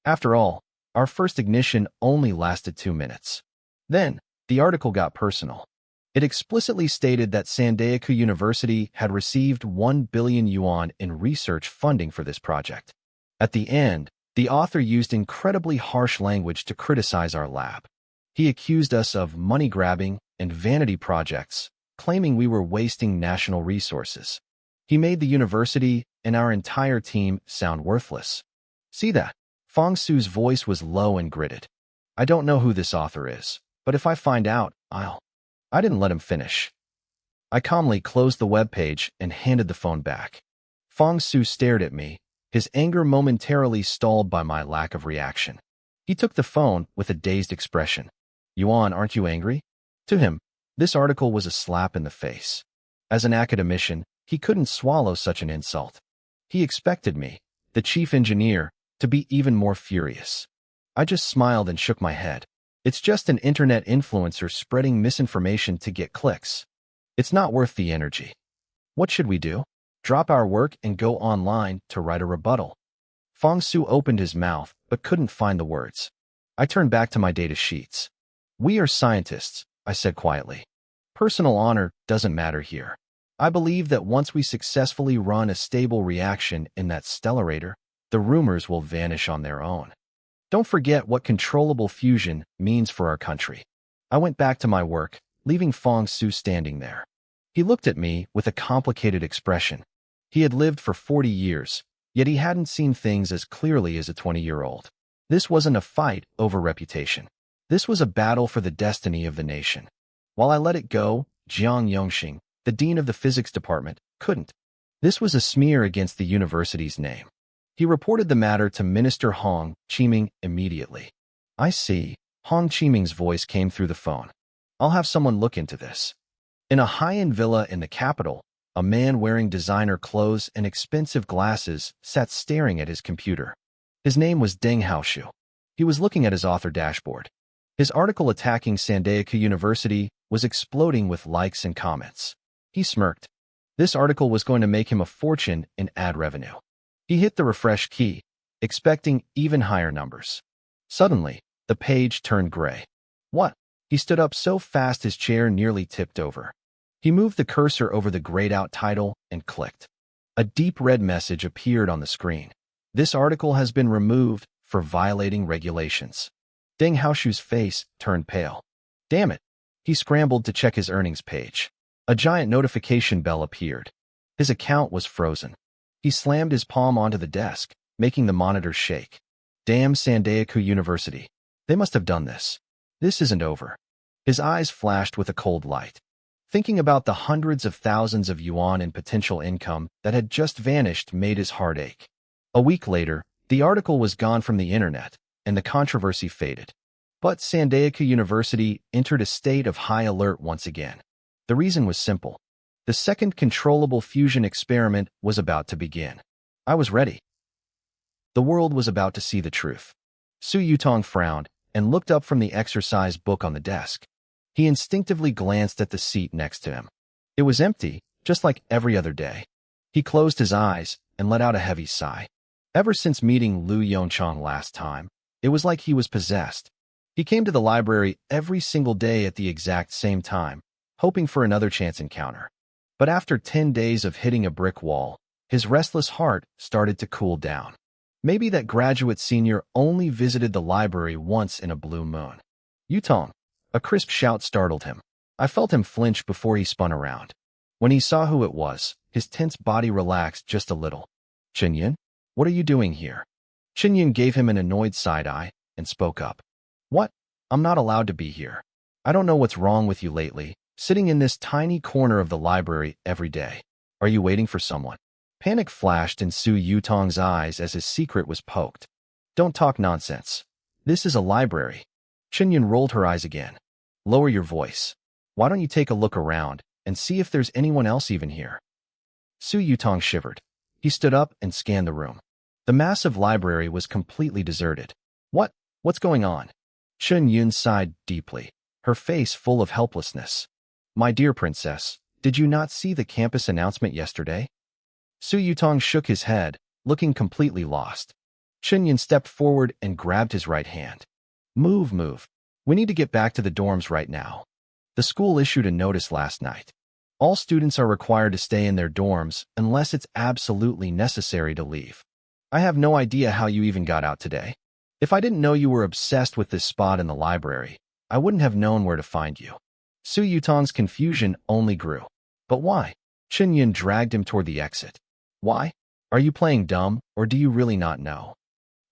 After all, our first ignition only lasted 2 minutes. Then, the article got personal. It explicitly stated that Sandaika University had received 1 billion yuan in research funding for this project. At the end, the author used incredibly harsh language to criticize our lab. He accused us of money grabbing and vanity projects, claiming we were wasting national resources. He made the university and our entire team sound worthless. "See that?" Fong Su's voice was low and gritted. "I don't know who this author is, but if I find out, I didn't let him finish. I calmly closed the webpage and handed the phone back. Fong Su stared at me, his anger momentarily stalled by my lack of reaction. He took the phone with a dazed expression. "Yuan, aren't you angry?" To him, this article was a slap in the face. As an academician, he couldn't swallow such an insult. He expected me, the chief engineer, to be even more furious. I just smiled and shook my head. It's just an internet influencer spreading misinformation to get clicks. It's not worth the energy. What should we do? Drop our work and go online to write a rebuttal? Fong Su opened his mouth but couldn't find the words. I turned back to my data sheets. "We are scientists," I said quietly. "Personal honor doesn't matter here. I believe that once we successfully run a stable reaction in that stellarator, the rumors will vanish on their own. Don't forget what controllable fusion means for our country." I went back to my work, leaving Fong Su standing there. He looked at me with a complicated expression. He had lived for 40 years, yet he hadn't seen things as clearly as a 20-year-old. This wasn't a fight over reputation. This was a battle for the destiny of the nation. While I let it go, Jiang Yongxing, the dean of the physics department, couldn't. This was a smear against the university's name. He reported the matter to Minister Hong Chiming immediately. "I see." Hong Chiming's voice came through the phone. "I'll have someone look into this." In a high-end villa in the capital, a man wearing designer clothes and expensive glasses sat staring at his computer. His name was Deng Haoshu. He was looking at his author dashboard. His article attacking Sandaika University was exploding with likes and comments. He smirked. This article was going to make him a fortune in ad revenue. He hit the refresh key, expecting even higher numbers. Suddenly, the page turned gray. What? He stood up so fast his chair nearly tipped over. He moved the cursor over the grayed-out title and clicked. A deep red message appeared on the screen. This article has been removed for violating regulations. Deng Haoshu's face turned pale. Damn it! He scrambled to check his earnings page. A giant notification bell appeared. His account was frozen. He slammed his palm onto the desk, making the monitor shake. Damn Sandaika University. They must have done this. This isn't over. His eyes flashed with a cold light. Thinking about the hundreds of thousands of yuan in potential income that had just vanished made his heart ache. A week later, the article was gone from the internet, and the controversy faded. But Sandaika University entered a state of high alert once again. The reason was simple. The second controllable fusion experiment was about to begin. I was ready. The world was about to see the truth. Su Yutong frowned and looked up from the exercise book on the desk. He instinctively glanced at the seat next to him. It was empty, just like every other day. He closed his eyes and let out a heavy sigh. Ever since meeting Lu Yongchang last time, it was like he was possessed. He came to the library every single day at the exact same time, hoping for another chance encounter. But after 10 days of hitting a brick wall, his restless heart started to cool down. Maybe that graduate senior only visited the library once in a blue moon. Yutong! A crisp shout startled him. I felt him flinch before he spun around. When he saw who it was, his tense body relaxed just a little. Chinyan? What are you doing here? Chinyan gave him an annoyed side-eye and spoke up. What? I'm not allowed to be here. I don't know what's wrong with you lately, sitting in this tiny corner of the library every day. Are you waiting for someone? Panic flashed in Su Yutong's eyes as his secret was poked. Don't talk nonsense. This is a library. Chinyan rolled her eyes again. Lower your voice. Why don't you take a look around and see if there's anyone else even here? Su Yutong shivered. He stood up and scanned the room. The massive library was completely deserted. What's going on? Chen Yun sighed deeply, her face full of helplessness. My dear princess, did you not see the campus announcement yesterday? Su Yutong shook his head, looking completely lost. Chen Yun stepped forward and grabbed his right hand. Move. We need to get back to the dorms right now. The school issued a notice last night. All students are required to stay in their dorms unless it's absolutely necessary to leave. I have no idea how you even got out today. If I didn't know you were obsessed with this spot in the library, I wouldn't have known where to find you. Su Yutong's confusion only grew. But why? Chen Yun dragged him toward the exit. Why? Are you playing dumb, or do you really not know?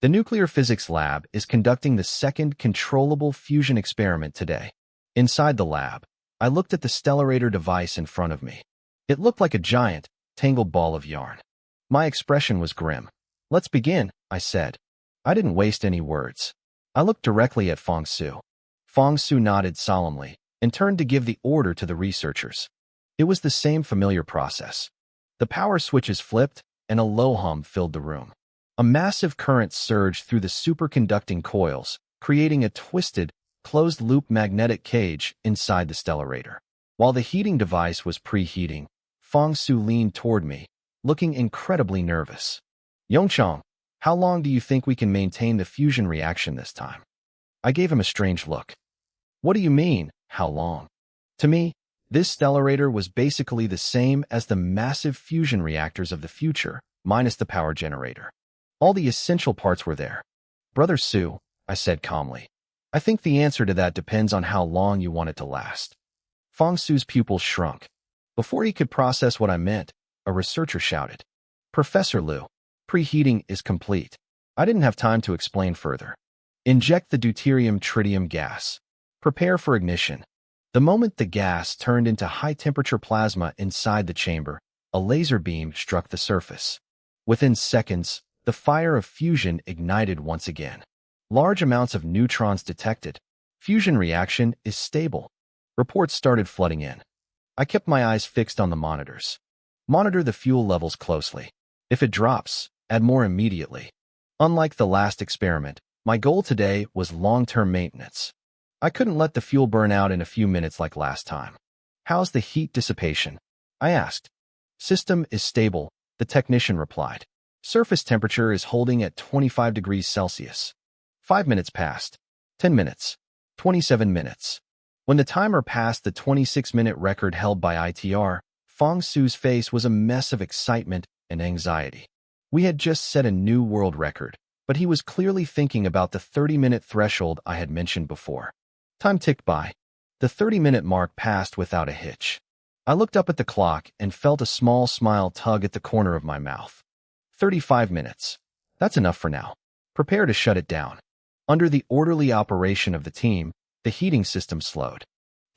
The nuclear physics lab is conducting the second controllable fusion experiment today. Inside the lab, I looked at the stellarator device in front of me. It looked like a giant, tangled ball of yarn. My expression was grim. Let's begin, I said. I didn't waste any words. I looked directly at Fong Su. Fong Su nodded solemnly and turned to give the order to the researchers. It was the same familiar process. The power switches flipped, and a low hum filled the room. A massive current surged through the superconducting coils, creating a twisted, closed-loop magnetic cage inside the stellarator. While the heating device was preheating, Fong Su leaned toward me, looking incredibly nervous. Yongchang, how long do you think we can maintain the fusion reaction this time? I gave him a strange look. What do you mean, how long? To me, this stellarator was basically the same as the massive fusion reactors of the future, minus the power generator. All the essential parts were there. Brother Su, I said calmly, I think the answer to that depends on how long you want it to last. Fong Su's pupils shrunk. Before he could process what I meant, a researcher shouted, Professor Liu, preheating is complete. I didn't have time to explain further. Inject the deuterium-tritium gas. Prepare for ignition. The moment the gas turned into high-temperature plasma inside the chamber, a laser beam struck the surface. Within seconds, the fire of fusion ignited once again. Large amounts of neutrons detected. Fusion reaction is stable. Reports started flooding in. I kept my eyes fixed on the monitors. Monitor the fuel levels closely. If it drops, add more immediately. Unlike the last experiment, My goal today was long-term maintenance. I couldn't let the fuel burn out in a few minutes like last time. How's the heat dissipation? I asked. System is stable, the technician replied. Surface temperature is holding at 25 degrees Celsius. 5 minutes passed. 10 minutes. 27 minutes. When the timer passed the 26-minute record held by ITR, Fong Su's face was a mess of excitement and anxiety. We had just set a new world record, but he was clearly thinking about the 30-minute threshold I had mentioned before. Time ticked by. The 30-minute mark passed without a hitch. I looked up at the clock and felt a small smile tug at the corner of my mouth. 35 minutes. That's enough for now. Prepare to shut it down. Under the orderly operation of the team, the heating system slowed.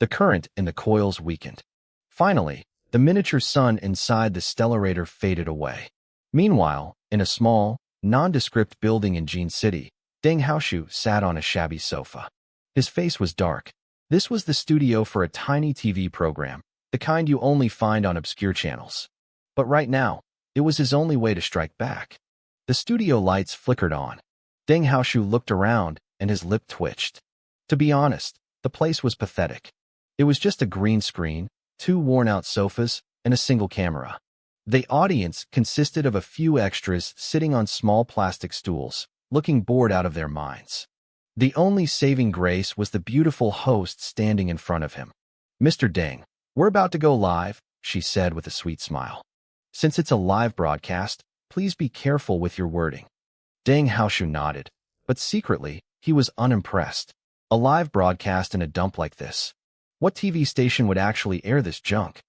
The current in the coils weakened. Finally, the miniature sun inside the stellarator faded away. Meanwhile, in a small, nondescript building in Jin City, Deng Haoshu sat on a shabby sofa. His face was dark. This was the studio for a tiny TV program, the kind you only find on obscure channels. But right now, it was his only way to strike back. The studio lights flickered on. Deng Haoshu looked around, and his lip twitched. To be honest, the place was pathetic. It was just a green screen, 2 worn-out sofas, and a single camera. The audience consisted of a few extras sitting on small plastic stools, looking bored out of their minds. The only saving grace was the beautiful host standing in front of him. Mr. Deng, we're about to go live, she said with a sweet smile. Since it's a live broadcast, please be careful with your wording. Deng Haoshu nodded, but secretly, he was unimpressed. A live broadcast in a dump like this. What TV station would actually air this junk?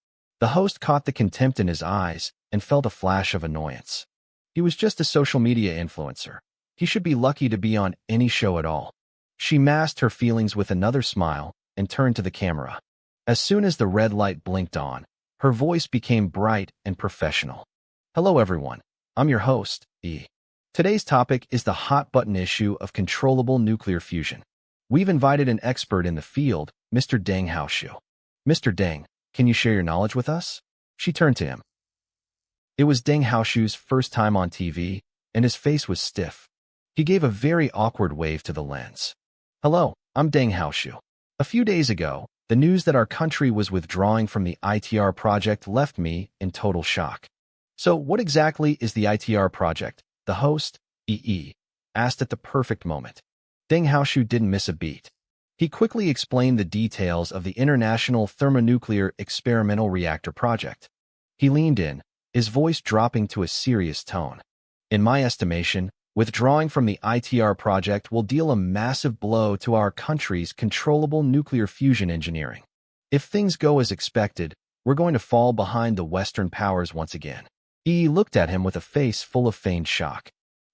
The host caught the contempt in his eyes and felt a flash of annoyance. He was just a social media influencer. He should be lucky to be on any show at all. She masked her feelings with another smile and turned to the camera. As soon as the red light blinked on, her voice became bright and professional. Hello everyone, I'm your host, E. Today's topic is the hot-button issue of controllable nuclear fusion. We've invited an expert in the field, Mr. Deng Haoshu. Mr. Deng, can you share your knowledge with us? She turned to him. It was Deng Haoshu's first time on TV, and his face was stiff. He gave a very awkward wave to the lens. Hello, I'm Deng Haoshu. A few days ago, the news that our country was withdrawing from the ITR project left me in total shock. So what exactly is the ITR project? The host, EE, asked at the perfect moment. Deng Haoshu didn't miss a beat. He quickly explained the details of the International Thermonuclear Experimental Reactor project. He leaned in, his voice dropping to a serious tone. In my estimation, withdrawing from the ITR project will deal a massive blow to our country's controllable nuclear fusion engineering. If things go as expected, we're going to fall behind the Western powers once again. He looked at him with a face full of feigned shock.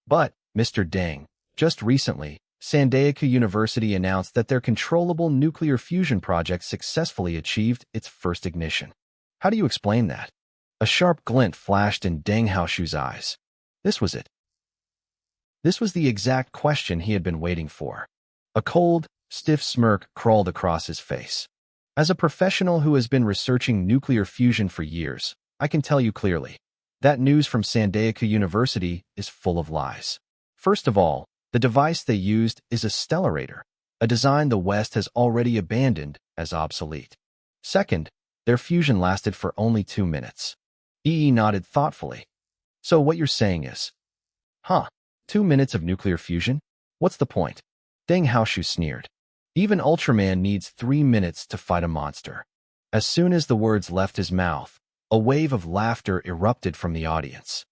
But, Mr. Deng, just recently, Sandaika University announced that their controllable nuclear fusion project successfully achieved its first ignition. How do you explain that? A sharp glint flashed in Deng Haoshu's eyes. This was it. This was the exact question he had been waiting for. A cold, stiff smirk crawled across his face. As a professional who has been researching nuclear fusion for years, I can tell you clearly, that news from Sandaika University is full of lies. First of all, the device they used is a stellarator, a design the West has already abandoned as obsolete. Second, their fusion lasted for only 2 minutes. EE nodded thoughtfully. So what you're saying is, 2 minutes of nuclear fusion? What's the point? Deng Haoshu sneered. Even Ultraman needs 3 minutes to fight a monster. As soon as the words left his mouth, a wave of laughter erupted from the audience.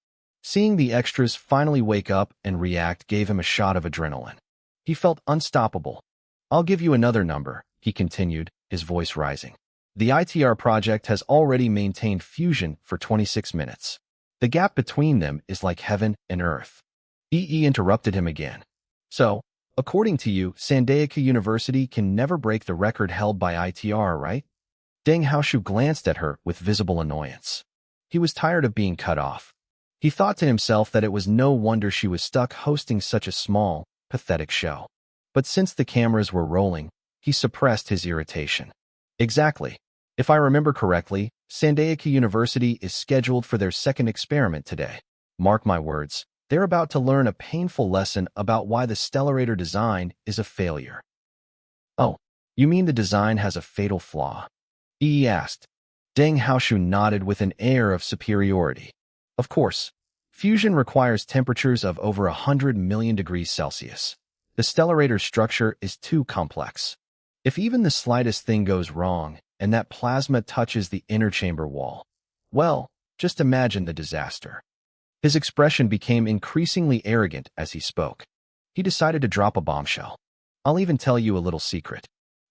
Seeing the extras finally wake up and react gave him a shot of adrenaline. He felt unstoppable. I'll give you another number, he continued, his voice rising. The ITR project has already maintained fusion for 26 minutes. The gap between them is like heaven and earth. EE interrupted him again. So, according to you, Sandaika University can never break the record held by ITR, right? Deng Haoshu glanced at her with visible annoyance. He was tired of being cut off. He thought to himself that it was no wonder she was stuck hosting such a small, pathetic show. But since the cameras were rolling, he suppressed his irritation. Exactly. If I remember correctly, Sandaika University is scheduled for their second experiment today. Mark my words, They're about to learn a painful lesson about why the stellarator design is a failure. Oh, you mean the design has a fatal flaw? Yi asked. Deng Haoshu nodded with an air of superiority. Of course, fusion requires temperatures of over 100 million degrees Celsius. The stellarator's structure is too complex. If even the slightest thing goes wrong and that plasma touches the inner chamber wall, well, just imagine the disaster. His expression became increasingly arrogant as he spoke. He decided to drop a bombshell. I'll even tell you a little secret.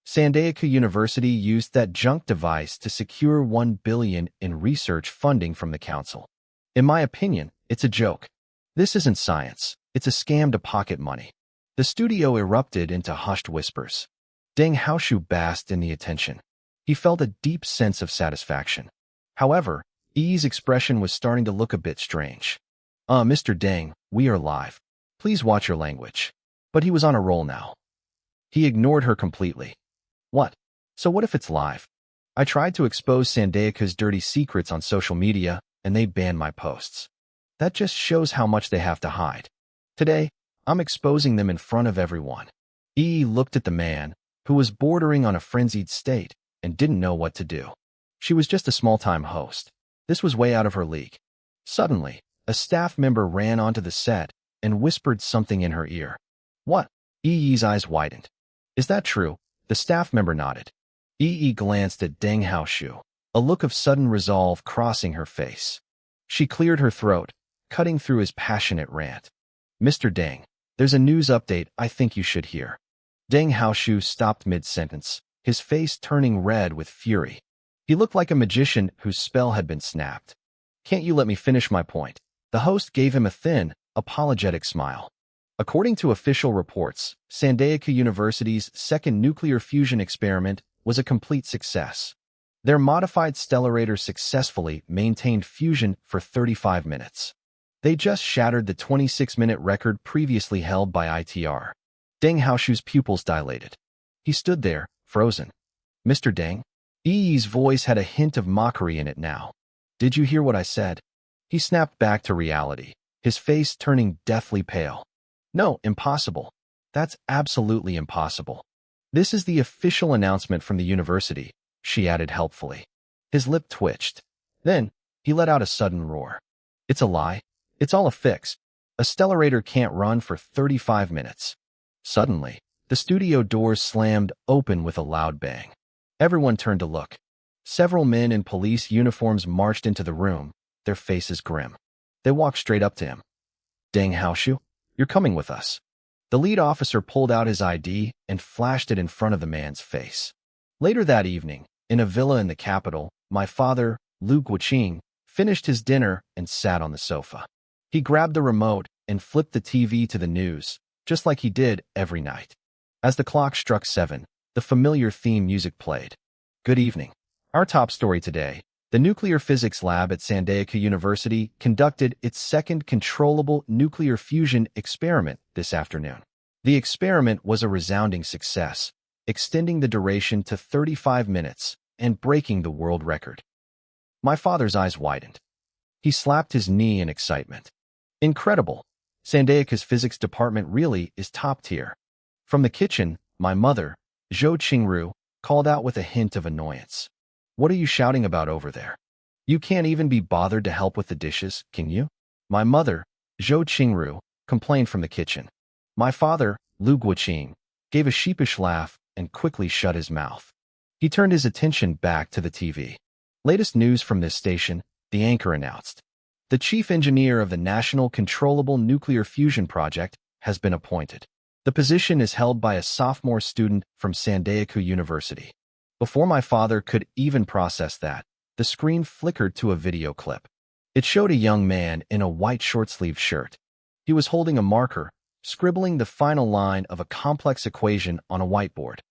Sandaika University used that junk device to secure $1 billion in research funding from the council. In my opinion, it's a joke. This isn't science. It's a scam to pocket money. The studio erupted into hushed whispers. Deng Haoshu basked in the attention. He felt a deep sense of satisfaction. However, Yi's expression was starting to look a bit strange. Mr. Deng, we are live. Please watch your language. But he was on a roll now. He ignored her completely. What? So what if it's live? I tried to expose Sandaika's dirty secrets on social media, and they banned my posts. That just shows how much they have to hide. Today, I'm exposing them in front of everyone. Yi looked at the man, who was bordering on a frenzied state, and didn't know what to do. She was just a small-time host. This was way out of her league. Suddenly, a staff member ran onto the set and whispered something in her ear. What? Yi's eyes widened. Is that true? The staff member nodded. Yi glanced at Deng Haoshu, a look of sudden resolve crossing her face. She cleared her throat, cutting through his passionate rant. Mr. Deng, there's a news update I think you should hear. Deng Haoshu stopped mid-sentence, his face turning red with fury. He looked like a magician whose spell had been snapped. Can't you let me finish my point? The host gave him a thin, apologetic smile. According to official reports, Sandaika University's second nuclear fusion experiment was a complete success. Their modified stellarator successfully maintained fusion for 35 minutes. They just shattered the 26-minute record previously held by ITR. Deng Haoshu's pupils dilated. He stood there, frozen. Mr. Deng? Yi's voice had a hint of mockery in it now. Did you hear what I said? He snapped back to reality, his face turning deathly pale. No, impossible. That's absolutely impossible. This is the official announcement from the university, she added helpfully. His lip twitched. Then, he let out a sudden roar. It's a lie. It's all a fix. A stellarator can't run for 35 minutes. Suddenly, the studio doors slammed open with a loud bang. Everyone turned to look. Several men in police uniforms marched into the room, their faces grim. They walked straight up to him. Deng Haoshu? You're coming with us. The lead officer pulled out his ID and flashed it in front of the man's face. Later that evening, in a villa in the capital, my father, Lu Guoqing, finished his dinner and sat on the sofa. He grabbed the remote and flipped the TV to the news, just like he did every night. As the clock struck 7, the familiar theme music played. Good evening. Our top story today. The nuclear physics lab at Sandaika University conducted its second controllable nuclear fusion experiment this afternoon. The experiment was a resounding success, extending the duration to 35 minutes and breaking the world record. My father's eyes widened. He slapped his knee in excitement. Incredible! Sandaika's physics department really is top tier. From the kitchen, my mother, Zhou Qingru, called out with a hint of annoyance. What are you shouting about over there? You can't even be bothered to help with the dishes, can you? My mother, Zhou Qingru, complained from the kitchen. My father, Lu Guoqing, gave a sheepish laugh and quickly shut his mouth. He turned his attention back to the TV. Latest news from this station, the anchor announced. The chief engineer of the National Controllable Nuclear Fusion Project has been appointed. The position is held by a sophomore student from Sandaika University. Before my father could even process that, the screen flickered to a video clip. It showed a young man in a white short-sleeved shirt. He was holding a marker, scribbling the final line of a complex equation on a whiteboard.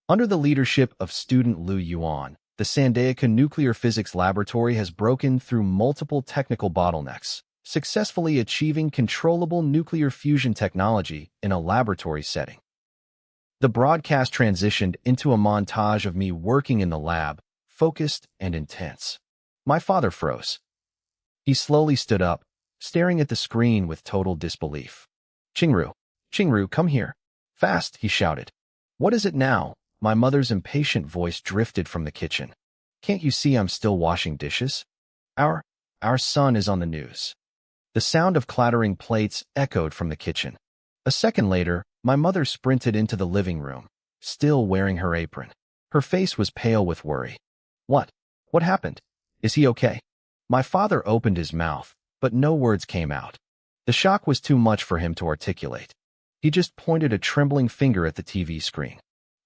Under the leadership of student Lu Yuan, the Sandaika Nuclear Physics Laboratory has broken through multiple technical bottlenecks, successfully achieving controllable nuclear fusion technology in a laboratory setting. The broadcast transitioned into a montage of me working in the lab, focused and intense. My father froze. He slowly stood up, staring at the screen with total disbelief. Chingru, Chingru, come here. Fast, he shouted. What is it now? My mother's impatient voice drifted from the kitchen. Can't you see I'm still washing dishes? Our son is on the news. The sound of clattering plates echoed from the kitchen. A second later, my mother sprinted into the living room, still wearing her apron. Her face was pale with worry. What? What happened? Is he okay? My father opened his mouth, but no words came out. The shock was too much for him to articulate. He just pointed a trembling finger at the TV screen.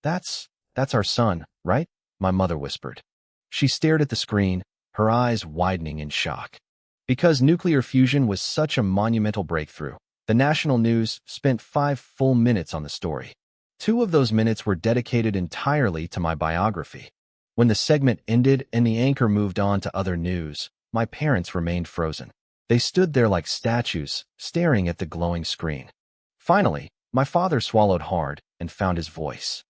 That's our son, right? My mother whispered. She stared at the screen, her eyes widening in shock. Because nuclear fusion was such a monumental breakthrough, the national news spent 5 full minutes on the story. 2 of those minutes were dedicated entirely to my biography. When the segment ended and the anchor moved on to other news, my parents remained frozen. They stood there like statues, staring at the glowing screen. Finally, my father swallowed hard and found his voice.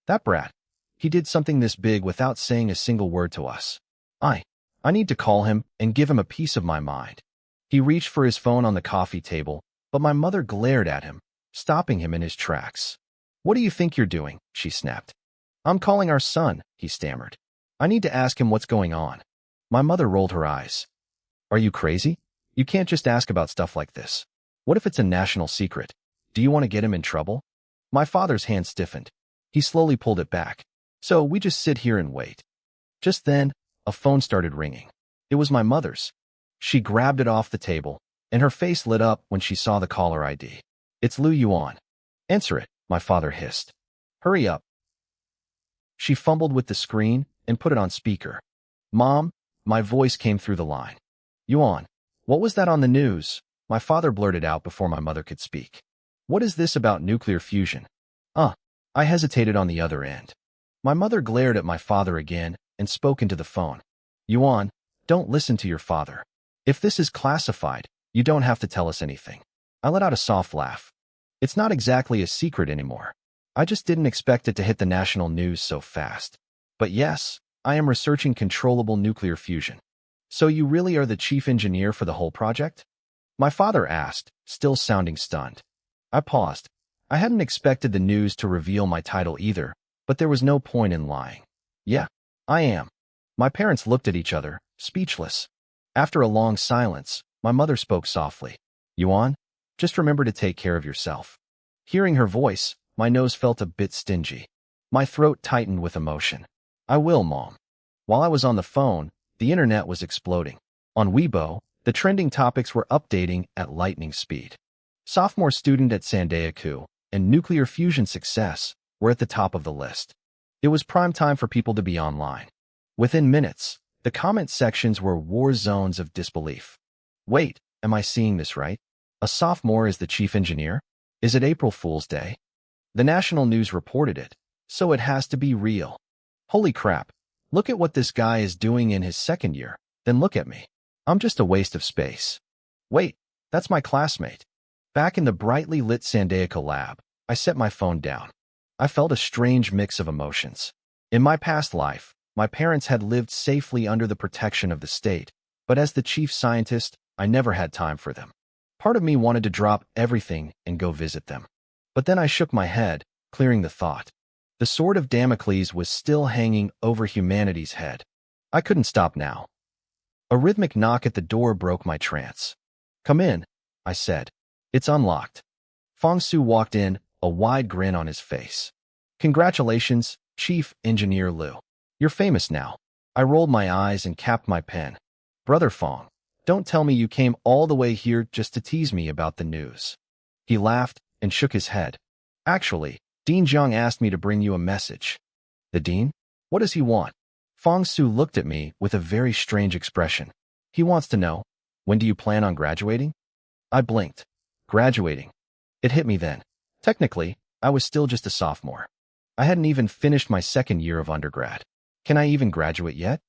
That brat. He did something this big without saying a single word to us. I need to call him and give him a piece of my mind. He reached for his phone on the coffee table, but my mother glared at him, stopping him in his tracks. What do you think you're doing? She snapped. I'm calling our son, he stammered. I need to ask him what's going on. My mother rolled her eyes. Are you crazy? You can't just ask about stuff like this. What if it's a national secret? Do you want to get him in trouble? My father's hand stiffened. He slowly pulled it back. So we just sit here and wait. Just then, a phone started ringing. It was my mother's. She grabbed it off the table, and her face lit up when she saw the caller ID. It's Lu Yuan. Answer it, my father hissed. Hurry up. She fumbled with the screen and put it on speaker. Mom, my voice came through the line. Yuan, what was that on the news? My father blurted out before my mother could speak. What is this about nuclear fusion? I hesitated on the other end. My mother glared at my father again and spoke into the phone. Yuan, don't listen to your father. If this is classified, you don't have to tell us anything. I let out a soft laugh. It's not exactly a secret anymore. I just didn't expect it to hit the national news so fast. But yes, I am researching controllable nuclear fusion. So you really are the chief engineer for the whole project? My father asked, still sounding stunned. I paused. I hadn't expected the news to reveal my title either, but there was no point in lying. Yeah, I am. My parents looked at each other, speechless. After a long silence, my mother spoke softly. Yuan, just remember to take care of yourself. Hearing her voice, my nose felt a bit stingy. My throat tightened with emotion. I will, Mom. While I was on the phone, the internet was exploding. On Weibo, the trending topics were updating at lightning speed. Sophomore student at Sandaeku and nuclear fusion success were at the top of the list. It was prime time for people to be online. Within minutes, the comment sections were war zones of disbelief. Wait, am I seeing this right? A sophomore is the chief engineer? Is it April Fool's Day? The national news reported it, so it has to be real. Holy crap, look at what this guy is doing in his second year, then look at me. I'm just a waste of space. Wait, that's my classmate. Back in the brightly lit Sandaeku lab, I set my phone down. I felt a strange mix of emotions. In my past life, my parents had lived safely under the protection of the state, but as the chief scientist, I never had time for them. Part of me wanted to drop everything and go visit them. But then I shook my head, clearing the thought. The sword of Damocles was still hanging over humanity's head. I couldn't stop now. A rhythmic knock at the door broke my trance. Come in, I said. It's unlocked. Fong Su walked in, a wide grin on his face. Congratulations, Chief Engineer Liu. You're famous now. I rolled my eyes and capped my pen. Brother Fong, don't tell me you came all the way here just to tease me about the news. He laughed and shook his head. Actually, Dean Zhang asked me to bring you a message. The Dean? What does he want? Fong Su looked at me with a very strange expression. He wants to know, when do you plan on graduating? I blinked. Graduating. It hit me then. Technically, I was still just a sophomore. I hadn't even finished my second year of undergrad. Can I even graduate yet?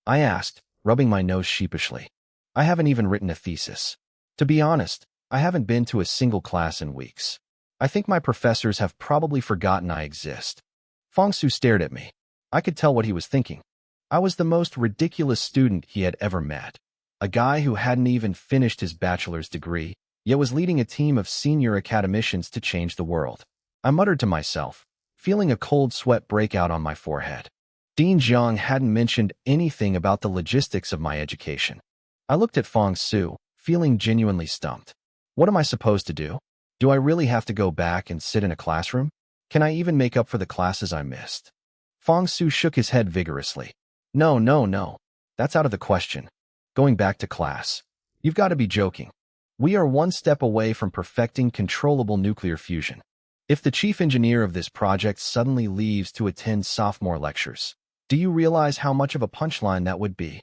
I asked, rubbing my nose sheepishly. I haven't even written a thesis. To be honest, I haven't been to a single class in weeks. I think my professors have probably forgotten I exist. Fong Su stared at me. I could tell what he was thinking. I was the most ridiculous student he had ever met. a guy who hadn't even finished his bachelor's degree, yet was leading a team of senior academicians to change the world. I muttered to myself, feeling a cold sweat break out on my forehead. Dean Jiang hadn't mentioned anything about the logistics of my education. I looked at Fong Su, feeling genuinely stumped. What am I supposed to do? Do I really have to go back and sit in a classroom? Can I even make up for the classes I missed? Fong Su shook his head vigorously. No, no, no. That's out of the question. Going back to class. You've got to be joking. We are one step away from perfecting controllable nuclear fusion. If the chief engineer of this project suddenly leaves to attend sophomore lectures, do you realize how much of a punchline that would be?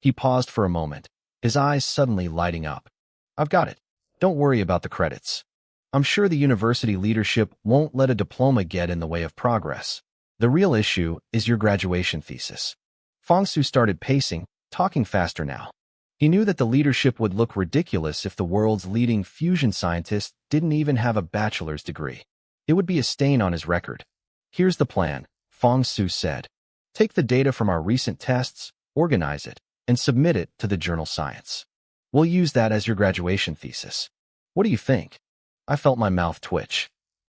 He paused for a moment, his eyes suddenly lighting up. I've got it. Don't worry about the credits. I'm sure the university leadership won't let a diploma get in the way of progress. The real issue is your graduation thesis. Fong Su started pacing, talking faster now. He knew that the leadership would look ridiculous if the world's leading fusion scientist didn't even have a bachelor's degree. It would be a stain on his record. Here's the plan, Fong Su said. Take the data from our recent tests, organize it, and submit it to the journal Science. We'll use that as your graduation thesis. What do you think? I felt my mouth twitch.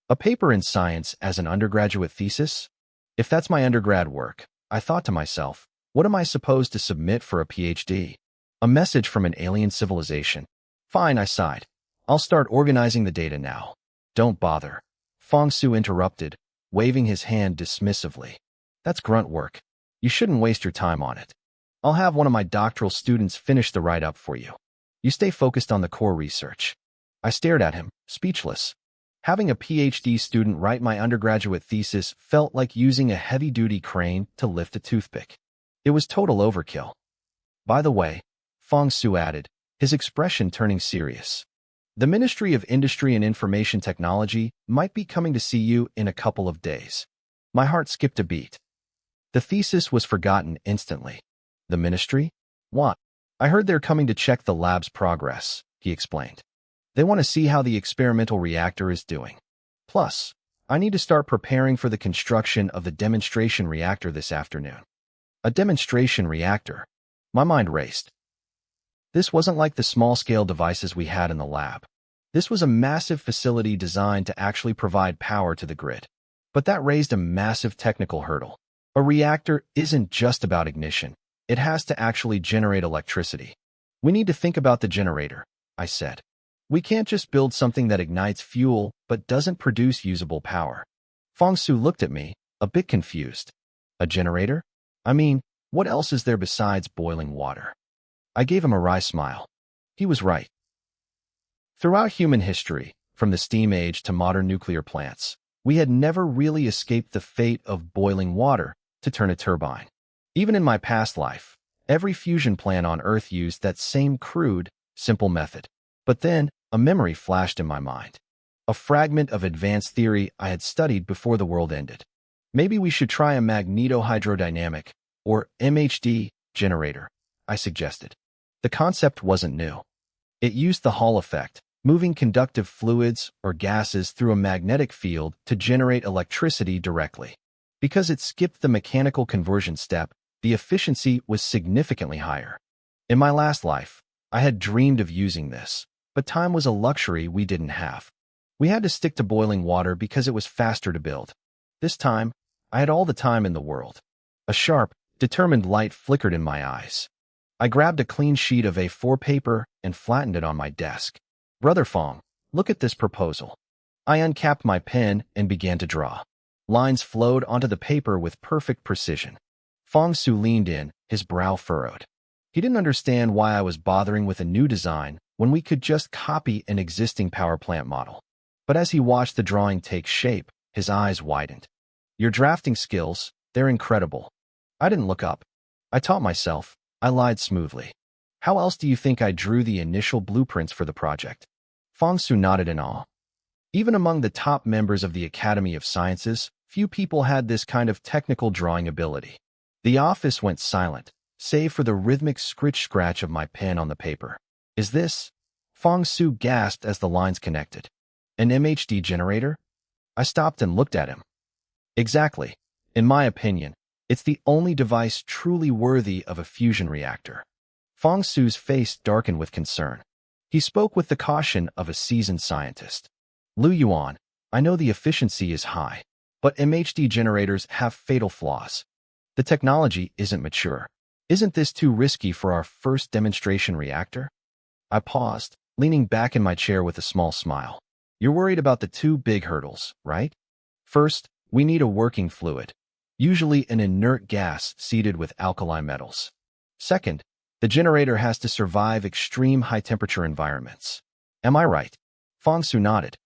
A paper in science as an undergraduate thesis? If that's my undergrad work, I thought to myself, what am I supposed to submit for a PhD? A message from an alien civilization. Fine, I sighed. I'll start organizing the data now. Don't bother. Fong Su interrupted, waving his hand dismissively. That's grunt work. You shouldn't waste your time on it. I'll have one of my doctoral students finish the write-up for you. You stay focused on the core research. I stared at him, speechless. Having a PhD student write my undergraduate thesis felt like using a heavy-duty crane to lift a toothpick. It was total overkill. By the way, Fong Su added, his expression turning serious. The Ministry of Industry and Information Technology might be coming to see you in a couple of days. My heart skipped a beat. The thesis was forgotten instantly. The ministry? What? I heard they're coming to check the lab's progress, he explained. They want to see how the experimental reactor is doing. Plus, I need to start preparing for the construction of the demonstration reactor this afternoon. A demonstration reactor? My mind raced. This wasn't like the small-scale devices we had in the lab. This was a massive facility designed to actually provide power to the grid. But that raised a massive technical hurdle. A reactor isn't just about ignition. It has to actually generate electricity. We need to think about the generator, I said. We can't just build something that ignites fuel but doesn't produce usable power. Fong Su looked at me, a bit confused. A generator? I mean, what else is there besides boiling water? I gave him a wry smile. He was right. Throughout human history, from the steam age to modern nuclear plants, we had never really escaped the fate of boiling water to turn a turbine. Even in my past life, every fusion plant on Earth used that same crude, simple method. But then, a memory flashed in my mind. A fragment of advanced theory I had studied before the world ended. Maybe we should try a magnetohydrodynamic, or MHD, generator, I suggested. The concept wasn't new. It used the Hall effect, moving conductive fluids or gases through a magnetic field to generate electricity directly. Because it skipped the mechanical conversion step, the efficiency was significantly higher. In my last life, I had dreamed of using this, but time was a luxury we didn't have. We had to stick to boiling water because it was faster to build. This time, I had all the time in the world. A sharp, determined light flickered in my eyes. I grabbed a clean sheet of A4 paper and flattened it on my desk. Brother Fong, look at this proposal. I uncapped my pen and began to draw. Lines flowed onto the paper with perfect precision. Fong Su leaned in, his brow furrowed. He didn't understand why I was bothering with a new design when we could just copy an existing power plant model. But as he watched the drawing take shape, his eyes widened. Your drafting skills, they're incredible. I didn't look up. I taught myself. I lied smoothly. How else do you think I drew the initial blueprints for the project? Fong Su nodded in awe. Even among the top members of the Academy of Sciences, few people had this kind of technical drawing ability. The office went silent, save for the rhythmic scritch-scratch of my pen on the paper. Is this? Fong Su gasped as the lines connected. An MHD generator? I stopped and looked at him. Exactly. In my opinion, it's the only device truly worthy of a fusion reactor. Fong Su's face darkened with concern. He spoke with the caution of a seasoned scientist. Lu Yuan, I know the efficiency is high, but MHD generators have fatal flaws. The technology isn't mature. Isn't this too risky for our first demonstration reactor? I paused, leaning back in my chair with a small smile. You're worried about the two big hurdles, right? First, we need a working fluid, usually an inert gas seeded with alkali metals. Second, the generator has to survive extreme high-temperature environments. Am I right? Fong Su nodded.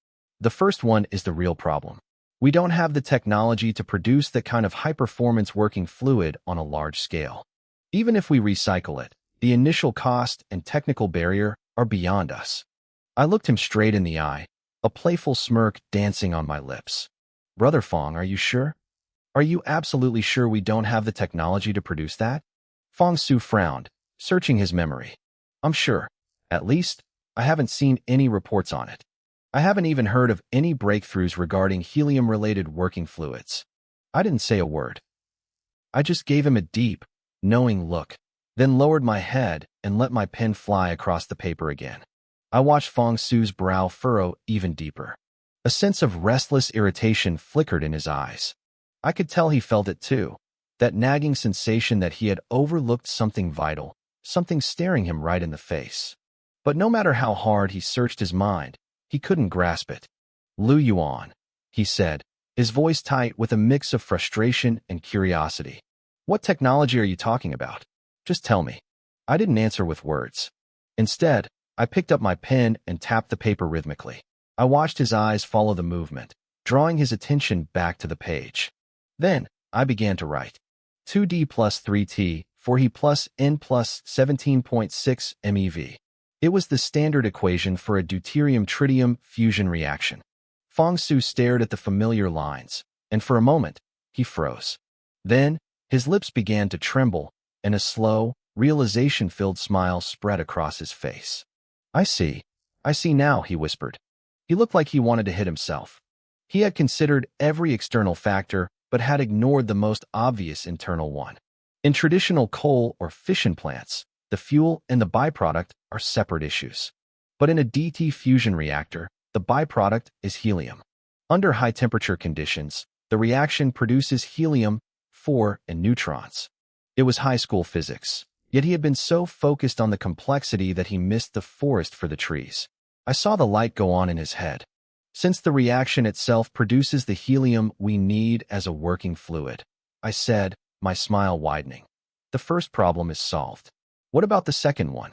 The first one is the real problem. We don't have the technology to produce that kind of high-performance working fluid on a large scale. Even if we recycle it, the initial cost and technical barrier are beyond us. I looked him straight in the eye, a playful smirk dancing on my lips. Brother Fong, are you sure? Are you absolutely sure we don't have the technology to produce that? Fong Su frowned, searching his memory. I'm sure. At least, I haven't seen any reports on it. I haven't even heard of any breakthroughs regarding helium-related working fluids. I didn't say a word. I just gave him a deep, knowing look, then lowered my head and let my pen fly across the paper again. I watched Fong Su's brow furrow even deeper. A sense of restless irritation flickered in his eyes. I could tell he felt it too, that nagging sensation that he had overlooked something vital, something staring him right in the face. But no matter how hard he searched his mind, he couldn't grasp it. Lu Yuan, he said, his voice tight with a mix of frustration and curiosity. What technology are you talking about? Just tell me. I didn't answer with words. Instead, I picked up my pen and tapped the paper rhythmically. I watched his eyes follow the movement, drawing his attention back to the page. Then, I began to write. 2D plus 3T, 4He plus N plus 17.6 MeV. It was the standard equation for a deuterium-tritium fusion reaction. Fong Su stared at the familiar lines, and for a moment, he froze. Then, his lips began to tremble, and a slow, realization-filled smile spread across his face. I see now, he whispered. He looked like he wanted to hit himself. He had considered every external factor, but had ignored the most obvious internal one. In traditional coal or fission plants, the fuel and the byproduct are separate issues. But in a DT fusion reactor, the byproduct is helium. Under high-temperature conditions, the reaction produces helium-4 and neutrons. It was high school physics, yet he had been so focused on the complexity that he missed the forest for the trees. I saw the light go on in his head. Since the reaction itself produces the helium we need as a working fluid, I said, my smile widening. The first problem is solved. What about the second one?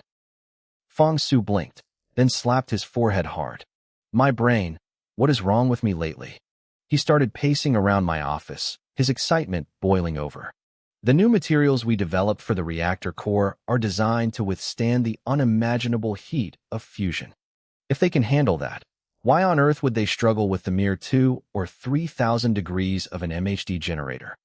Fong Su blinked, then slapped his forehead hard. My brain, what is wrong with me lately? He started pacing around my office, his excitement boiling over. The new materials we developed for the reactor core are designed to withstand the unimaginable heat of fusion. If they can handle that, why on earth would they struggle with the mere 2,000 or 3,000 degrees of an MHD generator?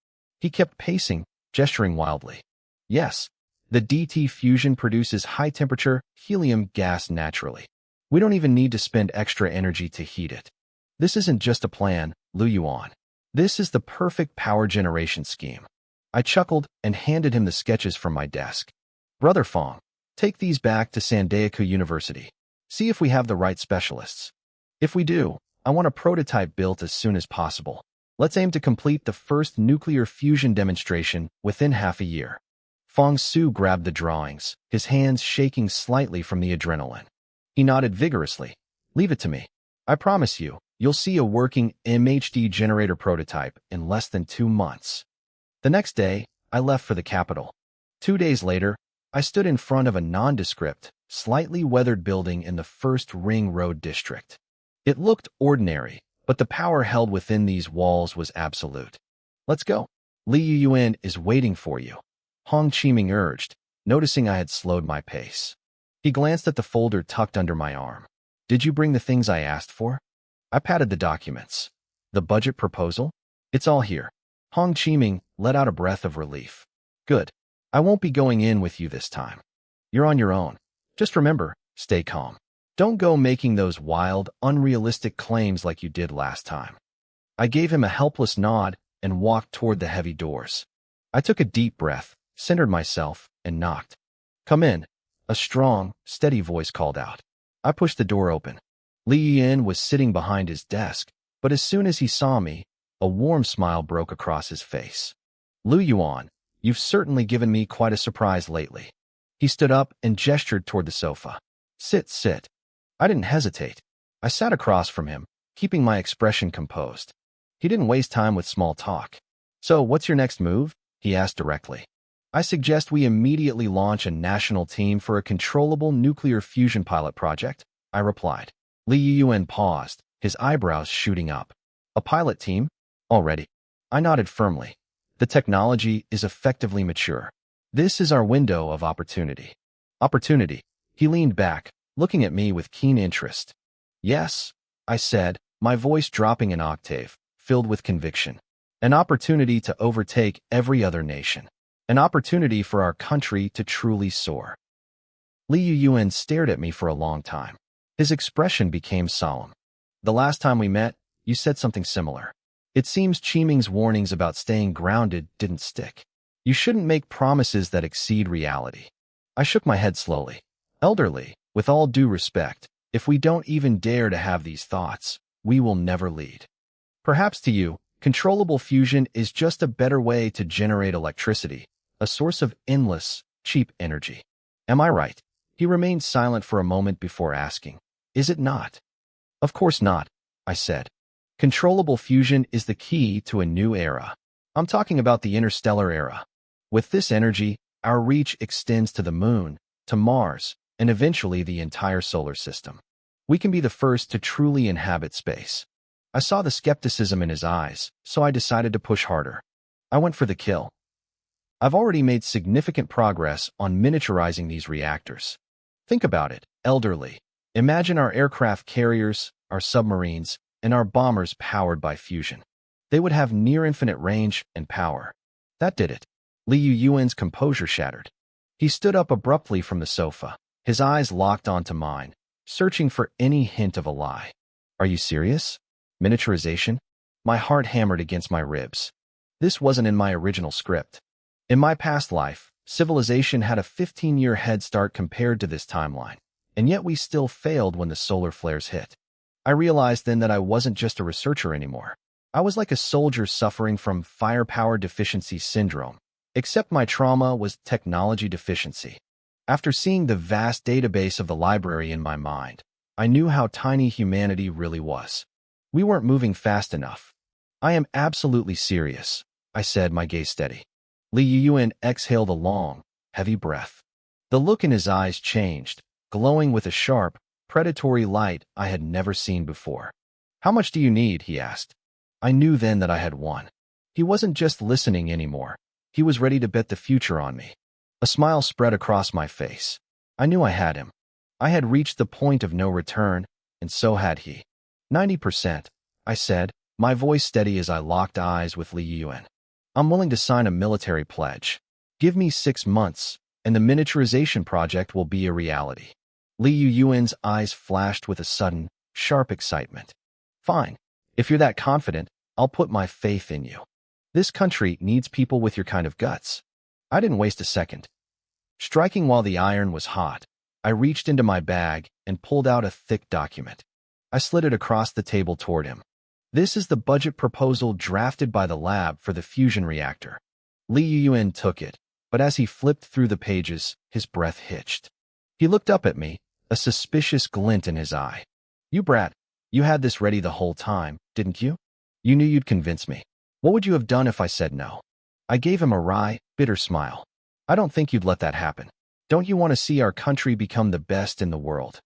He kept pacing, gesturing wildly. Yes, the DT fusion produces high-temperature helium gas naturally. We don't even need to spend extra energy to heat it. This isn't just a plan, Lu Yuan. This is the perfect power generation scheme. I chuckled and handed him the sketches from my desk. Brother Fong, take these back to Sandaeku University. See if we have the right specialists. If we do, I want a prototype built as soon as possible. Let's aim to complete the first nuclear fusion demonstration within half a year. Fong Su grabbed the drawings, his hands shaking slightly from the adrenaline. He nodded vigorously. Leave it to me. I promise you, you'll see a working MHD generator prototype in less than 2 months. The next day, I left for the capital. 2 days later, I stood in front of a nondescript, slightly weathered building in the First Ring Road district. It looked ordinary, but the power held within these walls was absolute. Let's go. Li Yuan is waiting for you, Hong Qiming urged, noticing I had slowed my pace. He glanced at the folder tucked under my arm. Did you bring the things I asked for? I patted the documents. The budget proposal? It's all here. Hong Qiming let out a breath of relief. Good. I won't be going in with you this time. You're on your own. Just remember, stay calm. Don't go making those wild, unrealistic claims like you did last time. I gave him a helpless nod and walked toward the heavy doors. I took a deep breath, centered myself, and knocked. Come in, A strong, steady voice called out. I pushed the door open. Li Yin was sitting behind his desk, but as soon as he saw me, a warm smile broke across his face. Lu Yuan, you've certainly given me quite a surprise lately. He stood up and gestured toward the sofa. Sit, sit. I didn't hesitate. I sat across from him, keeping my expression composed. He didn't waste time with small talk. So, what's your next move? He asked directly. I suggest we immediately launch a national team for a controllable nuclear fusion pilot project, I replied. Li Yuan paused, his eyebrows shooting up. A pilot team? Already. I nodded firmly. The technology is effectively mature. This is our window of opportunity. Opportunity. He leaned back, looking at me with keen interest. Yes, I said, my voice dropping an octave, filled with conviction. An opportunity to overtake every other nation. An opportunity for our country to truly soar. Li Yuan stared at me for a long time. His expression became solemn. The last time we met, you said something similar. It seems Qiming's warnings about staying grounded didn't stick. You shouldn't make promises that exceed reality. I shook my head slowly. Elderly, with all due respect, if we don't even dare to have these thoughts, we will never lead. Perhaps to you, controllable fusion is just a better way to generate electricity, a source of endless, cheap energy. Am I right? He remained silent for a moment before asking, is it not? Of course not, I said. Controllable fusion is the key to a new era. I'm talking about the interstellar era. With this energy, our reach extends to the moon, to Mars, and eventually the entire solar system. We can be the first to truly inhabit space. I saw the skepticism in his eyes, so I decided to push harder. I went for the kill. I've already made significant progress on miniaturizing these reactors. Think about it, elderly. Imagine our aircraft carriers, our submarines, and our bombers powered by fusion. They would have near-infinite range and power. That did it. Li Yuan's composure shattered. He stood up abruptly from the sofa, his eyes locked onto mine, searching for any hint of a lie. Are you serious? Miniaturization? My heart hammered against my ribs. This wasn't in my original script. In my past life, civilization had a 15-year head start compared to this timeline, and yet we still failed when the solar flares hit. I realized then that I wasn't just a researcher anymore. I was like a soldier suffering from firepower deficiency syndrome, except my trauma was technology deficiency. After seeing the vast database of the library in my mind, I knew how tiny humanity really was. We weren't moving fast enough. I am absolutely serious, I said, my gaze steady. Li Yuan exhaled a long, heavy breath. The look in his eyes changed, glowing with a sharp, predatory light I had never seen before. How much do you need? He asked. I knew then that I had won. He wasn't just listening anymore. He was ready to bet the future on me. A smile spread across my face. I knew I had him. I had reached the point of no return, and so had he. 90%, I said, my voice steady as I locked eyes with Li Yuan. I'm willing to sign a military pledge. Give me 6 months, and the miniaturization project will be a reality. Li Yuan's eyes flashed with a sudden, sharp excitement. Fine. If you're that confident, I'll put my faith in you. This country needs people with your kind of guts. I didn't waste a second. Striking while the iron was hot, I reached into my bag and pulled out a thick document. I slid it across the table toward him. This is the budget proposal drafted by the lab for the fusion reactor. Li Yuan took it, but as he flipped through the pages, his breath hitched. He looked up at me, a suspicious glint in his eye. You brat, you had this ready the whole time, didn't you? You knew you'd convince me. What would you have done if I said no? I gave him a wry, bitter smile. I don't think you'd let that happen. Don't you want to see our country become the best in the world?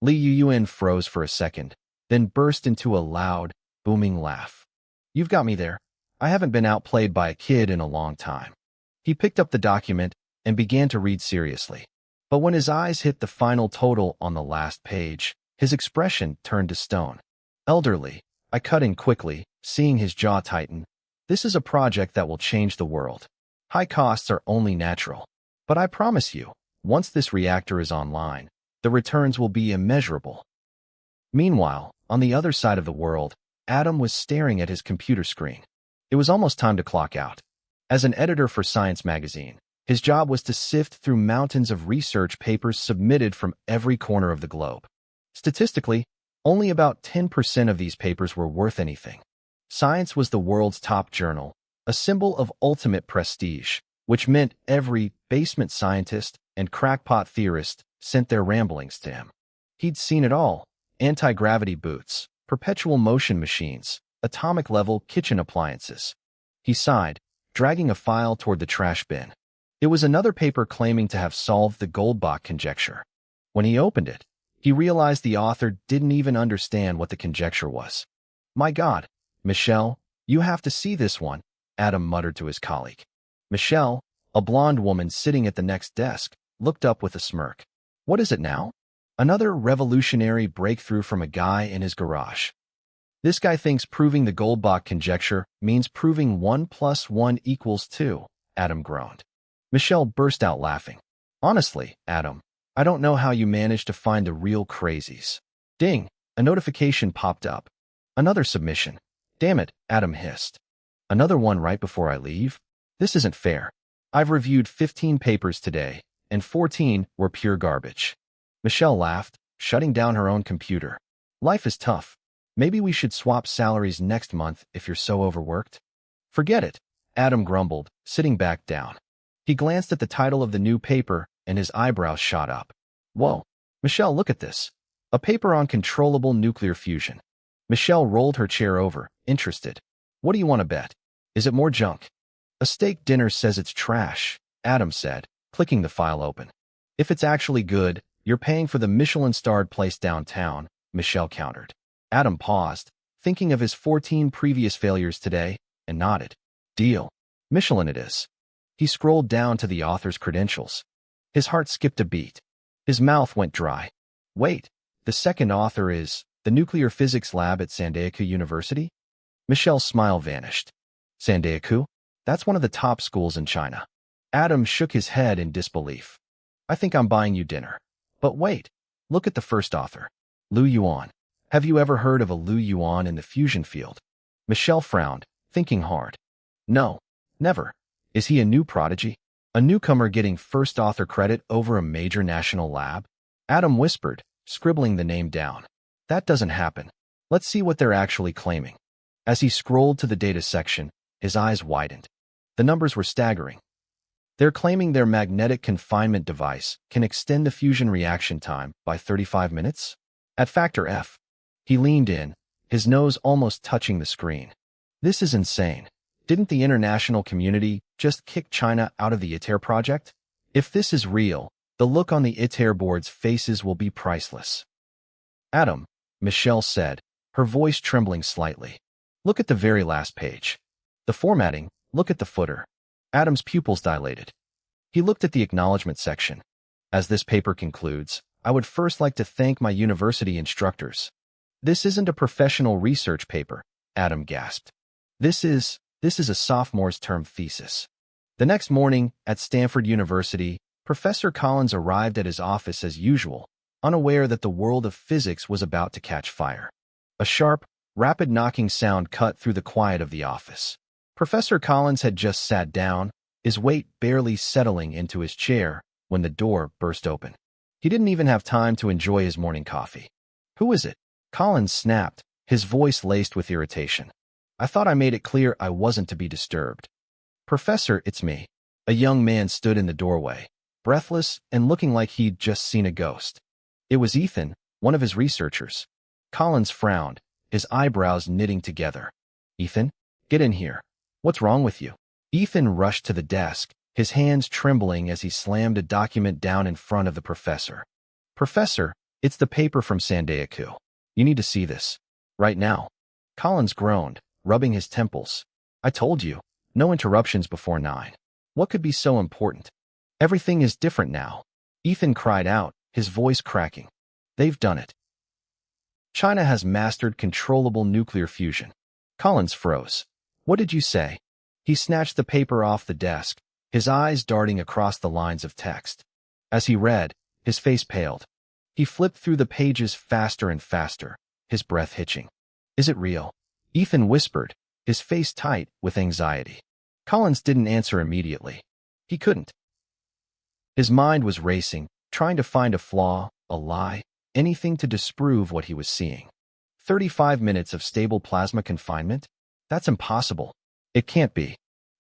Li Yuan froze for a second, then burst into a loud, booming laugh. You've got me there. I haven't been outplayed by a kid in a long time. He picked up the document and began to read seriously. But when his eyes hit the final total on the last page, his expression turned to stone. Elderly, I cut in quickly, seeing his jaw tighten. This is a project that will change the world. High costs are only natural. But I promise you, once this reactor is online, the returns will be immeasurable. Meanwhile, on the other side of the world, Adam was staring at his computer screen. It was almost time to clock out. As an editor for Science magazine, His job was to sift through mountains of research papers submitted from every corner of the globe. Statistically, only about 10% of these papers were worth anything. Science was the world's top journal, a symbol of ultimate prestige, which meant every basement scientist and crackpot theorist sent their ramblings to him. He'd seen it all: anti-gravity boots, perpetual motion machines, atomic-level kitchen appliances. He sighed, dragging a file toward the trash bin. It was another paper claiming to have solved the Goldbach conjecture. When he opened it, he realized the author didn't even understand what the conjecture was. "My God, Michelle, you have to see this one," Adam muttered to his colleague. Michelle, a blonde woman sitting at the next desk, looked up with a smirk. "What is it now?" "Another revolutionary breakthrough from a guy in his garage. This guy thinks proving the Goldbach conjecture means proving 1 + 1 = 2, Adam groaned. Michelle burst out laughing. "Honestly, Adam, I don't know how you managed to find the real crazies." Ding! A notification popped up. "Another submission." "Damn it," Adam hissed. "Another one right before I leave? This isn't fair. I've reviewed 15 papers today, and 14 were pure garbage." Michelle laughed, shutting down her own computer. "Life is tough. Maybe we should swap salaries next month if you're so overworked." "Forget it," Adam grumbled, sitting back down. He glanced at the title of the new paper, and his eyebrows shot up. "Whoa, Michelle, look at this. A paper on controllable nuclear fusion." Michelle rolled her chair over, interested. "What do you want to bet? Is it more junk?" "A steak dinner says it's trash," Adam said, clicking the file open. "If it's actually good, you're paying for the Michelin-starred place downtown," Michelle countered. Adam paused, thinking of his 14 previous failures today, and nodded. "Deal. Michelin it is." He scrolled down to the author's credentials. His heart skipped a beat. His mouth went dry. "Wait, the second author is the Nuclear Physics Lab at Sandaeku University?" Michelle's smile vanished. "Sandaeku? That's one of the top schools in China." Adam shook his head in disbelief. "I think I'm buying you dinner." "But wait, look at the first author. Liu Yuan. Have you ever heard of a Liu Yuan in the fusion field?" Michelle frowned, thinking hard. "No, never. Is he a new prodigy? A newcomer getting first author credit over a major national lab?" Adam whispered, scribbling the name down. "That doesn't happen. Let's see what they're actually claiming." As he scrolled to the data section, his eyes widened. The numbers were staggering. They're claiming their magnetic confinement device can extend the fusion reaction time by 35 minutes? At factor F. He leaned in, his nose almost touching the screen. "This is insane. Didn't the international community just kick China out of the ITER project? If this is real, the look on the ITER board's faces will be priceless." "Adam," Michelle said, her voice trembling slightly. "Look at the very last page. The formatting, look at the footer." Adam's pupils dilated. He looked at the acknowledgement section. "As this paper concludes, I would first like to thank my university instructors." "This isn't a professional research paper," Adam gasped. This is a sophomore's term thesis." The next morning, at Stanford University, Professor Collins arrived at his office as usual, unaware that the world of physics was about to catch fire. A sharp, rapid knocking sound cut through the quiet of the office. Professor Collins had just sat down, his weight barely settling into his chair, when the door burst open. He didn't even have time to enjoy his morning coffee. "Who is it?" Collins snapped, his voice laced with irritation. "I thought I made it clear I wasn't to be disturbed." "Professor, it's me." A young man stood in the doorway, breathless and looking like he'd just seen a ghost. It was Ethan, one of his researchers. Collins frowned, his eyebrows knitting together. "Ethan, get in here. What's wrong with you?" Ethan rushed to the desk, his hands trembling as he slammed a document down in front of the professor. "Professor, it's the paper from Sandaeku. You need to see this. Right now." Collins groaned, rubbing his temples. "I told you, no interruptions before 9. What could be so important?" "Everything is different now," Ethan cried out, his voice cracking. "They've done it. China has mastered controllable nuclear fusion." Collins froze. "What did you say?" He snatched the paper off the desk, his eyes darting across the lines of text. As he read, his face paled. He flipped through the pages faster and faster, his breath hitching. "Is it real?" Ethan whispered, his face tight with anxiety. Collins didn't answer immediately. He couldn't. His mind was racing, trying to find a flaw, a lie, anything to disprove what he was seeing. 35 minutes of stable plasma confinement? That's impossible. It can't be.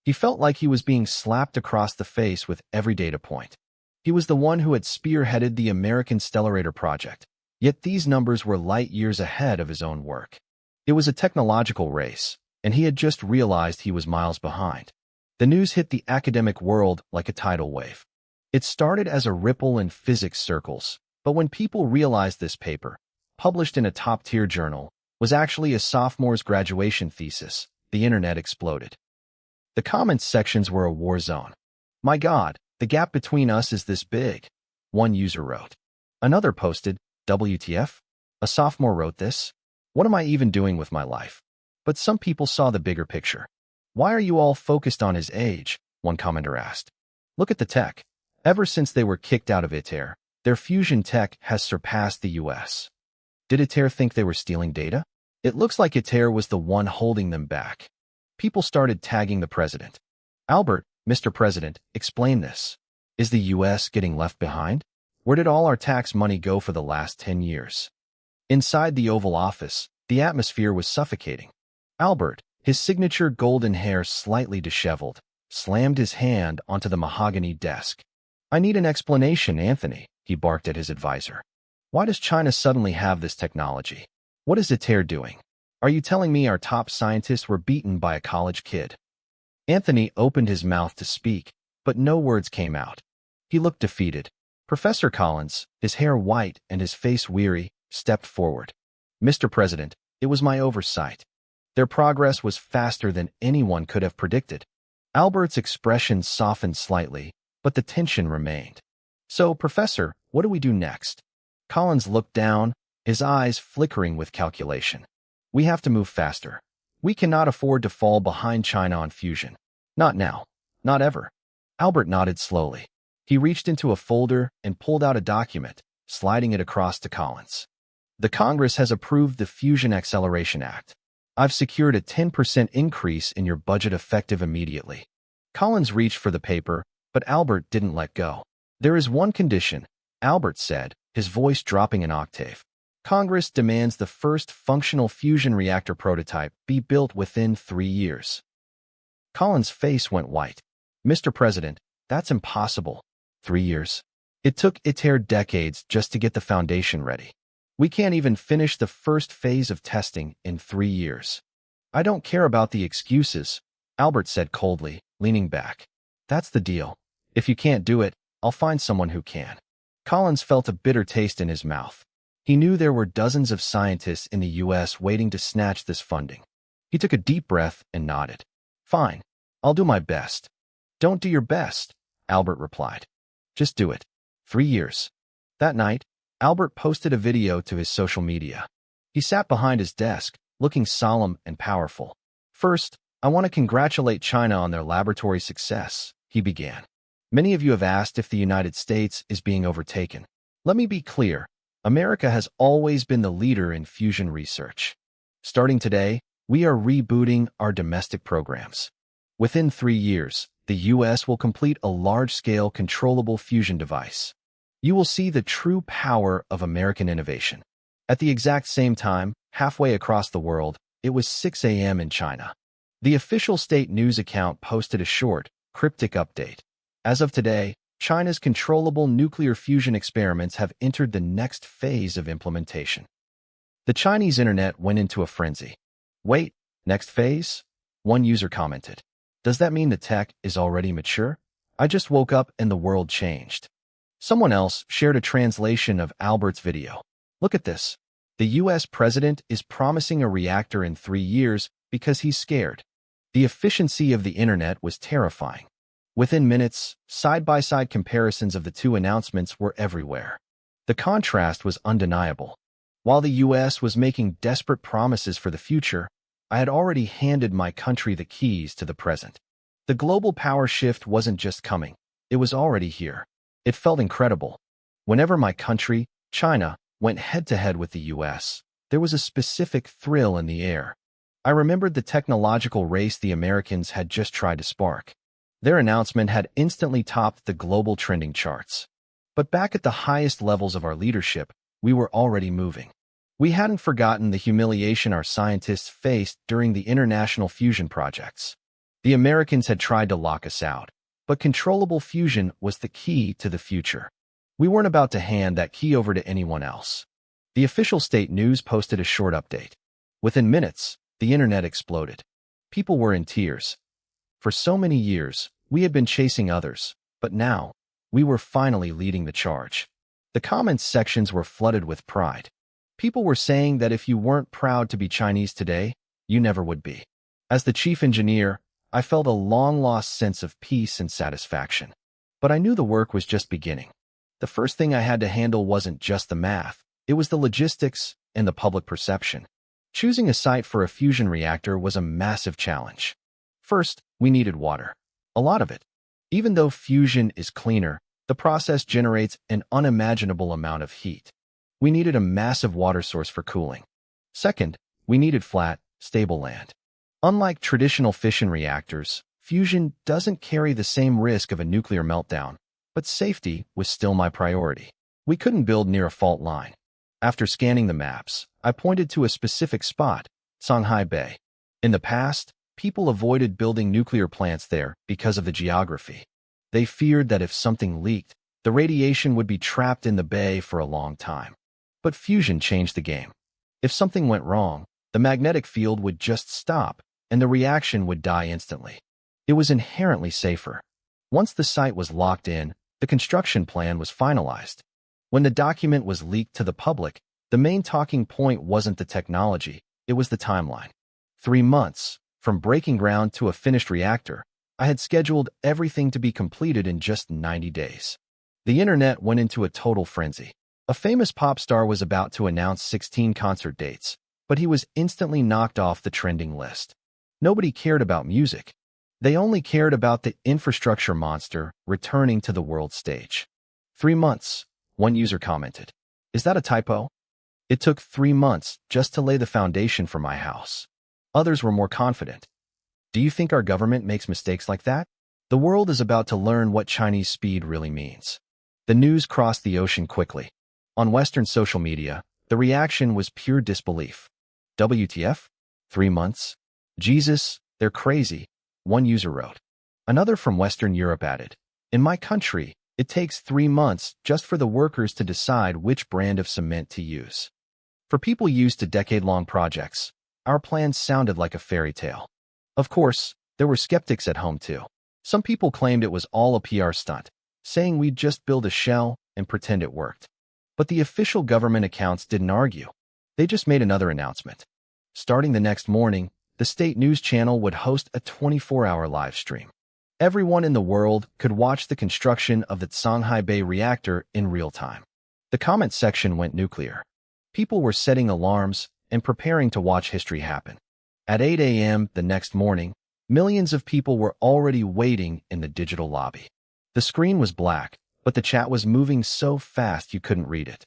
He felt like he was being slapped across the face with every data point. He was the one who had spearheaded the American Stellarator project, yet these numbers were light years ahead of his own work. It was a technological race, and he had just realized he was miles behind. The news hit the academic world like a tidal wave. It started as a ripple in physics circles, but when people realized this paper, published in a top-tier journal, was actually a sophomore's graduation thesis, the internet exploded. The comments sections were a war zone. "My God, the gap between us is this big," one user wrote. Another posted, "WTF? A sophomore wrote this? What am I even doing with my life?" But some people saw the bigger picture. "Why are you all focused on his age?" one commenter asked. "Look at the tech. Ever since they were kicked out of ITER, their fusion tech has surpassed the US. Did ITER think they were stealing data? It looks like ITER was the one holding them back." People started tagging the president. "Albert, Mr. President, explain this. Is the US getting left behind? Where did all our tax money go for the last 10 years? Inside the Oval Office, the atmosphere was suffocating. Albert, his signature golden hair slightly disheveled, slammed his hand onto the mahogany desk. "I need an explanation, Anthony," he barked at his advisor. "Why does China suddenly have this technology? What is ITER doing? Are you telling me our top scientists were beaten by a college kid?" Anthony opened his mouth to speak, but no words came out. He looked defeated. Professor Collins, his hair white and his face weary, stepped forward. "Mr. President, it was my oversight. Their progress was faster than anyone could have predicted." Albert's expression softened slightly, but the tension remained. "So, Professor, what do we do next?" Collins looked down, his eyes flickering with calculation. "We have to move faster. We cannot afford to fall behind China on fusion. Not now. Not ever." Albert nodded slowly. He reached into a folder and pulled out a document, sliding it across to Collins. "The Congress has approved the Fusion Acceleration Act. I've secured a 10% increase in your budget effective immediately." Collins reached for the paper, but Albert didn't let go. "There is one condition," Albert said, his voice dropping an octave. "Congress demands the first functional fusion reactor prototype be built within 3 years." Collins' face went white. "Mr. President, that's impossible. 3 years. It took ITER decades just to get the foundation ready. We can't even finish the first phase of testing in 3 years." "I don't care about the excuses," Albert said coldly, leaning back. "That's the deal. If you can't do it, I'll find someone who can." Collins felt a bitter taste in his mouth. He knew there were dozens of scientists in the US waiting to snatch this funding. He took a deep breath and nodded. "Fine. I'll do my best." "Don't do your best," Albert replied. "Just do it. 3 years." That night, Albert posted a video to his social media. He sat behind his desk, looking solemn and powerful. "First, I want to congratulate China on their laboratory success," he began. "Many of you have asked if the United States is being overtaken. Let me be clear. America has always been the leader in fusion research. Starting today, we are rebooting our domestic programs. Within 3 years, the US will complete a large-scale controllable fusion device. You will see the true power of American innovation." At the exact same time, halfway across the world, it was 6 a.m. in China. The official state news account posted a short, cryptic update. "As of today, China's controllable nuclear fusion experiments have entered the next phase of implementation." The Chinese internet went into a frenzy. "Wait, next phase?" one user commented. "Does that mean the tech is already mature? I just woke up and the world changed." Someone else shared a translation of Albert's video. "Look at this. The US president is promising a reactor in 3 years because he's scared." The efficiency of the internet was terrifying. Within minutes, side-by-side comparisons of the two announcements were everywhere. The contrast was undeniable. While the US was making desperate promises for the future, I had already handed my country the keys to the present. The global power shift wasn't just coming. It was already here. It felt incredible. Whenever my country, China, went head-to-head with the US, there was a specific thrill in the air. I remembered the technological race the Americans had just tried to spark. Their announcement had instantly topped the global trending charts. But back at the highest levels of our leadership, we were already moving. We hadn't forgotten the humiliation our scientists faced during the international fusion projects. The Americans had tried to lock us out, but controllable fusion was the key to the future. We weren't about to hand that key over to anyone else. The official state news posted a short update. Within minutes, the internet exploded. People were in tears. For so many years, we had been chasing others, but now, we were finally leading the charge. The comments sections were flooded with pride. People were saying that if you weren't proud to be Chinese today, you never would be. As the chief engineer, I felt a long-lost sense of peace and satisfaction. But I knew the work was just beginning. The first thing I had to handle wasn't just the math, it was the logistics and the public perception. Choosing a site for a fusion reactor was a massive challenge. First, we needed water. A lot of it. Even though fusion is cleaner, the process generates an unimaginable amount of heat. We needed a massive water source for cooling. Second, we needed flat, stable land. Unlike traditional fission reactors, fusion doesn't carry the same risk of a nuclear meltdown, but safety was still my priority. We couldn't build near a fault line. After scanning the maps, I pointed to a specific spot, Songhai Bay. In the past, people avoided building nuclear plants there because of the geography. They feared that if something leaked, the radiation would be trapped in the bay for a long time. But fusion changed the game. If something went wrong, the magnetic field would just stop, and the reaction would die instantly. It was inherently safer. Once the site was locked in, the construction plan was finalized. When the document was leaked to the public, the main talking point wasn't the technology, it was the timeline. 3 months, from breaking ground to a finished reactor, I had scheduled everything to be completed in just 90 days. The internet went into a total frenzy. A famous pop star was about to announce 16 concert dates, but he was instantly knocked off the trending list. Nobody cared about music. They only cared about the infrastructure monster returning to the world stage. 3 months, one user commented. Is that a typo? It took 3 months just to lay the foundation for my house. Others were more confident. Do you think our government makes mistakes like that? The world is about to learn what Chinese speed really means. The news crossed the ocean quickly. On Western social media, the reaction was pure disbelief. WTF? 3 months? Jesus, they're crazy, one user wrote. Another from Western Europe added, in my country, it takes 3 months just for the workers to decide which brand of cement to use. For people used to decade-long projects, our plans sounded like a fairy tale. Of course, there were skeptics at home too. Some people claimed it was all a PR stunt, saying we'd just build a shell and pretend it worked. But the official government accounts didn't argue. They just made another announcement. Starting the next morning, the state news channel would host a 24-hour live stream. Everyone in the world could watch the construction of the Songhai Bay reactor in real time. The comment section went nuclear. People were setting alarms and preparing to watch history happen. At 8 a.m. the next morning, millions of people were already waiting in the digital lobby. The screen was black, but the chat was moving so fast you couldn't read it.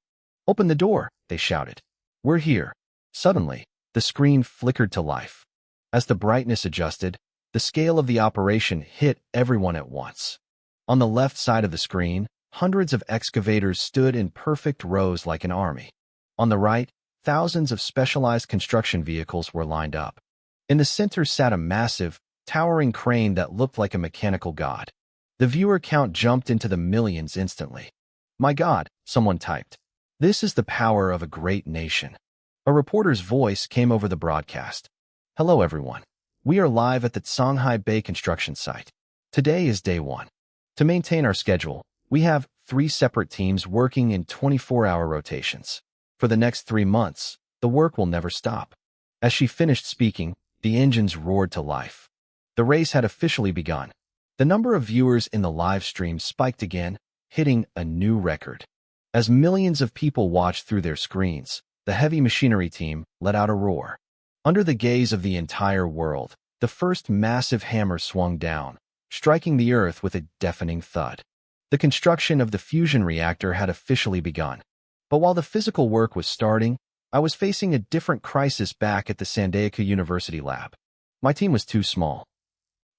Open the door, they shouted. We're here. Suddenly, the screen flickered to life. As the brightness adjusted, the scale of the operation hit everyone at once. On the left side of the screen, hundreds of excavators stood in perfect rows like an army. On the right, thousands of specialized construction vehicles were lined up. In the center sat a massive, towering crane that looked like a mechanical god. The viewer count jumped into the millions instantly. My God, someone typed. This is the power of a great nation. A reporter's voice came over the broadcast. Hello everyone. We are live at the Songhai Bay construction site. Today is day 1. To maintain our schedule, we have 3 separate teams working in 24-hour rotations. For the next 3 months, the work will never stop. As she finished speaking, the engines roared to life. The race had officially begun. The number of viewers in the live stream spiked again, hitting a new record. As millions of people watched through their screens, the heavy machinery team let out a roar. Under the gaze of the entire world, the first massive hammer swung down, striking the earth with a deafening thud. The construction of the fusion reactor had officially begun. But while the physical work was starting, I was facing a different crisis back at the Sandaika University lab. My team was too small.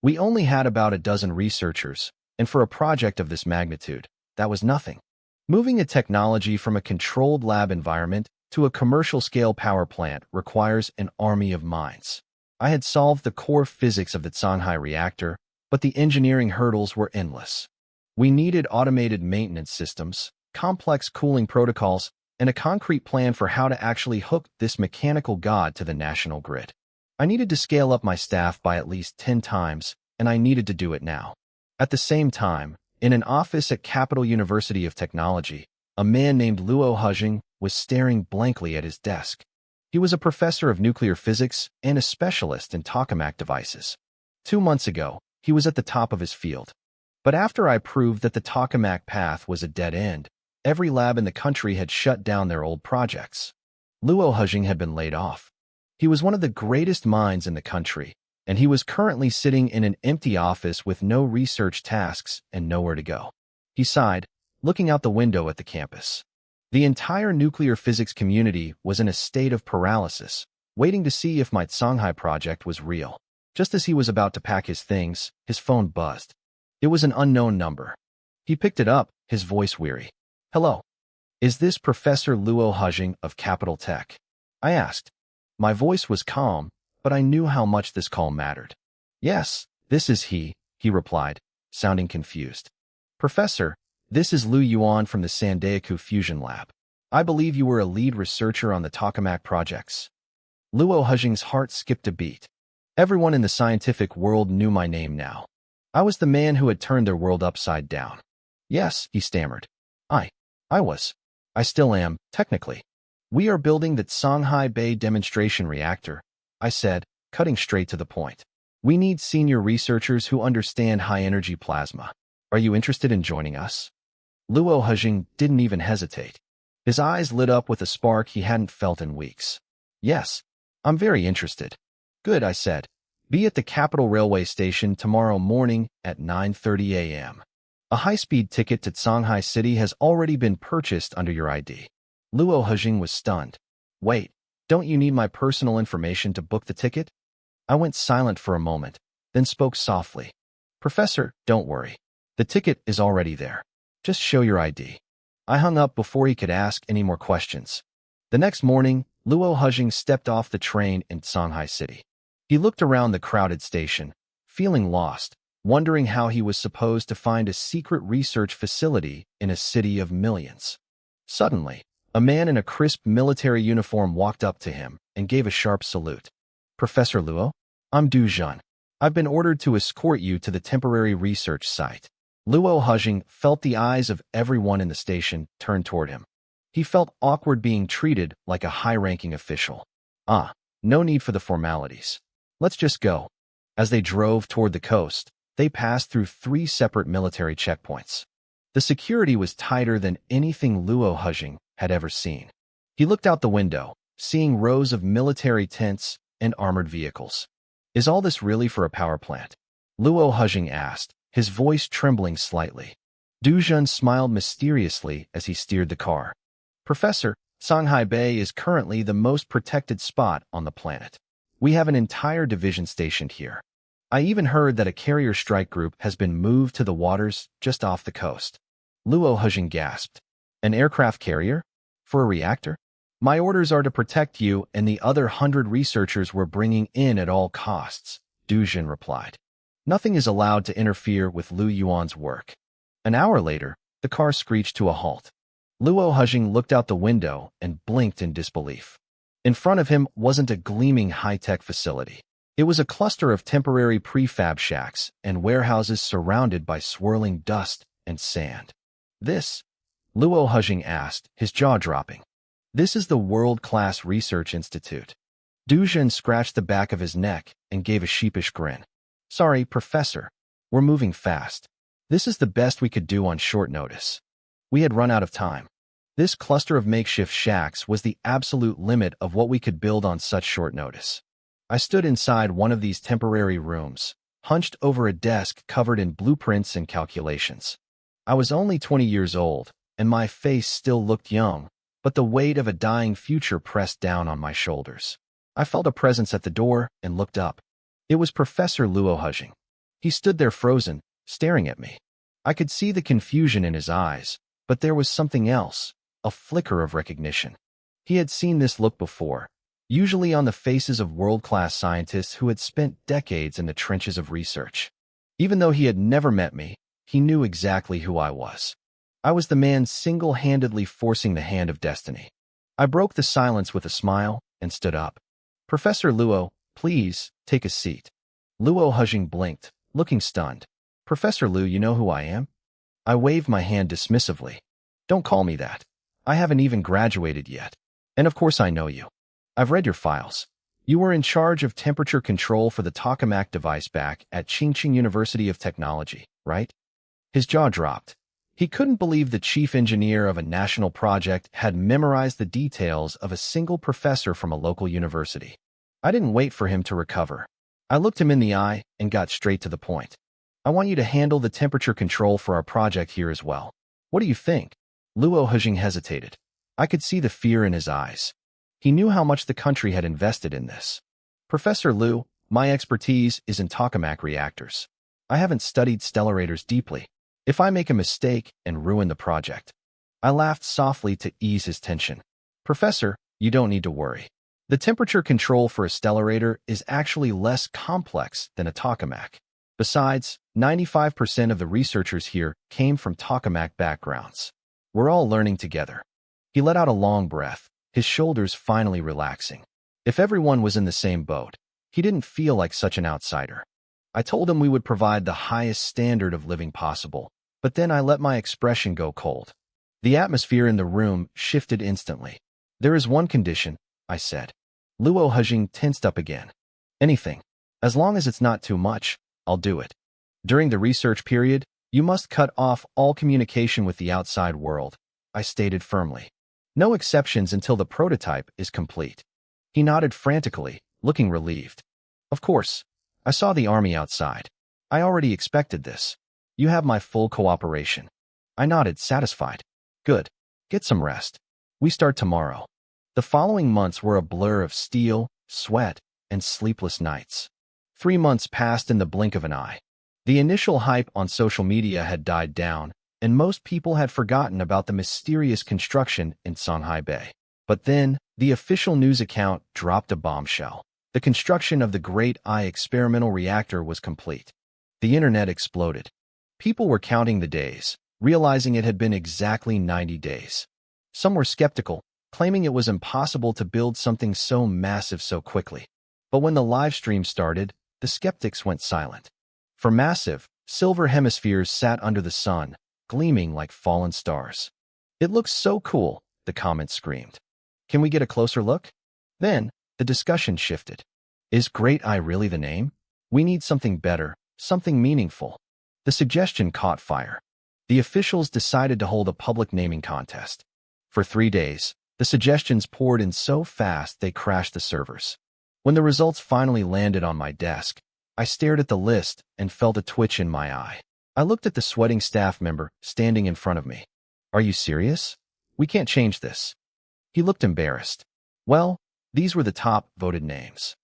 We only had about a dozen researchers, and for a project of this magnitude, that was nothing. Moving a technology from a controlled lab environment to a commercial-scale power plant requires an army of minds. I had solved the core physics of the Shanghai reactor, but the engineering hurdles were endless. We needed automated maintenance systems, complex cooling protocols, and a concrete plan for how to actually hook this mechanical god to the national grid. I needed to scale up my staff by at least 10 times, and I needed to do it now. At the same time, in an office at Capital University of Technology, a man named Luo Hujing was staring blankly at his desk. He was a professor of nuclear physics and a specialist in tokamak devices. 2 months ago, he was at the top of his field. But after I proved that the tokamak path was a dead end, every lab in the country had shut down their old projects. Luo Hujing had been laid off. He was one of the greatest minds in the country, and he was currently sitting in an empty office with no research tasks and nowhere to go. He sighed, looking out the window at the campus. The entire nuclear physics community was in a state of paralysis, waiting to see if my Shanghai project was real. Just as he was about to pack his things, his phone buzzed. It was an unknown number. He picked it up, his voice weary. "Hello. Is this Professor Luo Hujing of Capital Tech?" I asked. My voice was calm, but I knew how much this call mattered. "Yes, this is he," he replied, sounding confused. "Professor, this is Lu Yuan from the Sandaeku Fusion Lab. I believe you were a lead researcher on the tokamak projects." Luo Hujing's heart skipped a beat. Everyone in the scientific world knew my name now. I was the man who had turned their world upside down. "Yes," he stammered. I still am, technically. We are building the Shanghai Bay demonstration reactor," I said, cutting straight to the point. "We need senior researchers who understand high-energy plasma. Are you interested in joining us?" Luo Hujing didn't even hesitate. His eyes lit up with a spark he hadn't felt in weeks. "Yes, I'm very interested." "Good," I said. "Be at the Capital Railway Station tomorrow morning at 9:30 a.m. A high-speed ticket to Shanghai City has already been purchased under your ID." Luo Hujing was stunned. "Wait, don't you need my personal information to book the ticket?" I went silent for a moment, then spoke softly. "Professor, don't worry. The ticket is already there. Just show your ID." I hung up before he could ask any more questions. The next morning, Luo Hujing stepped off the train in Shanghai City. He looked around the crowded station, feeling lost, wondering how he was supposed to find a secret research facility in a city of millions. Suddenly, a man in a crisp military uniform walked up to him and gave a sharp salute. "Professor Luo, I'm Du Jun. I've been ordered to escort you to the temporary research site." Luo Hujing felt the eyes of everyone in the station turn toward him. He felt awkward being treated like a high-ranking official. No need for the formalities. Let's just go." As they drove toward the coast, they passed through 3 separate military checkpoints. The security was tighter than anything Luo Hujing had ever seen. He looked out the window, seeing rows of military tents and armored vehicles. "Is all this really for a power plant?" Luo Hujing asked, his voice trembling slightly. Du Jun smiled mysteriously as he steered the car. "Professor, Shanghai Bay is currently the most protected spot on the planet. We have an entire division stationed here. I even heard that a carrier strike group has been moved to the waters just off the coast." Luo Hujing gasped. "An aircraft carrier? For a reactor? My orders are to protect you and the other 100 researchers we're bringing in at all costs," Du Jun replied. "Nothing is allowed to interfere with Lu Yuan's work." An hour later, the car screeched to a halt. Luo Hujing looked out the window and blinked in disbelief. In front of him wasn't a gleaming high-tech facility. It was a cluster of temporary prefab shacks and warehouses surrounded by swirling dust and sand. "This?" Luo Hujing asked, his jaw dropping. "This is the world-class research institute." Du Jun scratched the back of his neck and gave a sheepish grin. "Sorry, Professor. We're moving fast. This is the best we could do on short notice." We had run out of time. This cluster of makeshift shacks was the absolute limit of what we could build on such short notice. I stood inside one of these temporary rooms, hunched over a desk covered in blueprints and calculations. I was only 20 years old, and my face still looked young, but the weight of a dying future pressed down on my shoulders. I felt a presence at the door and looked up. It was Professor Luo Hujing. He stood there frozen, staring at me. I could see the confusion in his eyes, but there was something else, a flicker of recognition. He had seen this look before, usually on the faces of world-class scientists who had spent decades in the trenches of research. Even though he had never met me, he knew exactly who I was. I was the man single-handedly forcing the hand of destiny. I broke the silence with a smile and stood up. Professor Luo, please, take a seat. Luo Hujing blinked, looking stunned. Professor Lu, you know who I am? I waved my hand dismissively. Don't call me that. I haven't even graduated yet. And of course I know you. I've read your files. You were in charge of temperature control for the tokamak device back at Qingqing University of Technology, right? His jaw dropped. He couldn't believe the chief engineer of a national project had memorized the details of a single professor from a local university. I didn't wait for him to recover. I looked him in the eye and got straight to the point. I want you to handle the temperature control for our project here as well. What do you think? Luo Hujing hesitated. I could see the fear in his eyes. He knew how much the country had invested in this. Professor Lu, my expertise is in tokamak reactors. I haven't studied stellarators deeply. If I make a mistake and ruin the project. I laughed softly to ease his tension. Professor, you don't need to worry. The temperature control for a stellarator is actually less complex than a tokamak. Besides, 95% of the researchers here came from tokamak backgrounds. We're all learning together. He let out a long breath, his shoulders finally relaxing. If everyone was in the same boat, he didn't feel like such an outsider. I told him we would provide the highest standard of living possible, but then I let my expression go cold. The atmosphere in the room shifted instantly. There is one condition, I said. Luo Hujing tensed up again. Anything. As long as it's not too much, I'll do it. During the research period, you must cut off all communication with the outside world, I stated firmly. No exceptions until the prototype is complete. He nodded frantically, looking relieved. Of course. I saw the army outside. I already expected this. You have my full cooperation. I nodded, satisfied. Good. Get some rest. We start tomorrow. The following months were a blur of steel, sweat, and sleepless nights. 3 months passed in the blink of an eye. The initial hype on social media had died down, and most people had forgotten about the mysterious construction in Songhai Bay. But then, the official news account dropped a bombshell. The construction of the Great Eye experimental reactor was complete. The internet exploded. People were counting the days, realizing it had been exactly 90 days. Some were skeptical, claiming it was impossible to build something so massive so quickly. But when the live stream started, the skeptics went silent. For massive, silver hemispheres sat under the sun, gleaming like fallen stars. It looks so cool, the comments screamed. Can we get a closer look? Then, the discussion shifted. Is Great Eye really the name? We need something better, something meaningful. The suggestion caught fire. The officials decided to hold a public naming contest. For 3 days, the suggestions poured in so fast they crashed the servers. When the results finally landed on my desk, I stared at the list and felt a twitch in my eye. I looked at the sweating staff member standing in front of me. Are you serious? We can't change this. He looked embarrassed. Well, these were the top voted names.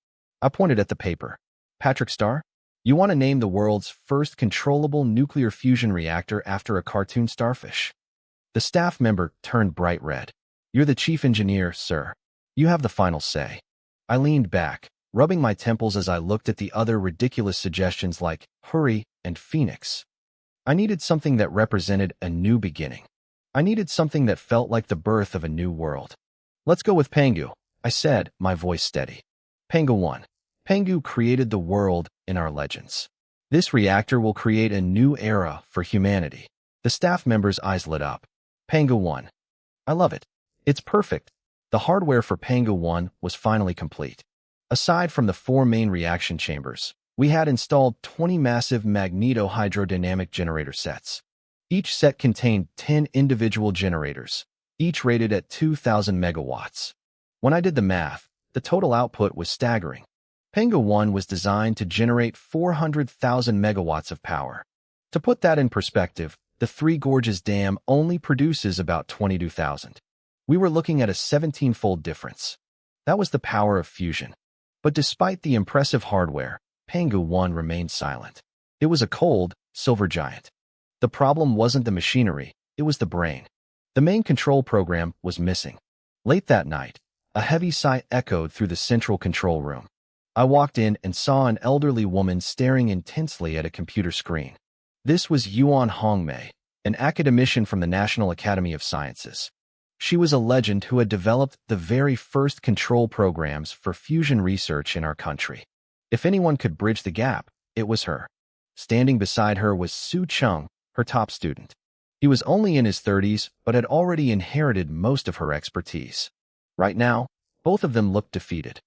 I pointed at the paper. Patrick Starr, you want to name the world's first controllable nuclear fusion reactor after a cartoon starfish? The staff member turned bright red. You're the chief engineer, sir. You have the final say. I leaned back, rubbing my temples as I looked at the other ridiculous suggestions like Hurry and Phoenix. I needed something that represented a new beginning. I needed something that felt like the birth of a new world. Let's go with Pangu, I said, my voice steady. Pangu 1. Pangu created the world in our legends. This reactor will create a new era for humanity. The staff members' eyes lit up. Pangu 1. I love it. It's perfect. The hardware for Pangu 1 was finally complete. Aside from the 4 main reaction chambers, we had installed 20 massive magneto-hydrodynamic generator sets. Each set contained 10 individual generators, each rated at 2,000 megawatts. When I did the math, the total output was staggering. Pangu 1 was designed to generate 400,000 megawatts of power. To put that in perspective, the Three Gorges Dam only produces about 22,000. We were looking at a 17-fold difference. That was the power of fusion. But despite the impressive hardware, Pangu 1 remained silent. It was a cold, silver giant. The problem wasn't the machinery, it was the brain. The main control program was missing. Late that night, a heavy sigh echoed through the central control room. I walked in and saw an elderly woman staring intensely at a computer screen. This was Yuan Hongmei, an academician from the National Academy of Sciences. She was a legend who had developed the very first control programs for fusion research in our country. If anyone could bridge the gap, it was her. Standing beside her was Su Cheng, her top student. He was only in his 30s, but had already inherited most of her expertise. Right now, both of them looked defeated.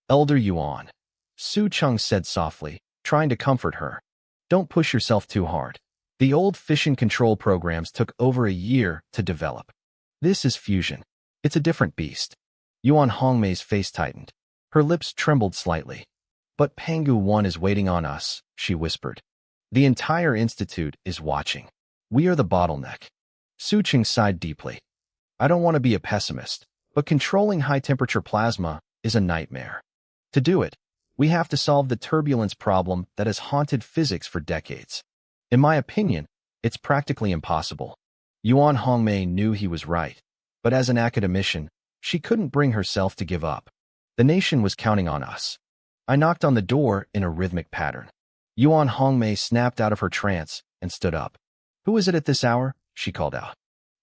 Elder Yuan, Su Cheng said softly, trying to comfort her. Don't push yourself too hard. The old fission control programs took over a year to develop. This is fusion. It's a different beast. Yuan Hongmei's face tightened. Her lips trembled slightly. But Pangu 1 is waiting on us, she whispered. The entire institute is watching. We are the bottleneck. Su Cheng sighed deeply. I don't want to be a pessimist, but controlling high-temperature plasma is a nightmare. To do it, we have to solve the turbulence problem that has haunted physics for decades. In my opinion, it's practically impossible. Yuan Hongmei knew he was right, but as an academician, she couldn't bring herself to give up. The nation was counting on us. I knocked on the door in a rhythmic pattern. Yuan Hongmei snapped out of her trance and stood up. Who is it at this hour? She called out.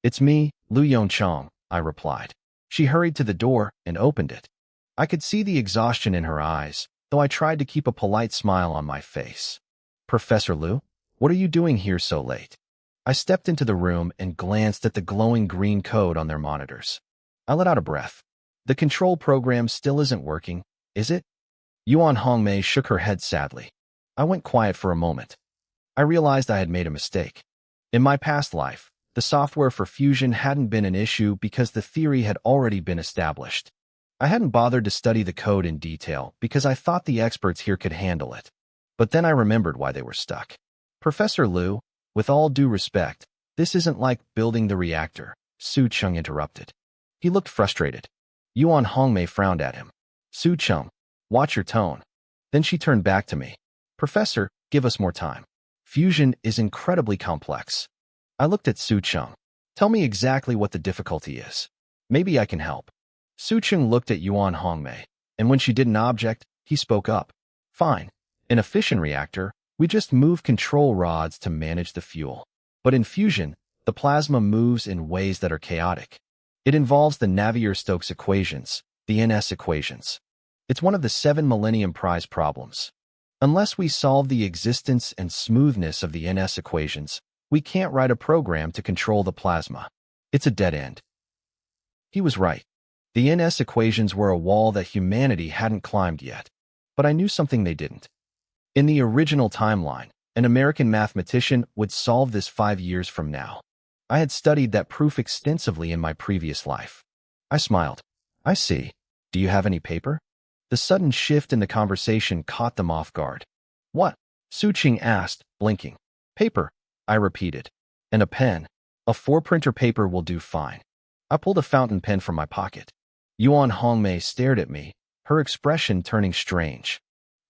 It's me, Lu Yonchong, I replied. She hurried to the door and opened it. I could see the exhaustion in her eyes, though I tried to keep a polite smile on my face. Professor Lu, what are you doing here so late? I stepped into the room and glanced at the glowing green code on their monitors. I let out a breath. The control program still isn't working, is it? Yuan Hongmei shook her head sadly. I went quiet for a moment. I realized I had made a mistake. In my past life, the software for fusion hadn't been an issue because the theory had already been established. I hadn't bothered to study the code in detail because I thought the experts here could handle it. But then I remembered why they were stuck. Professor Lu, with all due respect, this isn't like building the reactor, Su Cheng interrupted. He looked frustrated. Yuan Hongmei frowned at him. Su Cheng, watch your tone. Then she turned back to me. Professor, give us more time. Fusion is incredibly complex. I looked at Su Cheng. Tell me exactly what the difficulty is. Maybe I can help. Su Cheng looked at Yuan Hongmei, and when she didn't object, he spoke up. Fine. In a fission reactor, we just move control rods to manage the fuel. But in fusion, the plasma moves in ways that are chaotic. It involves the Navier-Stokes equations, the NS equations. It's one of the 7 Millennium Prize problems. Unless we solve the existence and smoothness of the NS equations, we can't write a program to control the plasma. It's a dead end. He was right. The NS equations were a wall that humanity hadn't climbed yet. But I knew something they didn't. In the original timeline, an American mathematician would solve this 5 years from now. I had studied that proof extensively in my previous life. I smiled. I see. Do you have any paper? The sudden shift in the conversation caught them off guard. What? Su Cheng asked, blinking. Paper, I repeated. And a pen. A 4-printer paper will do fine. I pulled a fountain pen from my pocket. Yuan Hongmei stared at me, her expression turning strange.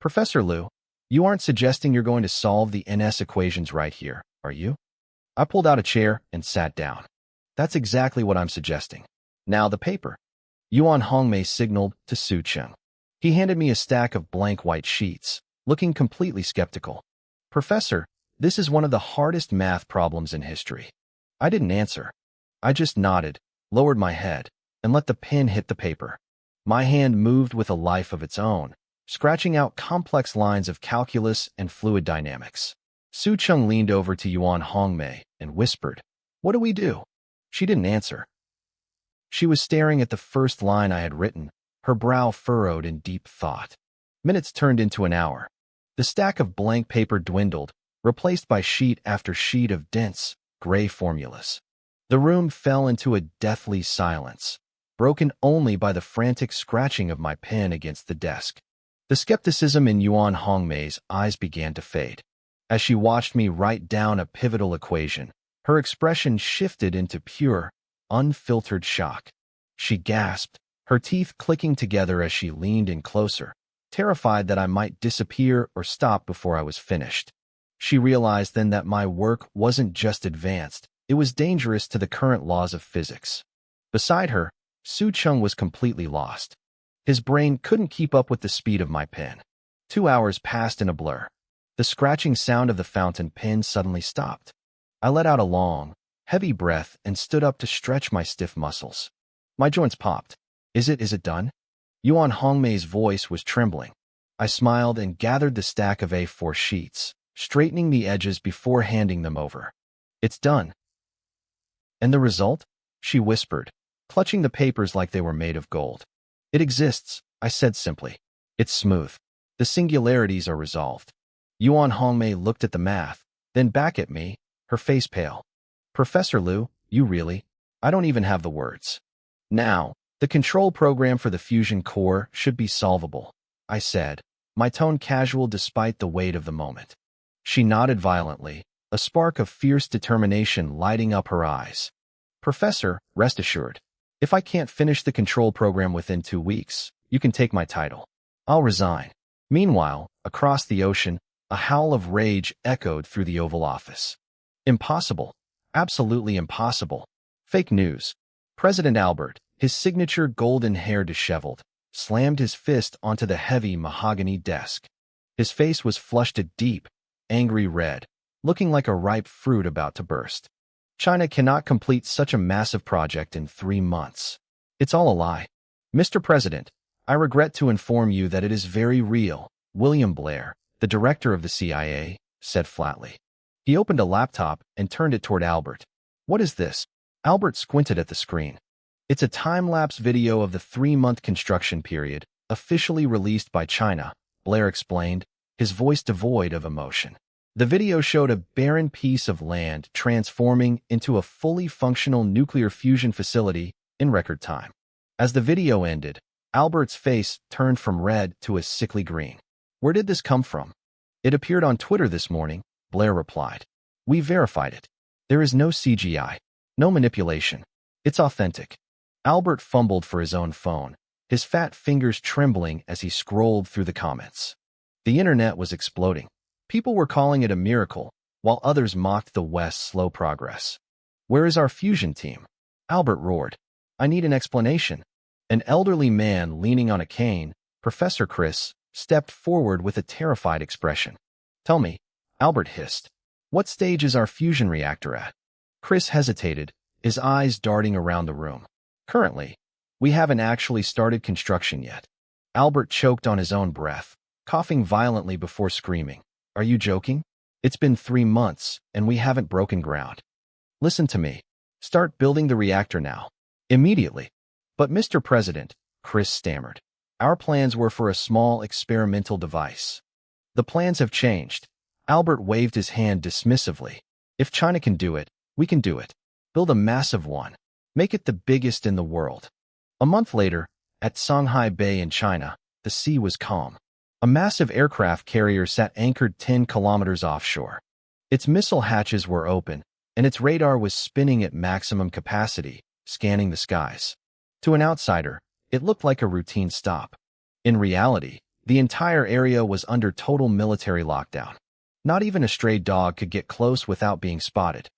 Professor Lu, you aren't suggesting you're going to solve the NS equations right here, are you? I pulled out a chair and sat down. That's exactly what I'm suggesting. Now the paper. Yuan Hongmei signaled to Su Cheng. He handed me a stack of blank white sheets, looking completely skeptical. Professor, this is one of the hardest math problems in history. I didn't answer. I just nodded, lowered my head, and let the pen hit the paper. My hand moved with a life of its own, scratching out complex lines of calculus and fluid dynamics. Su Cheng leaned over to Yuan Hongmei and whispered, What do we do? She didn't answer. She was staring at the first line I had written, her brow furrowed in deep thought. Minutes turned into an hour. The stack of blank paper dwindled, replaced by sheet after sheet of dense, gray formulas. The room fell into a deathly silence, broken only by the frantic scratching of my pen against the desk. The skepticism in Yuan Hongmei's eyes began to fade. As she watched me write down a pivotal equation, her expression shifted into pure, unfiltered shock. She gasped, her teeth clicking together as she leaned in closer, terrified that I might disappear or stop before I was finished. She realized then that my work wasn't just advanced, it was dangerous to the current laws of physics. Beside her, Su Chung was completely lost. His brain couldn't keep up with the speed of my pen. 2 hours passed in a blur. The scratching sound of the fountain pen suddenly stopped. I let out a long, heavy breath and stood up to stretch my stiff muscles. My joints popped. Is it done? Yuan Hongmei's voice was trembling. I smiled and gathered the stack of A4 sheets, straightening the edges before handing them over. It's done. And the result? She whispered, clutching the papers like they were made of gold. It exists, I said simply. It's smooth. The singularities are resolved. Yuan Hongmei looked at the math, then back at me, her face pale. Professor Liu, you really? I don't even have the words. Now, the control program for the fusion core should be solvable, I said, my tone casual despite the weight of the moment. She nodded violently, a spark of fierce determination lighting up her eyes. Professor, rest assured. If I can't finish the control program within 2 weeks, you can take my title. I'll resign. Meanwhile, across the ocean, a howl of rage echoed through the Oval Office. Impossible. Absolutely impossible. Fake news. President Albert, his signature golden hair disheveled, slammed his fist onto the heavy mahogany desk. His face was flushed a deep, angry red, looking like a ripe fruit about to burst. China cannot complete such a massive project in 3 months. It's all a lie. Mr. President, I regret to inform you that it is very real, William Blair, the director of the CIA, said flatly. He opened a laptop and turned it toward Albert. What is this? Albert squinted at the screen. It's a time-lapse video of the 3-month construction period, officially released by China, Blair explained, his voice devoid of emotion. The video showed a barren piece of land transforming into a fully functional nuclear fusion facility in record time. As the video ended, Albert's face turned from red to a sickly green. Where did this come from? It appeared on Twitter this morning, Blair replied. We verified it. There is no CGI, no manipulation. It's authentic. Albert fumbled for his own phone, his fat fingers trembling as he scrolled through the comments. The internet was exploding. People were calling it a miracle, while others mocked the West's slow progress. Where is our fusion team? Albert roared. I need an explanation. An elderly man leaning on a cane, Professor Chris, stepped forward with a terrified expression. Tell me, Albert hissed. What stage is our fusion reactor at? Chris hesitated, his eyes darting around the room. Currently, we haven't actually started construction yet. Albert choked on his own breath, coughing violently before screaming. Are you joking? It's been 3 months, and we haven't broken ground. Listen to me. Start building the reactor now. Immediately. But Mr. President, Chris stammered. Our plans were for a small experimental device. The plans have changed. Albert waved his hand dismissively. If China can do it, we can do it. Build a massive one. Make it the biggest in the world. A month later, at Shanghai Bay in China, the sea was calm. A massive aircraft carrier sat anchored 10 kilometers offshore. Its missile hatches were open, and its radar was spinning at maximum capacity, scanning the skies. To an outsider, it looked like a routine stop. In reality, the entire area was under total military lockdown. Not even a stray dog could get close without being spotted.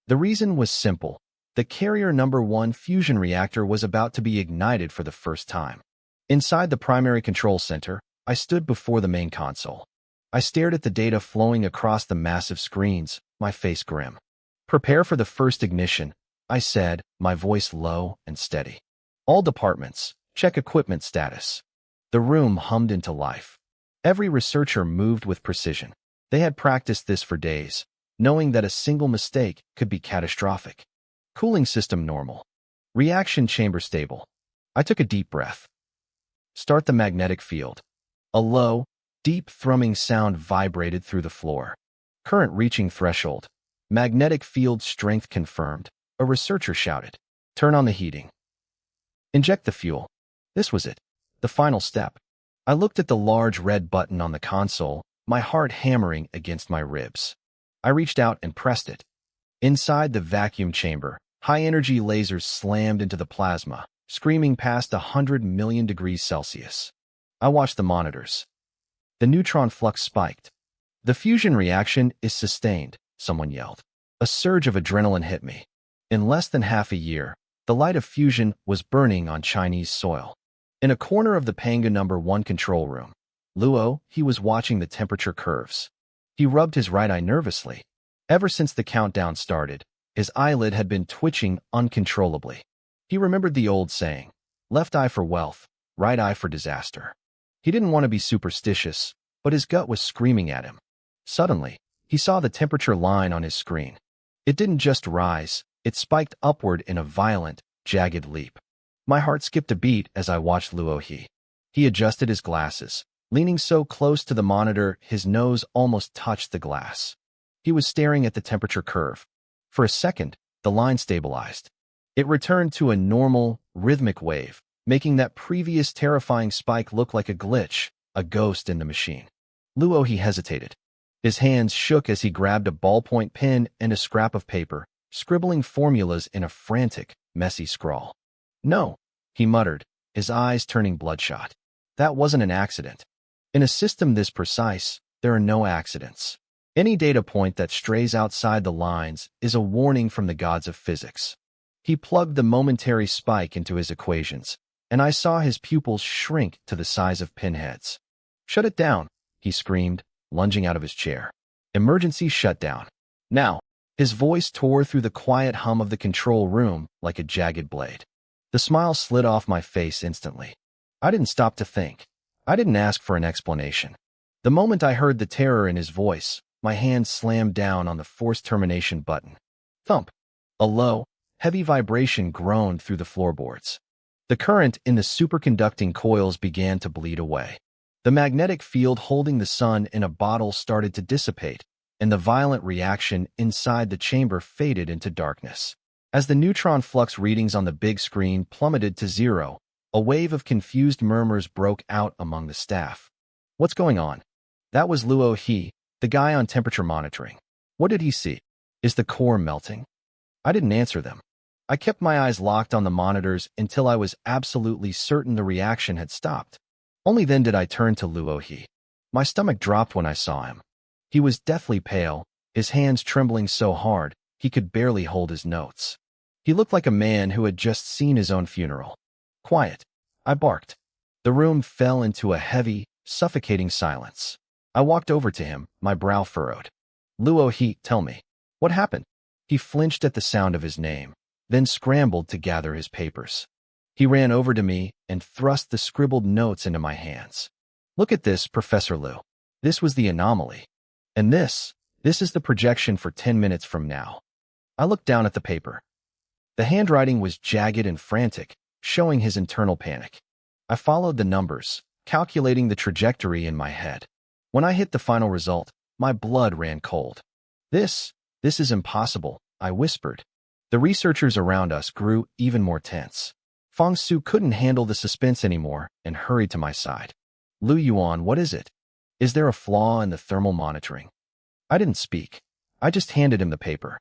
The reason was simple. The Carrier No. 1 fusion reactor was about to be ignited for the first time. Inside the primary control center, I stood before the main console. I stared at the data flowing across the massive screens, my face grim. Prepare for the first ignition, I said, my voice low and steady. All departments, check equipment status. The room hummed into life. Every researcher moved with precision. They had practiced this for days, knowing that a single mistake could be catastrophic. Cooling system normal. Reaction chamber stable. I took a deep breath. Start the magnetic field. A low, deep thrumming sound vibrated through the floor. Current reaching threshold. Magnetic field strength confirmed, a researcher shouted. Turn on the heating. Inject the fuel. This was it. The final step. I looked at the large red button on the console, my heart hammering against my ribs. I reached out and pressed it. Inside the vacuum chamber, high-energy lasers slammed into the plasma, screaming past 100 million degrees Celsius. I watched the monitors. The neutron flux spiked. The fusion reaction is sustained, someone yelled. A surge of adrenaline hit me. In less than half a year, the light of fusion was burning on Chinese soil. In a corner of the Panga #1 control room, Luo, he was watching the temperature curves. He rubbed his right eye nervously. Ever since the countdown started, his eyelid had been twitching uncontrollably. He remembered the old saying, left eye for wealth, right eye for disaster. He didn't want to be superstitious, but his gut was screaming at him. Suddenly, he saw the temperature line on his screen. It didn't just rise, it spiked upward in a violent, jagged leap. My heart skipped a beat as I watched Luo He. He adjusted his glasses, leaning so close to the monitor his nose almost touched the glass. He was staring at the temperature curve. For a second, the line stabilized. It returned to a normal, rhythmic wave, making that previous terrifying spike look like a glitch, a ghost in the machine. Luo He hesitated. His hands shook as he grabbed a ballpoint pen and a scrap of paper, scribbling formulas in a frantic, messy scrawl. No, he muttered, his eyes turning bloodshot. That wasn't an accident. In a system this precise, there are no accidents. Any data point that strays outside the lines is a warning from the gods of physics. He plugged the momentary spike into his equations, and I saw his pupils shrink to the size of pinheads. Shut it down, he screamed, lunging out of his chair. Emergency shutdown. Now, his voice tore through the quiet hum of the control room like a jagged blade. The smile slid off my face instantly. I didn't stop to think. I didn't ask for an explanation. The moment I heard the terror in his voice, my hand slammed down on the forced termination button. Thump. A low, heavy vibration groaned through the floorboards. The current in the superconducting coils began to bleed away. The magnetic field holding the sun in a bottle started to dissipate, and the violent reaction inside the chamber faded into darkness. As the neutron flux readings on the big screen plummeted to zero, a wave of confused murmurs broke out among the staff. What's going on? That was Luo He, the guy on temperature monitoring. What did he see? Is the core melting? I didn't answer them. I kept my eyes locked on the monitors until I was absolutely certain the reaction had stopped. Only then did I turn to Luo He. My stomach dropped when I saw him. He was deathly pale, his hands trembling so hard he could barely hold his notes. He looked like a man who had just seen his own funeral. Quiet, I barked. The room fell into a heavy, suffocating silence. I walked over to him, my brow furrowed. Luo He, tell me, what happened? He flinched at the sound of his name, then scrambled to gather his papers. He ran over to me and thrust the scribbled notes into my hands. Look at this, Professor Liu. This was the anomaly. And this is the projection for 10 minutes from now. I looked down at the paper. The handwriting was jagged and frantic, showing his internal panic. I followed the numbers, calculating the trajectory in my head. When I hit the final result, my blood ran cold. This is impossible, I whispered. The researchers around us grew even more tense. Fang Su couldn't handle the suspense anymore and hurried to my side. Lu Yuan, what is it? Is there a flaw in the thermal monitoring? I didn't speak. I just handed him the paper.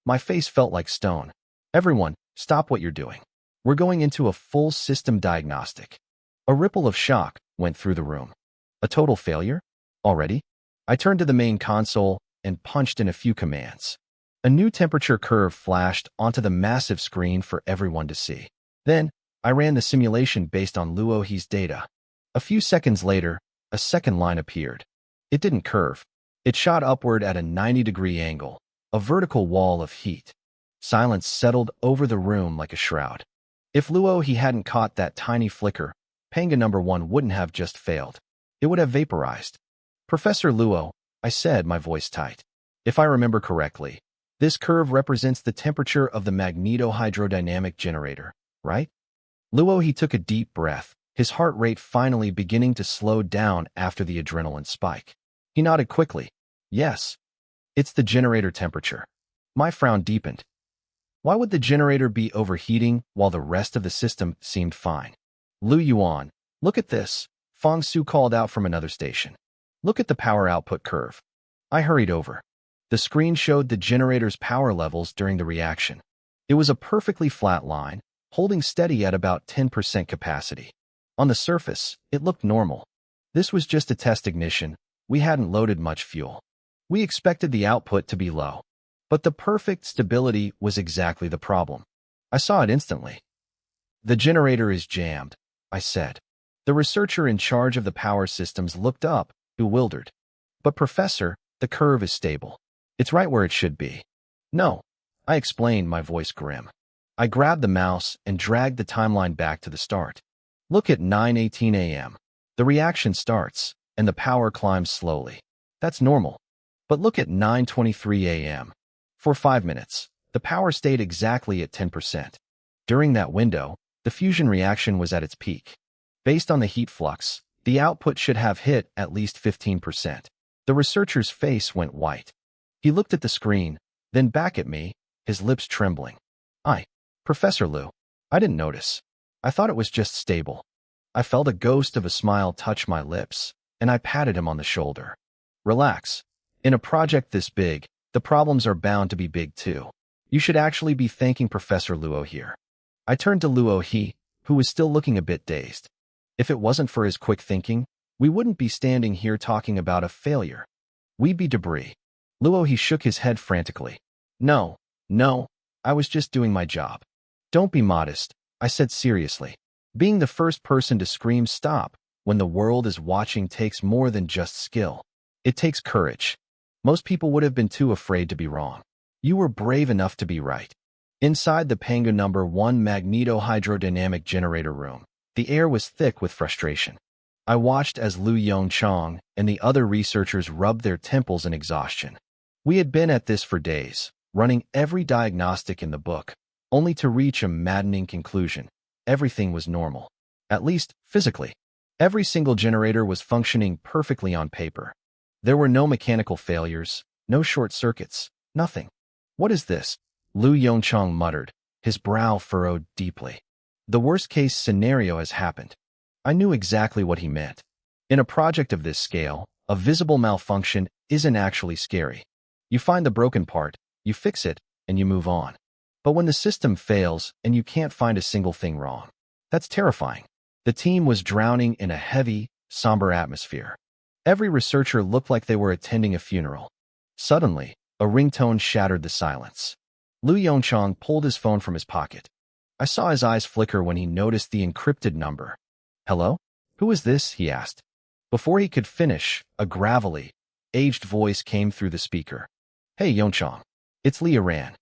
My face felt like stone. Everyone, stop what you're doing. We're going into a full system diagnostic. A ripple of shock went through the room. A total failure? Already? I turned to the main console and punched in a few commands. A new temperature curve flashed onto the massive screen for everyone to see. Then, I ran the simulation based on Luo He's data. A few seconds later, a second line appeared. It didn't curve. It shot upward at a 90-degree angle, a vertical wall of heat. Silence settled over the room like a shroud. If Luo He hadn't caught that tiny flicker, Panga #1 wouldn't have just failed. It would have vaporized. Professor Luo, I said, my voice tight. If I remember correctly, this curve represents the temperature of the magneto-hydrodynamic generator, right? Luo He took a deep breath, his heart rate finally beginning to slow down after the adrenaline spike. He nodded quickly. Yes. It's the generator temperature. My frown deepened. Why would the generator be overheating while the rest of the system seemed fine? Lu Yuan, look at this, Fang Su called out from another station. Look at the power output curve. I hurried over. The screen showed the generator's power levels during the reaction. It was a perfectly flat line, holding steady at about 10% capacity. On the surface, it looked normal. This was just a test ignition. We hadn't loaded much fuel. We expected the output to be low, but the perfect stability was exactly the problem. I saw it instantly. The generator is jammed, I said. The researcher in charge of the power systems looked up, bewildered. But Professor, the curve is stable. It's right where it should be. No, I explained, my voice grim. I grabbed the mouse and dragged the timeline back to the start. Look at 9:18 a.m. The reaction starts, and the power climbs slowly. That's normal. But look at 9:23 a.m. For 5 minutes, the power stayed exactly at 10%. During that window, the fusion reaction was at its peak. Based on the heat flux, the output should have hit at least 15%. The researcher's face went white. He looked at the screen, then back at me, his lips trembling. Professor Liu, I didn't notice. I thought it was just stable. I felt a ghost of a smile touch my lips, and I patted him on the shoulder. Relax. In a project this big, the problems are bound to be big too. You should actually be thanking Professor Luo here. I turned to Luo He, who was still looking a bit dazed. If it wasn't for his quick thinking, we wouldn't be standing here talking about a failure. We'd be debris. Luo He shook his head frantically. No, I was just doing my job. Don't be modest, I said seriously. Being the first person to scream stop when the world is watching takes more than just skill. It takes courage. Most people would have been too afraid to be wrong. You were brave enough to be right. Inside the Pangu No. 1 magneto-hydrodynamic generator room, the air was thick with frustration. I watched as Lu Yongchang and the other researchers rubbed their temples in exhaustion. We had been at this for days, running every diagnostic in the book, only to reach a maddening conclusion. Everything was normal. At least, physically. Every single generator was functioning perfectly on paper. There were no mechanical failures, no short circuits, nothing. What is this? Lu Yongchang muttered, his brow furrowed deeply. The worst-case scenario has happened. I knew exactly what he meant. In a project of this scale, a visible malfunction isn't actually scary. You find the broken part, you fix it, and you move on. But when the system fails and you can't find a single thing wrong, that's terrifying. The team was drowning in a heavy, somber atmosphere. Every researcher looked like they were attending a funeral. Suddenly, a ringtone shattered the silence. Lu Yongchang pulled his phone from his pocket. I saw his eyes flicker when he noticed the encrypted number. Hello? Who is this? He asked. Before he could finish, a gravelly, aged voice came through the speaker. Hey, Yongchang. It's Li Yiran.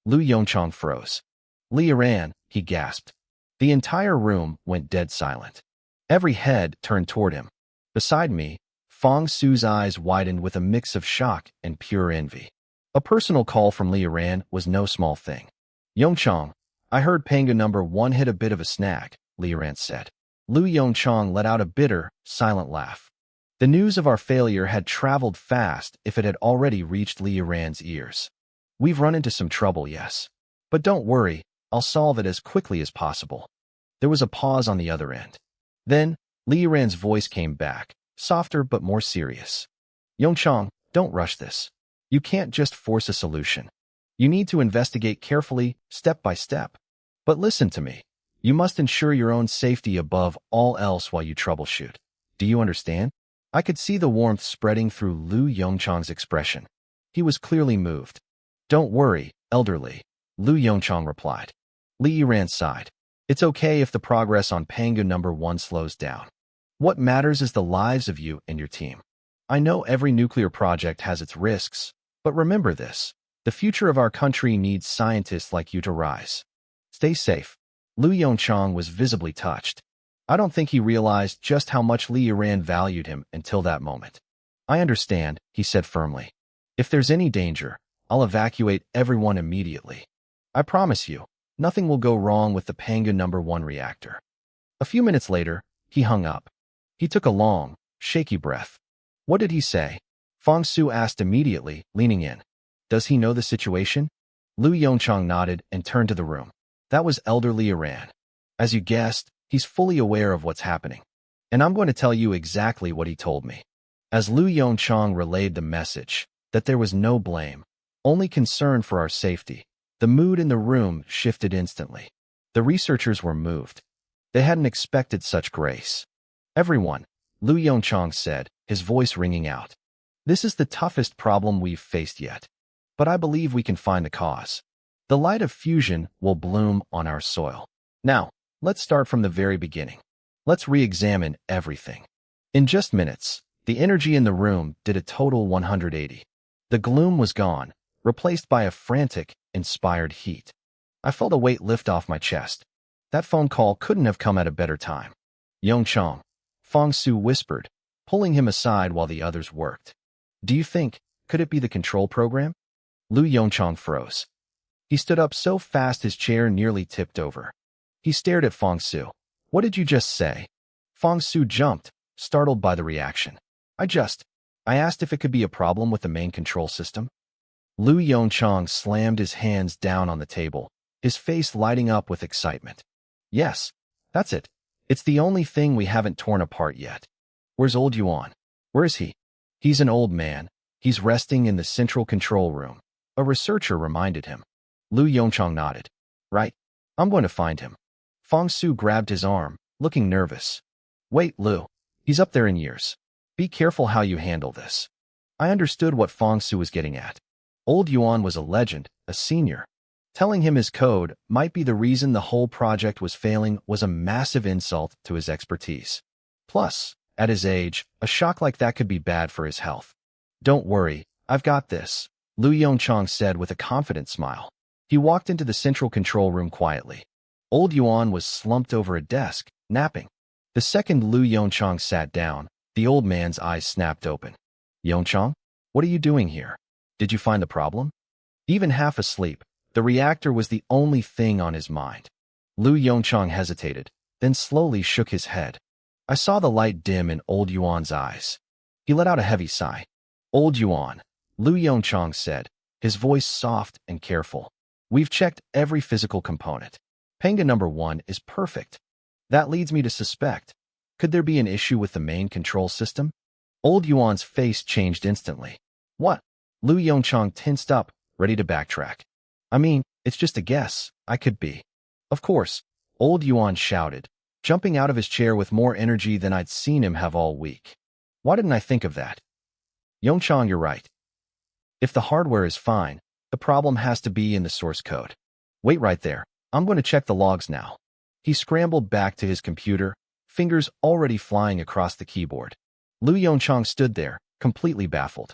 Lu Yongchang froze. Li Yiran, he gasped. The entire room went dead silent. Every head turned toward him. Beside me, Fong Su's eyes widened with a mix of shock and pure envy. A personal call from Li Yiran was no small thing. Yongchang, I heard Pangu No. 1 hit a bit of a snag, Li Yiran said. Lu Yongchang let out a bitter, silent laugh. The news of our failure had traveled fast if it had already reached Li Yiran's ears. We've run into some trouble, yes. But don't worry, I'll solve it as quickly as possible. There was a pause on the other end. Then, Li Yiran's voice came back, softer but more serious. Yongchang, don't rush this. You can't just force a solution. You need to investigate carefully, step by step. But listen to me. You must ensure your own safety above all else while you troubleshoot. Do you understand? I could see the warmth spreading through Lu Yongchang's expression. He was clearly moved. Don't worry, elderly, Lu Yongchang replied. Li Yiran sighed. It's okay if the progress on Pangu No. 1 slows down. What matters is the lives of you and your team. I know every nuclear project has its risks, but remember this. The future of our country needs scientists like you to rise. Stay safe. Lu Yongchang was visibly touched. I don't think he realized just how much Li Yiran valued him until that moment. I understand, he said firmly. If there's any danger, I'll evacuate everyone immediately. I promise you, nothing will go wrong with the Pangu No. 1 reactor. A few minutes later, he hung up. He took a long, shaky breath. What did he say? Fong Su asked immediately, leaning in. Does he know the situation? Lu Yongchang nodded and turned to the room. That was Elder Li Yiran. As you guessed, he's fully aware of what's happening. And I'm going to tell you exactly what he told me. As Lu Yongchang relayed the message, that there was no blame, only concern for our safety, the mood in the room shifted instantly. The researchers were moved. They hadn't expected such grace. Everyone, Lu Yongchang said, his voice ringing out. This is the toughest problem we've faced yet, but I believe we can find the cause. The light of fusion will bloom on our soil. Now, let's start from the very beginning. Let's re-examine everything. In just minutes, the energy in the room did a total 180. The gloom was gone, replaced by a frantic, inspired heat. I felt a weight lift off my chest. That phone call couldn't have come at a better time. Yongchang, Fong Su whispered, pulling him aside while the others worked. Do you think, could it be the control program? Lu Yongchang froze. He stood up so fast his chair nearly tipped over. He stared at Fong Su. What did you just say? Fong Su jumped, startled by the reaction. I asked if it could be a problem with the main control system. Lu Yongchang slammed his hands down on the table, his face lighting up with excitement. Yes, that's it. It's the only thing we haven't torn apart yet. Where's old Yuan? Where is he? He's an old man. He's resting in the central control room. A researcher reminded him. Lu Yongchang nodded. Right. I'm going to find him. Fong Su grabbed his arm, looking nervous. Wait, Lu. He's up there in years. Be careful how you handle this. I understood what Fong Su was getting at. Old Yuan was a legend, a senior. Telling him his code might be the reason the whole project was failing was a massive insult to his expertise. Plus, at his age, a shock like that could be bad for his health. Don't worry, I've got this, Lu Yongchang said with a confident smile. He walked into the central control room quietly. Old Yuan was slumped over a desk, napping. The second Lu Yongchang sat down, the old man's eyes snapped open. Yongchang, what are you doing here? Did you find the problem? Even half asleep, the reactor was the only thing on his mind. Lu Yongchang hesitated, then slowly shook his head. I saw the light dim in old Yuan's eyes. He let out a heavy sigh. Old Yuan, Lu Yongchang said, his voice soft and careful. We've checked every physical component. Panga number 1 is perfect. That leads me to suspect. Could there be an issue with the main control system? Old Yuan's face changed instantly. What? Lu Yongchang tensed up, ready to backtrack. I mean, it's just a guess. I could be. Of course, old Yuan shouted, jumping out of his chair with more energy than I'd seen him have all week. Why didn't I think of that? Yongchang, you're right. If the hardware is fine, the problem has to be in the source code. Wait right there. I'm going to check the logs now. He scrambled back to his computer, fingers already flying across the keyboard. Lu Yongchang stood there, completely baffled.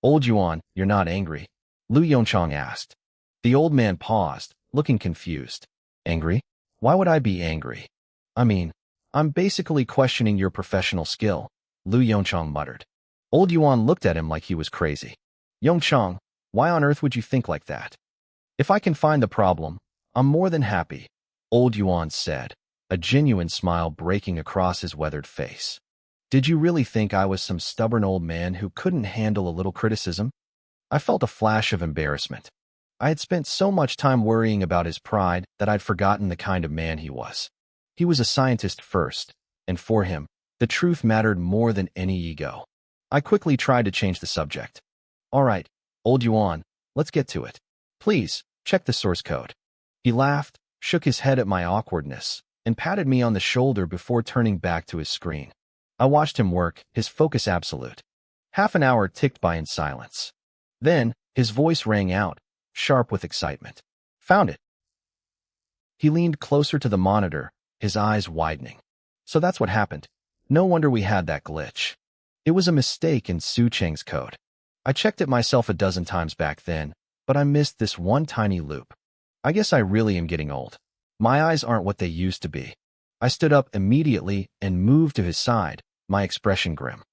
Old Yuan, you're not angry? Lu Yongchang asked. The old man paused, looking confused. Angry? Why would I be angry? I mean, I'm basically questioning your professional skill, Lu Yongchang muttered. Old Yuan looked at him like he was crazy. Yongchang, why on earth would you think like that? If I can find the problem, I'm more than happy, Old Yuan said, a genuine smile breaking across his weathered face. Did you really think I was some stubborn old man who couldn't handle a little criticism? I felt a flash of embarrassment. I had spent so much time worrying about his pride that I'd forgotten the kind of man he was. He was a scientist first, and for him, the truth mattered more than any ego. I quickly tried to change the subject. All right, Old Yuan, let's get to it. Please, check the source code. He laughed, shook his head at my awkwardness, and patted me on the shoulder before turning back to his screen. I watched him work, his focus absolute. Half an hour ticked by in silence. Then, his voice rang out, sharp with excitement. Found it. He leaned closer to the monitor, his eyes widening. So that's what happened. No wonder we had that glitch. It was a mistake in Su Cheng's code. I checked it myself a dozen times back then, but I missed this one tiny loop. I guess I really am getting old. My eyes aren't what they used to be. I stood up immediately and moved to his side, my expression grim.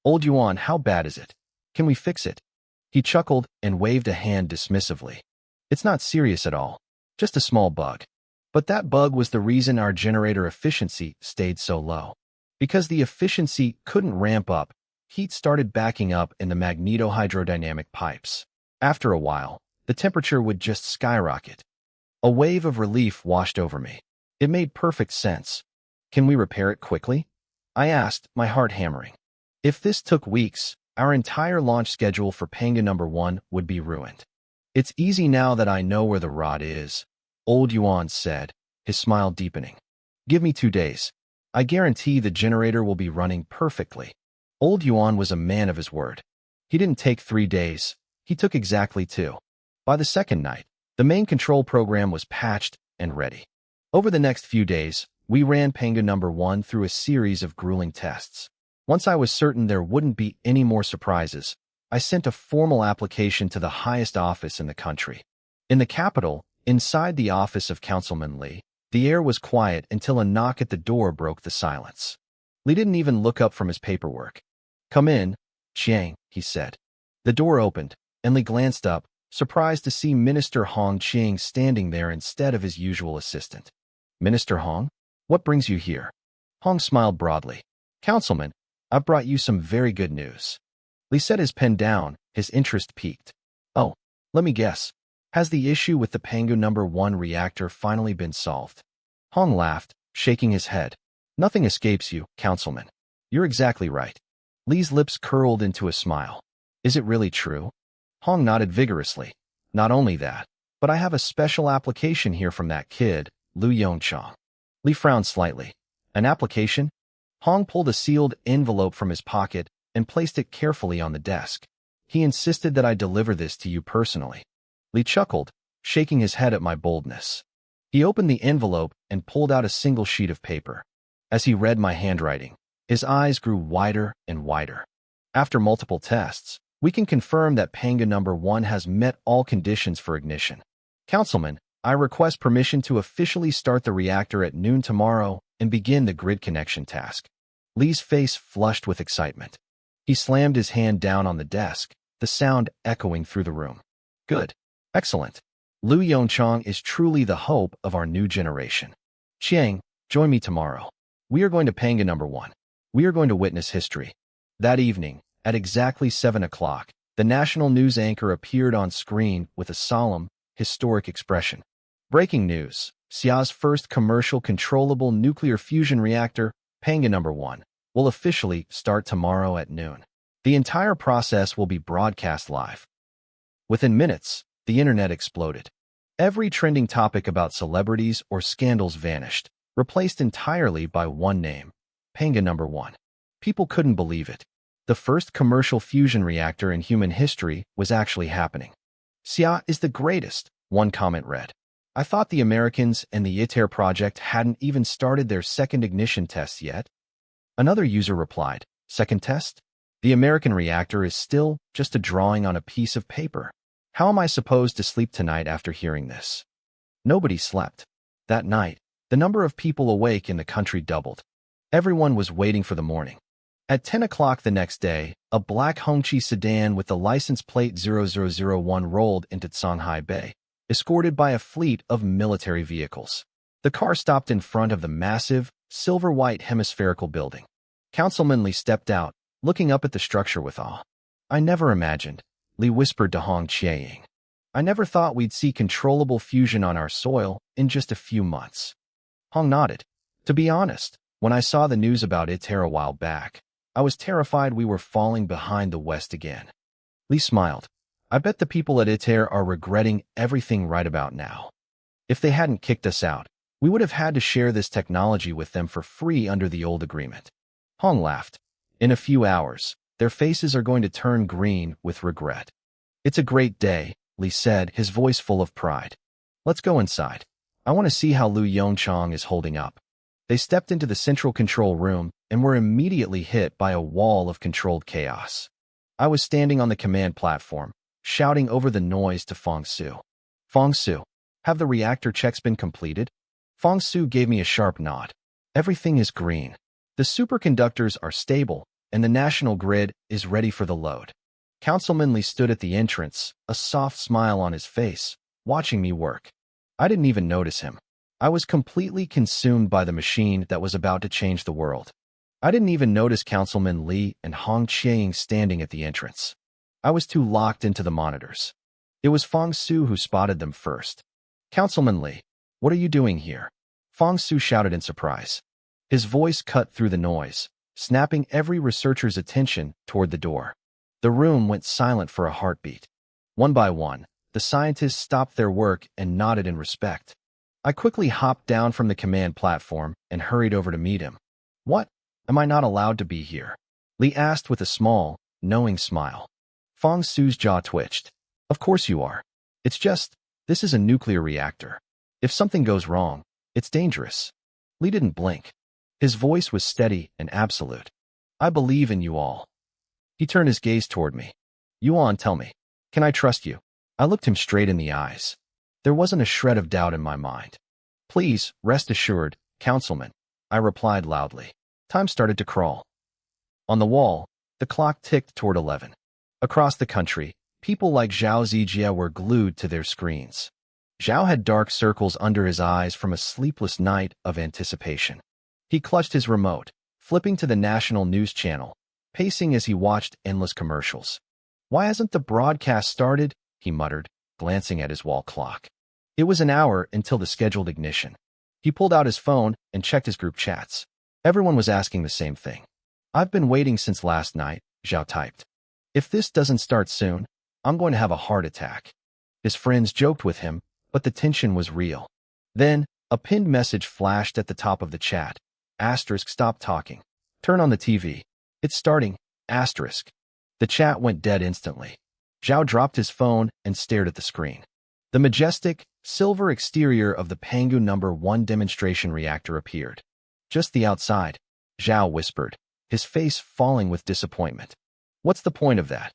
Old Yuan, how bad is it? Can we fix it? He chuckled and waved a hand dismissively. It's not serious at all. Just a small bug. But that bug was the reason our generator efficiency stayed so low. Because the efficiency couldn't ramp up, heat started backing up in the magnetohydrodynamic pipes. After a while, the temperature would just skyrocket. A wave of relief washed over me. It made perfect sense. Can we repair it quickly? I asked, my heart hammering. If this took weeks, our entire launch schedule for Panga number 1 would be ruined. It's easy now that I know where the rod is, Old Yuan said, his smile deepening. Give me 2 days. I guarantee the generator will be running perfectly. Old Yuan was a man of his word. He didn't take 3 days. He took exactly 2. By the second night, the main control program was patched and ready. Over the next few days, we ran Panga number 1 through a series of grueling tests. Once I was certain there wouldn't be any more surprises, I sent a formal application to the highest office in the country. In the capital, inside the office of Councilman Lee, the air was quiet until a knock at the door broke the silence. Lee didn't even look up from his paperwork. "Come in, Chiang," he said. The door opened, and Lee glanced up, surprised to see Minister Hong Chiang standing there instead of his usual assistant. "Minister Hong? What brings you here?" Hong smiled broadly. "Councilman, I've brought you some very good news." Lee set his pen down, his interest piqued. "Oh, let me guess. Has the issue with the Pangu number 1 reactor finally been solved?" Hong laughed, shaking his head. "Nothing escapes you, Councilman. You're exactly right." Lee's lips curled into a smile. "Is it really true?" Hong nodded vigorously. "Not only that, but I have a special application here from that kid, Lu Yongchong." Lee frowned slightly. "An application?" Hong pulled a sealed envelope from his pocket and placed it carefully on the desk. "He insisted that I deliver this to you personally." Lee chuckled, shaking his head at my boldness. He opened the envelope and pulled out a single sheet of paper. As he read my handwriting, his eyes grew wider and wider. "After multiple tests, we can confirm that Panga number 1 has met all conditions for ignition. Councilman, I request permission to officially start the reactor at noon tomorrow and begin the grid connection task." Lee's face flushed with excitement. He slammed his hand down on the desk, the sound echoing through the room. "Good. Excellent. Lu Yongchong is truly the hope of our new generation. Chiang, join me tomorrow. We are going to Panga number 1. We are going to witness history." That evening, at exactly 7 o'clock, the national news anchor appeared on screen with a solemn, historic expression. "Breaking news. Xia's first commercial controllable nuclear fusion reactor, Panga number 1, will officially start tomorrow at noon. The entire process will be broadcast live." Within minutes, the internet exploded. Every trending topic about celebrities or scandals vanished, replaced entirely by one name, Panga number 1. People couldn't believe it. The first commercial fusion reactor in human history was actually happening. "Xia is the greatest," one comment read. "I thought the Americans and the ITER project hadn't even started their second ignition tests yet." Another user replied, "Second test? The American reactor is still just a drawing on a piece of paper. How am I supposed to sleep tonight after hearing this?" Nobody slept. That night, the number of people awake in the country doubled. Everyone was waiting for the morning. At 10 o'clock the next day, a black Hongqi sedan with the license plate 0001 rolled into Shanghai Bay, escorted by a fleet of military vehicles. The car stopped in front of the massive, silver-white hemispherical building. Councilman Lee stepped out, looking up at the structure with awe. "I never imagined," Lee whispered to Hong Chiang. "I never thought we'd see controllable fusion on our soil in just a few months." Hong nodded. "To be honest, when I saw the news about ITER a while back, I was terrified we were falling behind the West again." Lee smiled. "I bet the people at ITER are regretting everything right about now. If they hadn't kicked us out, we would have had to share this technology with them for free under the old agreement." Hong laughed. "In a few hours, their faces are going to turn green with regret." "It's a great day," Lee said, his voice full of pride. "Let's go inside. I want to see how Lu Yongchong is holding up." They stepped into the central control room and were immediately hit by a wall of controlled chaos. I was standing on the command platform, shouting over the noise to Fong Su. "Fong Su, have the reactor checks been completed?" Fong Su gave me a sharp nod. "Everything is green. The superconductors are stable, and the national grid is ready for the load." Councilman Lee stood at the entrance, a soft smile on his face, watching me work. I didn't even notice him. I was completely consumed by the machine that was about to change the world. I didn't even notice Councilman Lee and Hong Chiang standing at the entrance. I was too locked into the monitors. It was Fong Su who spotted them first. "Councilman Lee, what are you doing here?" Fong Su shouted in surprise. His voice cut through the noise, snapping every researcher's attention toward the door. The room went silent for a heartbeat. One by one, the scientists stopped their work and nodded in respect. I quickly hopped down from the command platform and hurried over to meet him. "What? Am I not allowed to be here?" Lee asked with a small, knowing smile. Fong Su's jaw twitched. Of course you are. It's just, this is a nuclear reactor. If something goes wrong, it's dangerous. Li didn't blink. His voice was steady and absolute. I believe in you all. He turned his gaze toward me. Yuan, tell me, can I trust you? I looked him straight in the eyes. There wasn't a shred of doubt in my mind. Please, rest assured, Councilman, I replied loudly. Time started to crawl. On the wall, the clock ticked toward 11. Across the country, people like Zhao Zijia were glued to their screens. Zhao had dark circles under his eyes from a sleepless night of anticipation. He clutched his remote, flipping to the national news channel, pacing as he watched endless commercials. Why hasn't the broadcast started? He muttered, glancing at his wall clock. It was an hour until the scheduled ignition. He pulled out his phone and checked his group chats. Everyone was asking the same thing. I've been waiting since last night, Zhao typed. If this doesn't start soon, I'm going to have a heart attack. His friends joked with him, but the tension was real. Then, a pinned message flashed at the top of the chat. Asterisk, stop talking. Turn on the TV. It's starting. Asterisk. The chat went dead instantly. Zhao dropped his phone and stared at the screen. The majestic, silver exterior of the Pangu No. 1 demonstration reactor appeared. Just the outside, Zhao whispered, his face falling with disappointment. What's the point of that?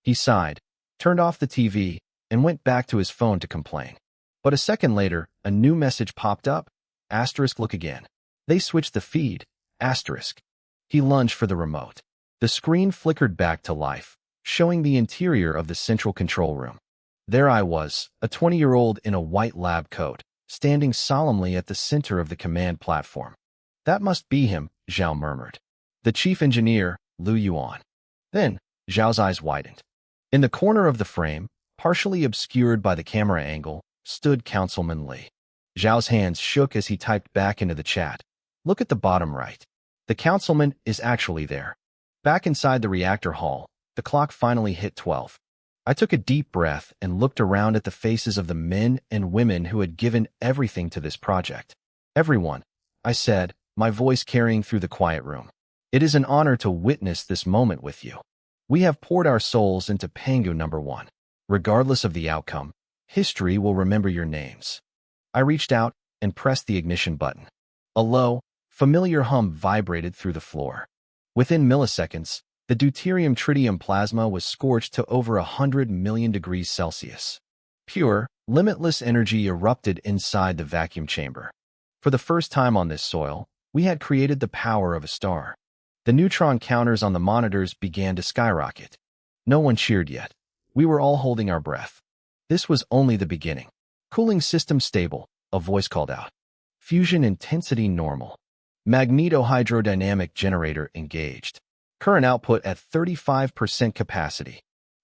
He sighed, turned off the TV, and went back to his phone to complain. But a second later, a new message popped up. Asterisk, look again. They switched the feed. Asterisk. He lunged for the remote. The screen flickered back to life, showing the interior of the central control room. There I was, a 20-year-old in a white lab coat, standing solemnly at the center of the command platform. That must be him, Zhao murmured. The chief engineer, Lu Yuan. Then, Zhao's eyes widened. In the corner of the frame, partially obscured by the camera angle, stood Councilman Li. Zhao's hands shook as he typed back into the chat. Look at the bottom right. The councilman is actually there. Back inside the reactor hall, the clock finally hit 12. I took a deep breath and looked around at the faces of the men and women who had given everything to this project. Everyone, I said, my voice carrying through the quiet room. It is an honor to witness this moment with you. We have poured our souls into Pangu No. 1. Regardless of the outcome, history will remember your names. I reached out and pressed the ignition button. A low, familiar hum vibrated through the floor. Within milliseconds, the deuterium-tritium plasma was scorched to over 100 million degrees Celsius. Pure, limitless energy erupted inside the vacuum chamber. For the first time on this soil, we had created the power of a star. The neutron counters on the monitors began to skyrocket. No one cheered yet. We were all holding our breath. This was only the beginning. Cooling system stable, a voice called out. Fusion intensity normal. Magnetohydrodynamic generator engaged. Current output at 35% capacity.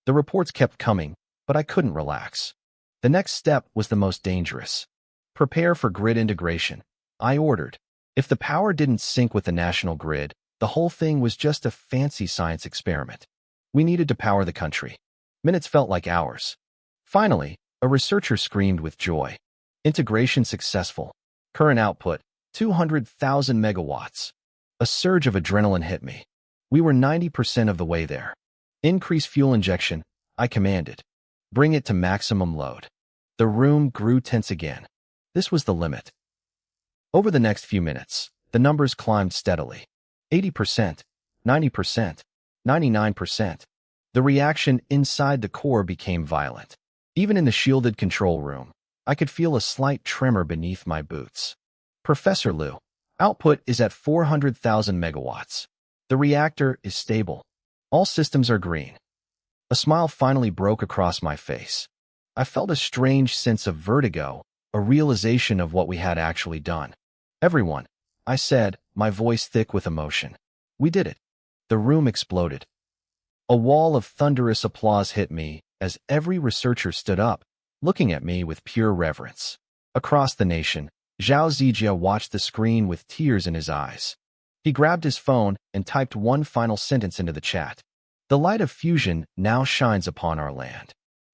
The reports kept coming, but I couldn't relax. The next step was the most dangerous. Prepare for grid integration, I ordered. If the power didn't sync with the national grid, the whole thing was just a fancy science experiment. We needed to power the country. Minutes felt like hours. Finally, a researcher screamed with joy. Integration successful. Current output, 200,000 megawatts. A surge of adrenaline hit me. We were 90% of the way there. Increase fuel injection, I commanded. Bring it to maximum load. The room grew tense again. This was the limit. Over the next few minutes, the numbers climbed steadily. 80%, 90%, 99%. The reaction inside the core became violent. Even in the shielded control room, I could feel a slight tremor beneath my boots. Professor Liu, output is at 400,000 megawatts. The reactor is stable. All systems are green. A smile finally broke across my face. I felt a strange sense of vertigo, a realization of what we had actually done. Everyone, I said, my voice thick with emotion. We did it. The room exploded. A wall of thunderous applause hit me as every researcher stood up, looking at me with pure reverence. Across the nation, Zhao Zijia watched the screen with tears in his eyes. He grabbed his phone and typed one final sentence into the chat. The light of fusion now shines upon our land.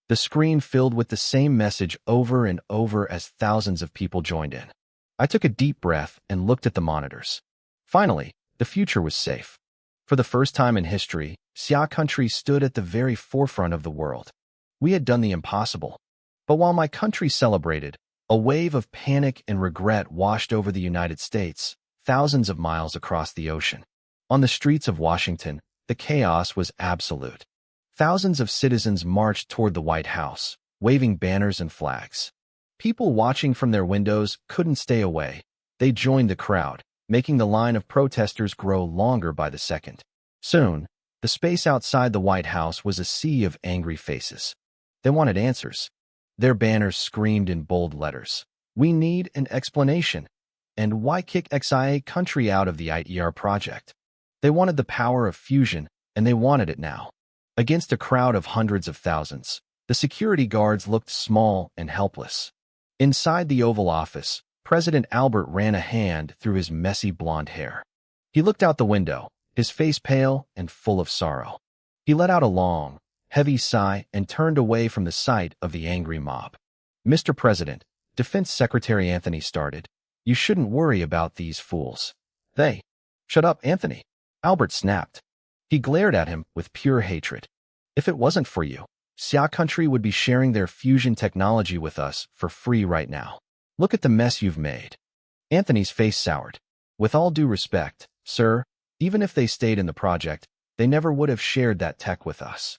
The screen filled with the same message over and over as thousands of people joined in. I took a deep breath and looked at the monitors. Finally, the future was safe. For the first time in history, Xia country stood at the very forefront of the world. We had done the impossible. But while my country celebrated, a wave of panic and regret washed over the United States, thousands of miles across the ocean. On the streets of Washington, the chaos was absolute. Thousands of citizens marched toward the White House, waving banners and flags. People watching from their windows couldn't stay away. They joined the crowd, making the line of protesters grow longer by the second. Soon, the space outside the White House was a sea of angry faces. They wanted answers. Their banners screamed in bold letters, "We need an explanation." And why kick Xia country out of the ITER project? They wanted the power of fusion, and they wanted it now. Against a crowd of hundreds of thousands, the security guards looked small and helpless. Inside the Oval Office, President Albert ran a hand through his messy blonde hair. He looked out the window, his face pale and full of sorrow. He let out a long, heavy sigh and turned away from the sight of the angry mob. "Mr. President," Defense Secretary Anthony started, "you shouldn't worry about these fools. They—" "Shut up, Anthony," Albert snapped. He glared at him with pure hatred. "If it wasn't for you, Xia country would be sharing their fusion technology with us for free right now. Look at the mess you've made." Anthony's face soured. "With all due respect, sir, even if they stayed in the project, they never would have shared that tech with us."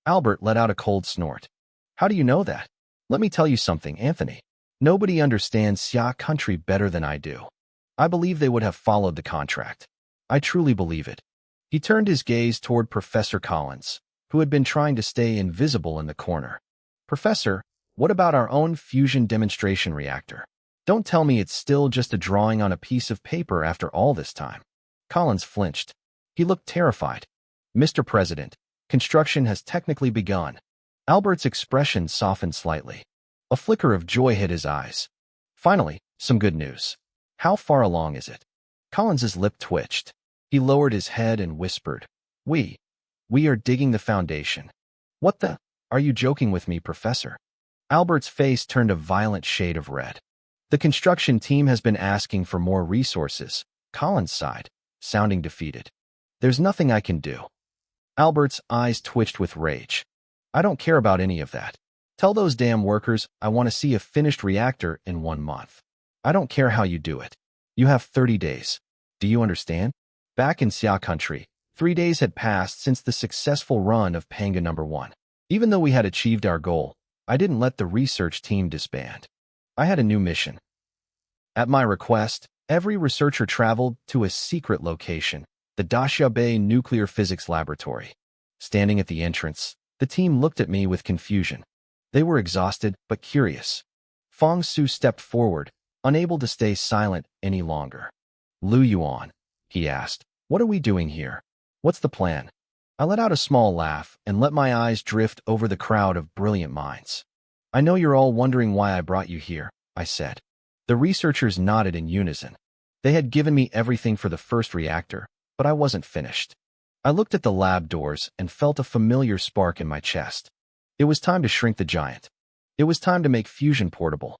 Albert let out a cold snort. "How do you know that?" "Let me tell you something, Anthony. Nobody understands Xia country better than I do. I believe they would have followed the contract. I truly believe it." He turned his gaze toward Professor Collins, who had been trying to stay invisible in the corner. "Professor, what about our own fusion demonstration reactor? Don't tell me it's still just a drawing on a piece of paper after all this time." Collins flinched. He looked terrified. "Mr. President, construction has technically begun." Albert's expression softened slightly. A flicker of joy hit his eyes. "Finally, some good news. How far along is it?" Collins's lip twitched. He lowered his head and whispered, We are digging the foundation." "What the? Are you joking with me, Professor?" Albert's face turned a violent shade of red. "The construction team has been asking for more resources," Collins sighed, sounding defeated. "There's nothing I can do." Albert's eyes twitched with rage. "I don't care about any of that. Tell those damn workers I want to see a finished reactor in 1 month. I don't care how you do it. You have 30 days. Do you understand?" Back in Xia country, 3 days had passed since the successful run of Panga No. 1. Even though we had achieved our goal, I didn't let the research team disband. I had a new mission. At my request, every researcher traveled to a secret location, the Daxia Bay Nuclear Physics Laboratory. Standing at the entrance, the team looked at me with confusion. They were exhausted but curious. Fong Su stepped forward, unable to stay silent any longer. "Lu Yuan," he asked, "what are we doing here? What's the plan?" I let out a small laugh and let my eyes drift over the crowd of brilliant minds. "I know you're all wondering why I brought you here," I said. The researchers nodded in unison. They had given me everything for the first reactor, but I wasn't finished. I looked at the lab doors and felt a familiar spark in my chest. It was time to shrink the giant. It was time to make fusion portable.